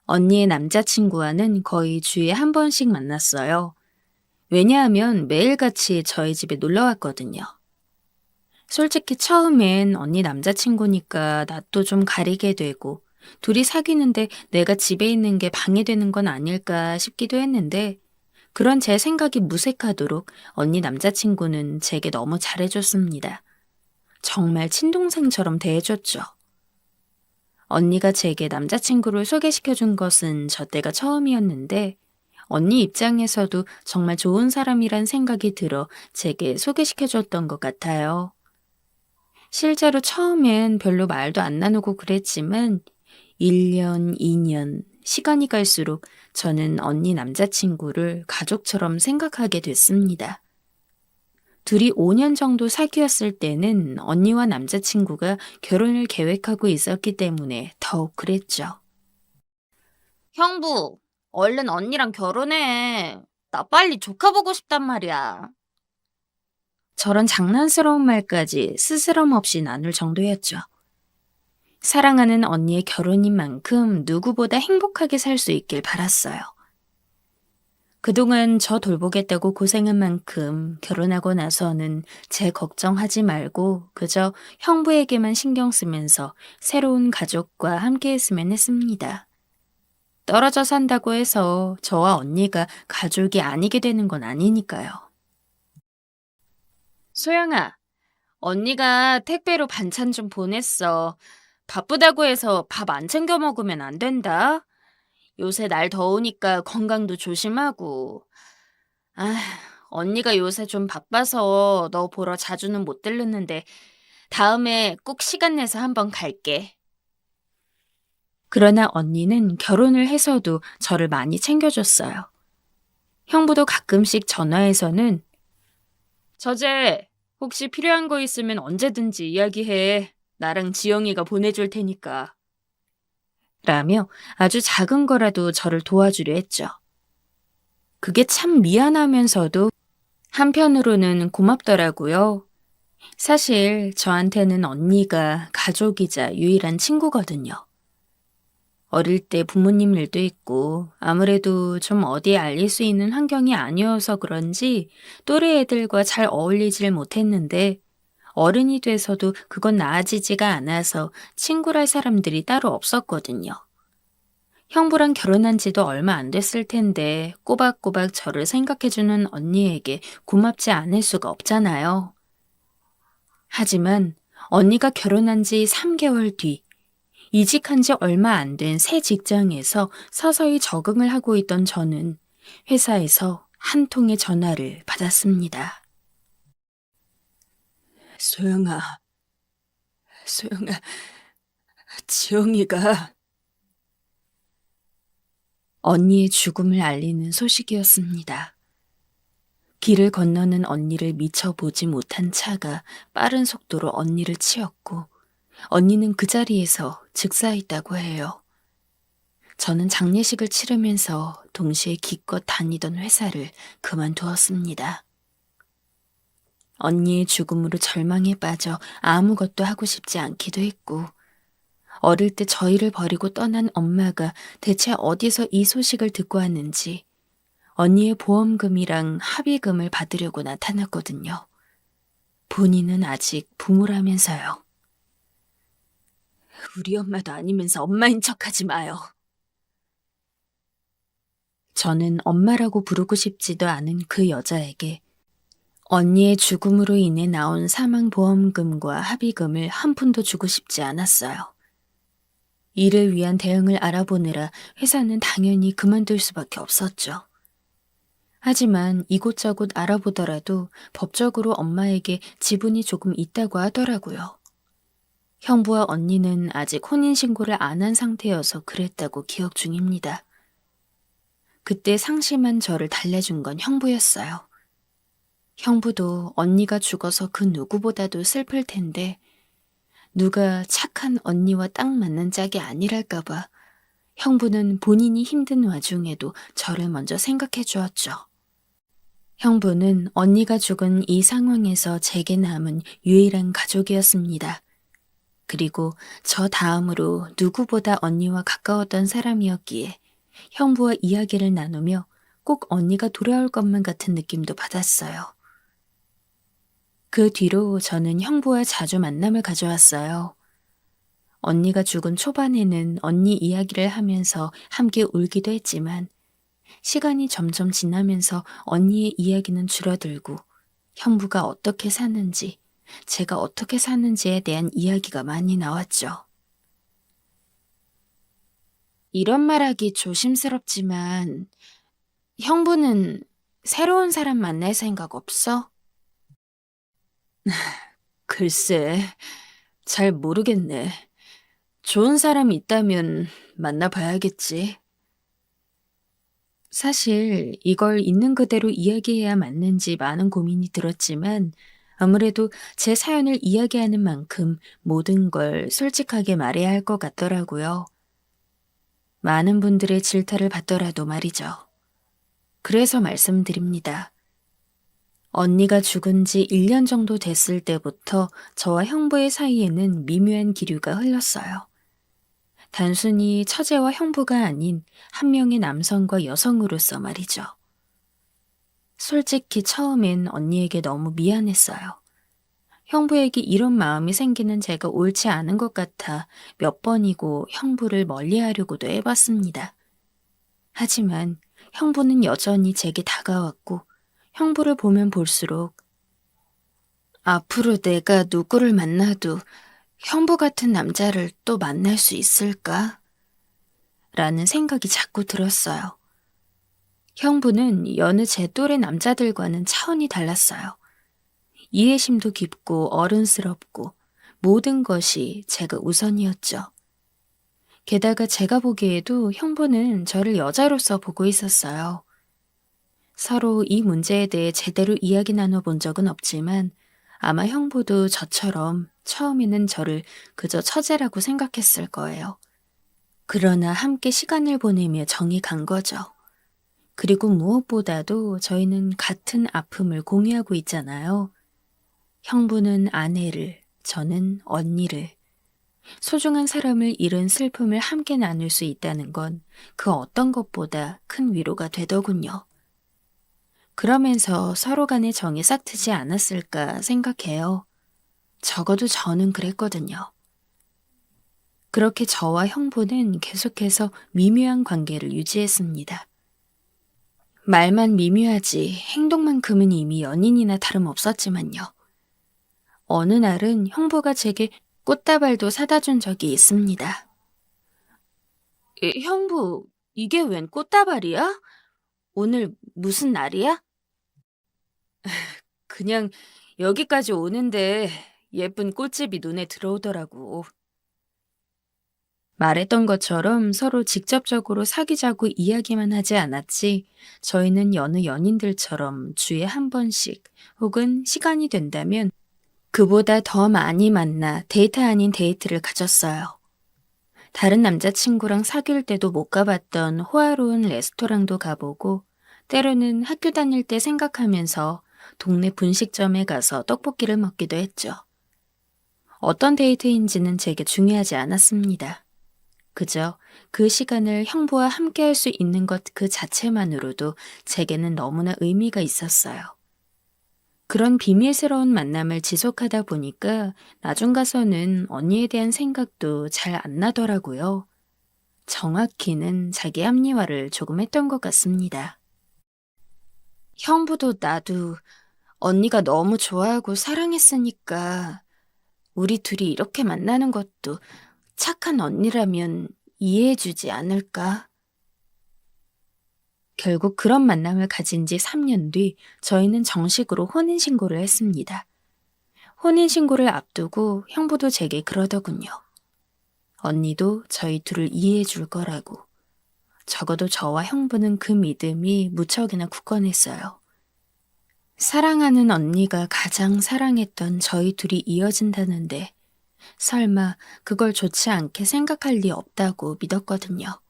언니의 남자친구와는 거의 주에 한 번씩 만났어요. 왜냐하면 매일같이 저희 집에 놀러 왔거든요. 솔직히 처음엔 언니 남자친구니까 낯도 좀 가리게 되고 둘이 사귀는데 내가 집에 있는 게 방해되는 건 아닐까 싶기도 했는데 그런 제 생각이 무색하도록 언니 남자친구는 제게 너무 잘해줬습니다. 정말 친동생처럼 대해줬죠. 언니가 제게 남자친구를 소개시켜준 것은 저 때가 처음이었는데 언니 입장에서도 정말 좋은 사람이란 생각이 들어 제게 소개시켜줬던 것 같아요. 실제로 처음엔 별로 말도 안 나누고 그랬지만 1년, 2년, 시간이 갈수록 저는 언니 남자친구를 가족처럼 생각하게 됐습니다. 둘이 5년 정도 사귀었을 때는 언니와 남자친구가 결혼을 계획하고 있었기 때문에 더욱 그랬죠. 형부, 얼른 언니랑 결혼해. 나 빨리 조카 보고 싶단 말이야. 저런 장난스러운 말까지 스스럼 없이 나눌 정도였죠. 사랑하는 언니의 결혼인 만큼 누구보다 행복하게 살 수 있길 바랐어요. 그동안 저 돌보겠다고 고생한 만큼 결혼하고 나서는 제 걱정하지 말고 그저 형부에게만 신경 쓰면서 새로운 가족과 함께 했으면 했습니다. 떨어져 산다고 해서 저와 언니가 가족이 아니게 되는 건 아니니까요. 소영아, 언니가 택배로 반찬 좀 보냈어. 바쁘다고 해서 밥 안 챙겨 먹으면 안 된다. 요새 날 더우니까 건강도 조심하고. 아, 언니가 요새 좀 바빠서 너 보러 자주는 못 들르는데 다음에 꼭 시간 내서 한번 갈게. 그러나 언니는 결혼을 해서도 저를 많이 챙겨줬어요. 형부도 가끔씩 전화해서는 저제 혹시 필요한 거 있으면 언제든지 이야기해. 나랑 지영이가 보내줄 테니까. 라며 아주 작은 거라도 저를 도와주려 했죠. 그게 참 미안하면서도 한편으로는 고맙더라고요. 사실 저한테는 언니가 가족이자 유일한 친구거든요. 어릴 때 부모님 일도 있고 아무래도 좀 어디에 알릴 수 있는 환경이 아니어서 그런지 또래 애들과 잘 어울리질 못했는데 어른이 돼서도 그건 나아지지가 않아서 친구랄 사람들이 따로 없었거든요. 형부랑 결혼한 지도 얼마 안 됐을 텐데 꼬박꼬박 저를 생각해주는 언니에게 고맙지 않을 수가 없잖아요. 하지만 언니가 결혼한 지 3개월 뒤 이직한 지 얼마 안 된 새 직장에서 서서히 적응을 하고 있던 저는 회사에서 한 통의 전화를 받았습니다. 소영아, 지영이가 언니의 죽음을 알리는 소식이었습니다. 길을 건너는 언니를 미처 보지 못한 차가 빠른 속도로 언니를 치었고 언니는 그 자리에서 즉사했다고 해요. 저는 장례식을 치르면서 동시에 기껏 다니던 회사를 그만두었습니다. 언니의 죽음으로 절망에 빠져 아무것도 하고 싶지 않기도 했고 어릴 때 저희를 버리고 떠난 엄마가 대체 어디서 이 소식을 듣고 왔는지 언니의 보험금이랑 합의금을 받으려고 나타났거든요. 본인은 아직 부모라면서요. 우리 엄마도 아니면서 엄마인 척하지 마요. 저는 엄마라고 부르고 싶지도 않은 그 여자에게 언니의 죽음으로 인해 나온 사망보험금과 합의금을 한 푼도 주고 싶지 않았어요. 이를 위한 대응을 알아보느라 회사는 당연히 그만둘 수밖에 없었죠. 하지만 이곳저곳 알아보더라도 법적으로 엄마에게 지분이 조금 있다고 하더라고요. 형부와 언니는 아직 혼인신고를 안 한 상태여서 그랬다고 기억 중입니다. 그때 상심한 저를 달래준 건 형부였어요. 형부도 언니가 죽어서 그 누구보다도 슬플 텐데 누가 착한 언니와 딱 맞는 짝이 아니랄까봐 형부는 본인이 힘든 와중에도 저를 먼저 생각해 주었죠. 형부는 언니가 죽은 이 상황에서 제게 남은 유일한 가족이었습니다. 그리고 저 다음으로 누구보다 언니와 가까웠던 사람이었기에 형부와 이야기를 나누며 꼭 언니가 돌아올 것만 같은 느낌도 받았어요. 그 뒤로 저는 형부와 자주 만남을 가져왔어요. 언니가 죽은 초반에는 언니 이야기를 하면서 함께 울기도 했지만 시간이 점점 지나면서 언니의 이야기는 줄어들고 형부가 어떻게 사는지, 제가 어떻게 사는지에 대한 이야기가 많이 나왔죠. 이런 말하기 조심스럽지만 형부는 새로운 사람 만날 생각 없어? 글쎄, 잘 모르겠네. 좋은 사람이 있다면 만나봐야겠지. 사실 이걸 있는 그대로 이야기해야 맞는지 많은 고민이 들었지만 아무래도 제 사연을 이야기하는 만큼 모든 걸 솔직하게 말해야 할 것 같더라고요. 많은 분들의 질타를 받더라도 말이죠. 그래서 말씀드립니다. 언니가 죽은 지 1년 정도 됐을 때부터 저와 형부의 사이에는 미묘한 기류가 흘렀어요. 단순히 처제와 형부가 아닌 한 명의 남성과 여성으로서 말이죠. 솔직히 처음엔 언니에게 너무 미안했어요. 형부에게 이런 마음이 생기는 제가 옳지 않은 것 같아 몇 번이고 형부를 멀리하려고도 해봤습니다. 하지만 형부는 여전히 제게 다가왔고 형부를 보면 볼수록 앞으로 내가 누구를 만나도 형부 같은 남자를 또 만날 수 있을까? 라는 생각이 자꾸 들었어요. 형부는 여느 제 또래 남자들과는 차원이 달랐어요. 이해심도 깊고 어른스럽고 모든 것이 제가 우선이었죠. 게다가 제가 보기에도 형부는 저를 여자로서 보고 있었어요. 서로 이 문제에 대해 제대로 이야기 나눠본 적은 없지만 아마 형부도 저처럼 처음에는 저를 그저 처제라고 생각했을 거예요. 그러나 함께 시간을 보내며 정이 간 거죠. 그리고 무엇보다도 저희는 같은 아픔을 공유하고 있잖아요. 형부는 아내를, 저는 언니를. 소중한 사람을 잃은 슬픔을 함께 나눌 수 있다는 건 그 어떤 것보다 큰 위로가 되더군요. 그러면서 서로 간의 정이 싹트지 않았을까 생각해요. 적어도 저는 그랬거든요. 그렇게 저와 형부는 계속해서 미묘한 관계를 유지했습니다. 말만 미묘하지 행동만큼은 이미 연인이나 다름없었지만요. 어느 날은 형부가 제게 꽃다발도 사다 준 적이 있습니다. 형부, 이게 웬 꽃다발이야? 오늘 무슨 날이야? 그냥 여기까지 오는데 예쁜 꽃집이 눈에 들어오더라고. 말했던 것처럼 서로 직접적으로 사귀자고 이야기만 하지 않았지, 저희는 여느 연인들처럼 주에 한 번씩 혹은 시간이 된다면 그보다 더 많이 만나 데이트 아닌 데이트를 가졌어요. 다른 남자친구랑 사귈 때도 못 가봤던 호화로운 레스토랑도 가보고 때로는 학교 다닐 때 생각하면서 동네 분식점에 가서 떡볶이를 먹기도 했죠. 어떤 데이트인지는 제게 중요하지 않았습니다. 그저 그 시간을 형부와 함께할 수 있는 것 그 자체만으로도 제게는 너무나 의미가 있었어요. 그런 비밀스러운 만남을 지속하다 보니까 나중 가서는 언니에 대한 생각도 잘 안 나더라고요. 정확히는 자기 합리화를 조금 했던 것 같습니다. 형부도 나도 언니가 너무 좋아하고 사랑했으니까 우리 둘이 이렇게 만나는 것도 착한 언니라면 이해해주지 않을까? 결국 그런 만남을 가진 지 3년 뒤 저희는 정식으로 혼인신고를 했습니다. 혼인신고를 앞두고 형부도 제게 그러더군요. 언니도 저희 둘을 이해해 줄 거라고. 적어도 저와 형부는 그 믿음이 무척이나 굳건했어요. 사랑하는 언니가 가장 사랑했던 저희 둘이 이어진다는데 설마 그걸 좋지 않게 생각할 리 없다고 믿었거든요.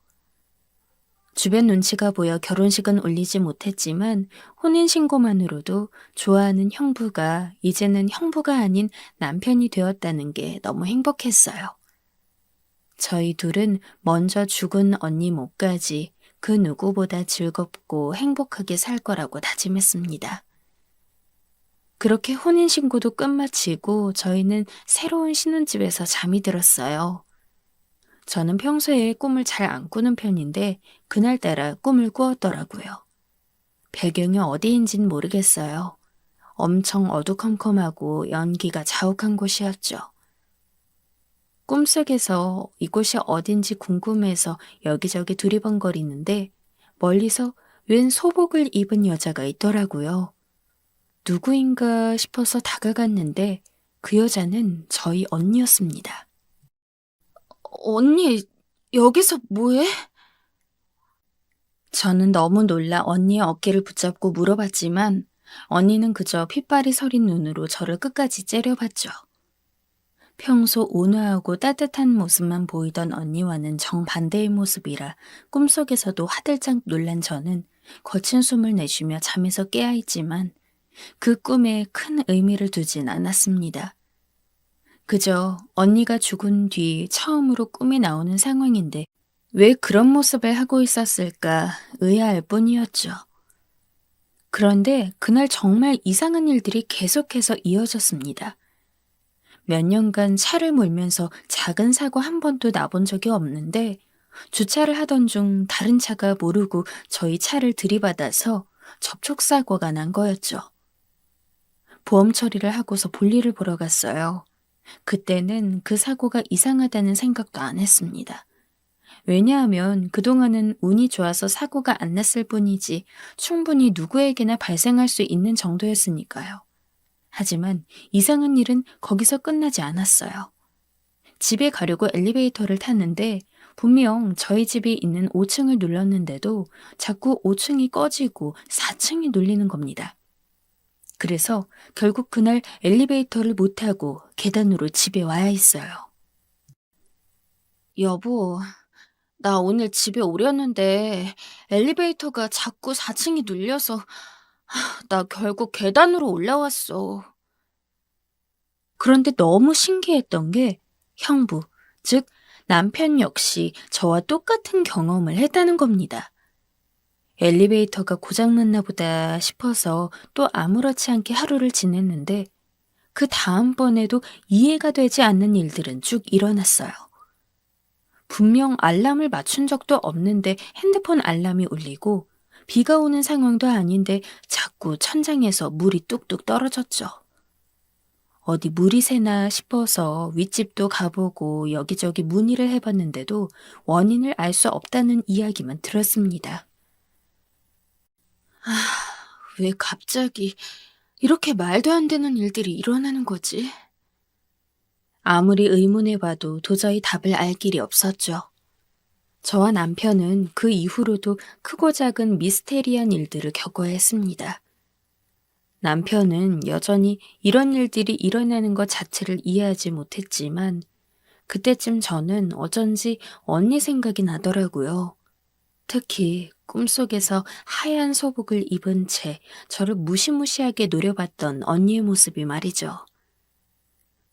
주변 눈치가 보여 결혼식은 올리지 못했지만 혼인신고만으로도 좋아하는 형부가 이제는 형부가 아닌 남편이 되었다는 게 너무 행복했어요. 저희 둘은 먼저 죽은 언니 몫까지 그 누구보다 즐겁고 행복하게 살 거라고 다짐했습니다. 그렇게 혼인신고도 끝마치고 저희는 새로운 신혼집에서 잠이 들었어요. 저는 평소에 꿈을 잘 안 꾸는 편인데 그날따라 꿈을 꾸었더라고요. 배경이 어디인진 모르겠어요. 엄청 어두컴컴하고 연기가 자욱한 곳이었죠. 꿈속에서 이곳이 어딘지 궁금해서 여기저기 두리번거리는데 멀리서 웬 소복을 입은 여자가 있더라고요. 누구인가 싶어서 다가갔는데 그 여자는 저희 언니였습니다. 언니, 여기서 뭐해? 저는 너무 놀라 언니의 어깨를 붙잡고 물어봤지만 언니는 그저 핏발이 서린 눈으로 저를 끝까지 째려봤죠. 평소 온화하고 따뜻한 모습만 보이던 언니와는 정반대의 모습이라 꿈속에서도 화들짝 놀란 저는 거친 숨을 내쉬며 잠에서 깨어있지만 그 꿈에 큰 의미를 두진 않았습니다. 그저 언니가 죽은 뒤 처음으로 꿈에 나오는 상황인데 왜 그런 모습을 하고 있었을까 의아할 뿐이었죠. 그런데 그날 정말 이상한 일들이 계속해서 이어졌습니다. 몇 년간 차를 몰면서 작은 사고 한 번도 나본 적이 없는데 주차를 하던 중 다른 차가 모르고 저희 차를 들이받아서 접촉사고가 난 거였죠. 보험 처리를 하고서 볼일을 보러 갔어요. 그때는 그 사고가 이상하다는 생각도 안 했습니다. 왜냐하면 그동안은 운이 좋아서 사고가 안 났을 뿐이지 충분히 누구에게나 발생할 수 있는 정도였으니까요. 하지만 이상한 일은 거기서 끝나지 않았어요. 집에 가려고 엘리베이터를 탔는데 분명 저희 집이 있는 5층을 눌렀는데도 자꾸 5층이 꺼지고 4층이 눌리는 겁니다. 그래서 결국 그날 엘리베이터를 못 타고 계단으로 집에 와야 했어요. 여보, 나 오늘 집에 오려는데 엘리베이터가 자꾸 4층이 눌려서 나 결국 계단으로 올라왔어. 그런데 너무 신기했던 게 형부, 즉 남편 역시 저와 똑같은 경험을 했다는 겁니다. 엘리베이터가 고장났나 보다 싶어서 또 아무렇지 않게 하루를 지냈는데 그 다음번에도 이해가 되지 않는 일들은 쭉 일어났어요. 분명 알람을 맞춘 적도 없는데 핸드폰 알람이 울리고 비가 오는 상황도 아닌데 자꾸 천장에서 물이 뚝뚝 떨어졌죠. 어디 물이 새나 싶어서 윗집도 가보고 여기저기 문의를 해봤는데도 원인을 알 수 없다는 이야기만 들었습니다. 왜 갑자기 이렇게 말도 안 되는 일들이 일어나는 거지? 아무리 의문해봐도 도저히 답을 알 길이 없었죠. 저와 남편은 그 이후로도 크고 작은 미스테리한 일들을 겪어야 했습니다. 남편은 여전히 이런 일들이 일어나는 것 자체를 이해하지 못했지만 그때쯤 저는 어쩐지 언니 생각이 나더라고요. 특히 꿈속에서 하얀 소복을 입은 채 저를 무시무시하게 노려봤던 언니의 모습이 말이죠.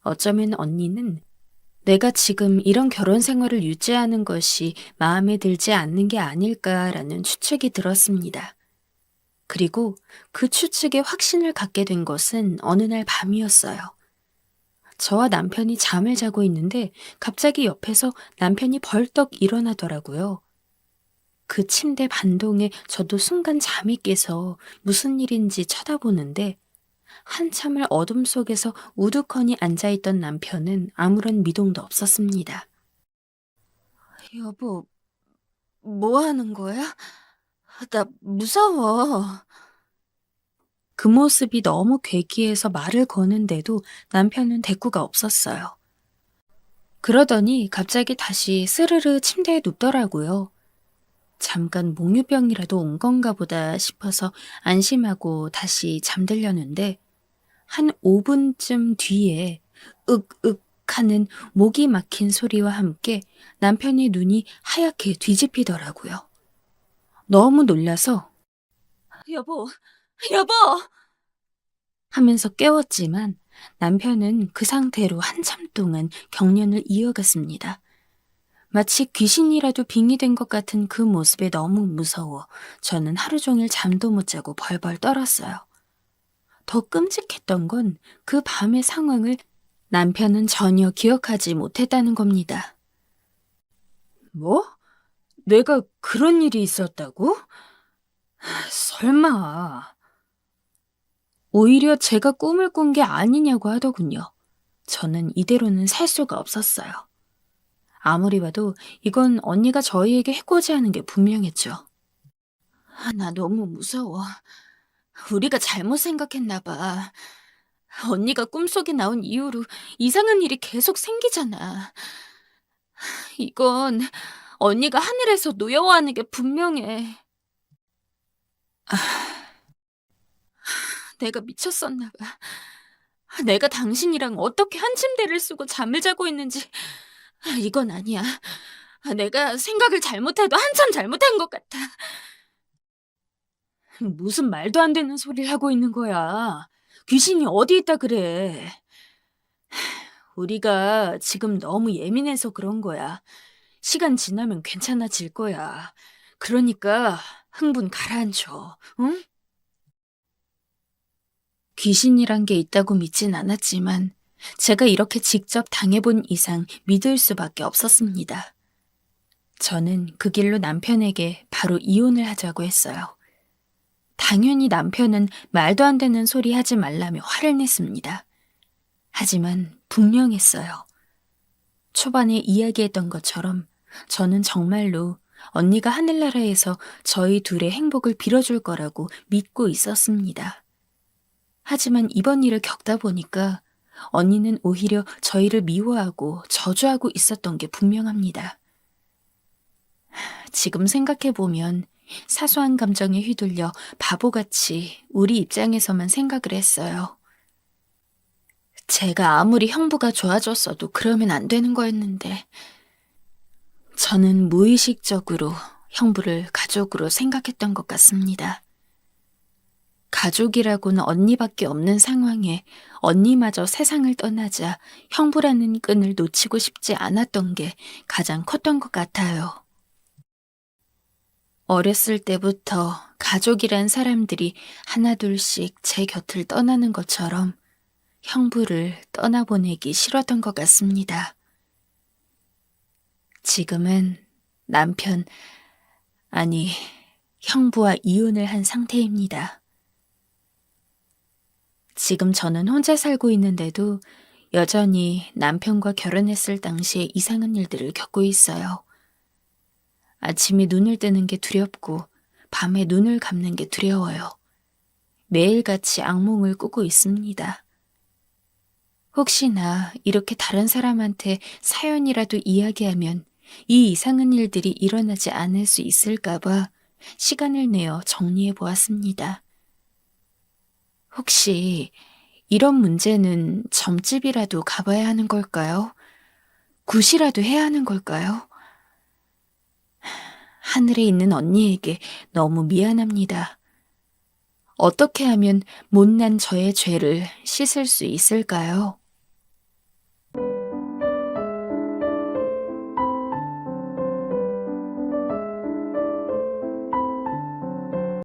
어쩌면 언니는 내가 지금 이런 결혼 생활을 유지하는 것이 마음에 들지 않는 게 아닐까라는 추측이 들었습니다. 그리고 그 추측에 확신을 갖게 된 것은 어느 날 밤이었어요. 저와 남편이 잠을 자고 있는데 갑자기 옆에서 남편이 벌떡 일어나더라고요. 그 침대 반동에 저도 순간 잠이 깨서 무슨 일인지 쳐다보는데 한참을 어둠 속에서 우두커니 앉아있던 남편은 아무런 미동도 없었습니다. 여보, 뭐 하는 거야? 나 무서워. 그 모습이 너무 괴기해서 말을 거는데도 남편은 대꾸가 없었어요. 그러더니 갑자기 다시 스르르 침대에 눕더라고요. 잠깐 몽유병이라도 온 건가 보다 싶어서 안심하고 다시 잠들려는데 한 5분쯤 뒤에 윽윽 하는 목이 막힌 소리와 함께 남편의 눈이 하얗게 뒤집히더라고요. 너무 놀라서 여보, 여보! 하면서 깨웠지만 남편은 그 상태로 한참 동안 경련을 이어갔습니다. 마치 귀신이라도 빙의된 것 같은 그 모습에 너무 무서워 저는 하루 종일 잠도 못 자고 벌벌 떨었어요. 더 끔찍했던 건 그 밤의 상황을 남편은 전혀 기억하지 못했다는 겁니다. 뭐? 내가 그런 일이 있었다고? 설마. 오히려 제가 꿈을 꾼 게 아니냐고 하더군요. 저는 이대로는 살 수가 없었어요. 아무리 봐도 이건 언니가 저희에게 해코지하는 게 분명했죠. 나 너무 무서워. 우리가 잘못 생각했나 봐. 언니가 꿈속에 나온 이후로 이상한 일이 계속 생기잖아. 이건 언니가 하늘에서 노여워하는 게 분명해. 내가 미쳤었나 봐. 내가 당신이랑 어떻게 한 침대를 쓰고 잠을 자고 있는지 이건 아니야. 내가 생각을 잘못해도 한참 잘못한 것 같아. 무슨 말도 안 되는 소리를 하고 있는 거야. 귀신이 어디 있다 그래. 우리가 지금 너무 예민해서 그런 거야. 시간 지나면 괜찮아질 거야. 그러니까 흥분 가라앉혀, 응? 귀신이란 게 있다고 믿진 않았지만 제가 이렇게 직접 당해본 이상 믿을 수밖에 없었습니다. 저는 그 길로 남편에게 바로 이혼을 하자고 했어요. 당연히 남편은 말도 안 되는 소리 하지 말라며 화를 냈습니다. 하지만 분명했어요. 초반에 이야기했던 것처럼 저는 정말로 언니가 하늘나라에서 저희 둘의 행복을 빌어줄 거라고 믿고 있었습니다. 하지만 이번 일을 겪다 보니까 언니는 오히려 저희를 미워하고 저주하고 있었던 게 분명합니다. 지금 생각해보면 사소한 감정에 휘둘려 바보같이 우리 입장에서만 생각을 했어요. 제가 아무리 형부가 좋아졌어도 그러면 안 되는 거였는데 저는 무의식적으로 형부를 가족으로 생각했던 것 같습니다. 가족이라고는 언니밖에 없는 상황에 언니마저 세상을 떠나자 형부라는 끈을 놓치고 싶지 않았던 게 가장 컸던 것 같아요. 어렸을 때부터 가족이란 사람들이 하나둘씩 제 곁을 떠나는 것처럼 형부를 떠나보내기 싫었던 것 같습니다. 지금은 형부와 이혼을 한 상태입니다. 지금 저는 혼자 살고 있는데도 여전히 남편과 결혼했을 당시에 이상한 일들을 겪고 있어요. 아침에 눈을 뜨는 게 두렵고 밤에 눈을 감는 게 두려워요. 매일같이 악몽을 꾸고 있습니다. 혹시나 이렇게 다른 사람한테 사연이라도 이야기하면 이 이상한 일들이 일어나지 않을 수 있을까봐 시간을 내어 정리해 보았습니다. 혹시 이런 문제는 점집이라도 가봐야 하는 걸까요? 굿이라도 해야 하는 걸까요? 하늘에 있는 언니에게 너무 미안합니다. 어떻게 하면 못난 저의 죄를 씻을 수 있을까요?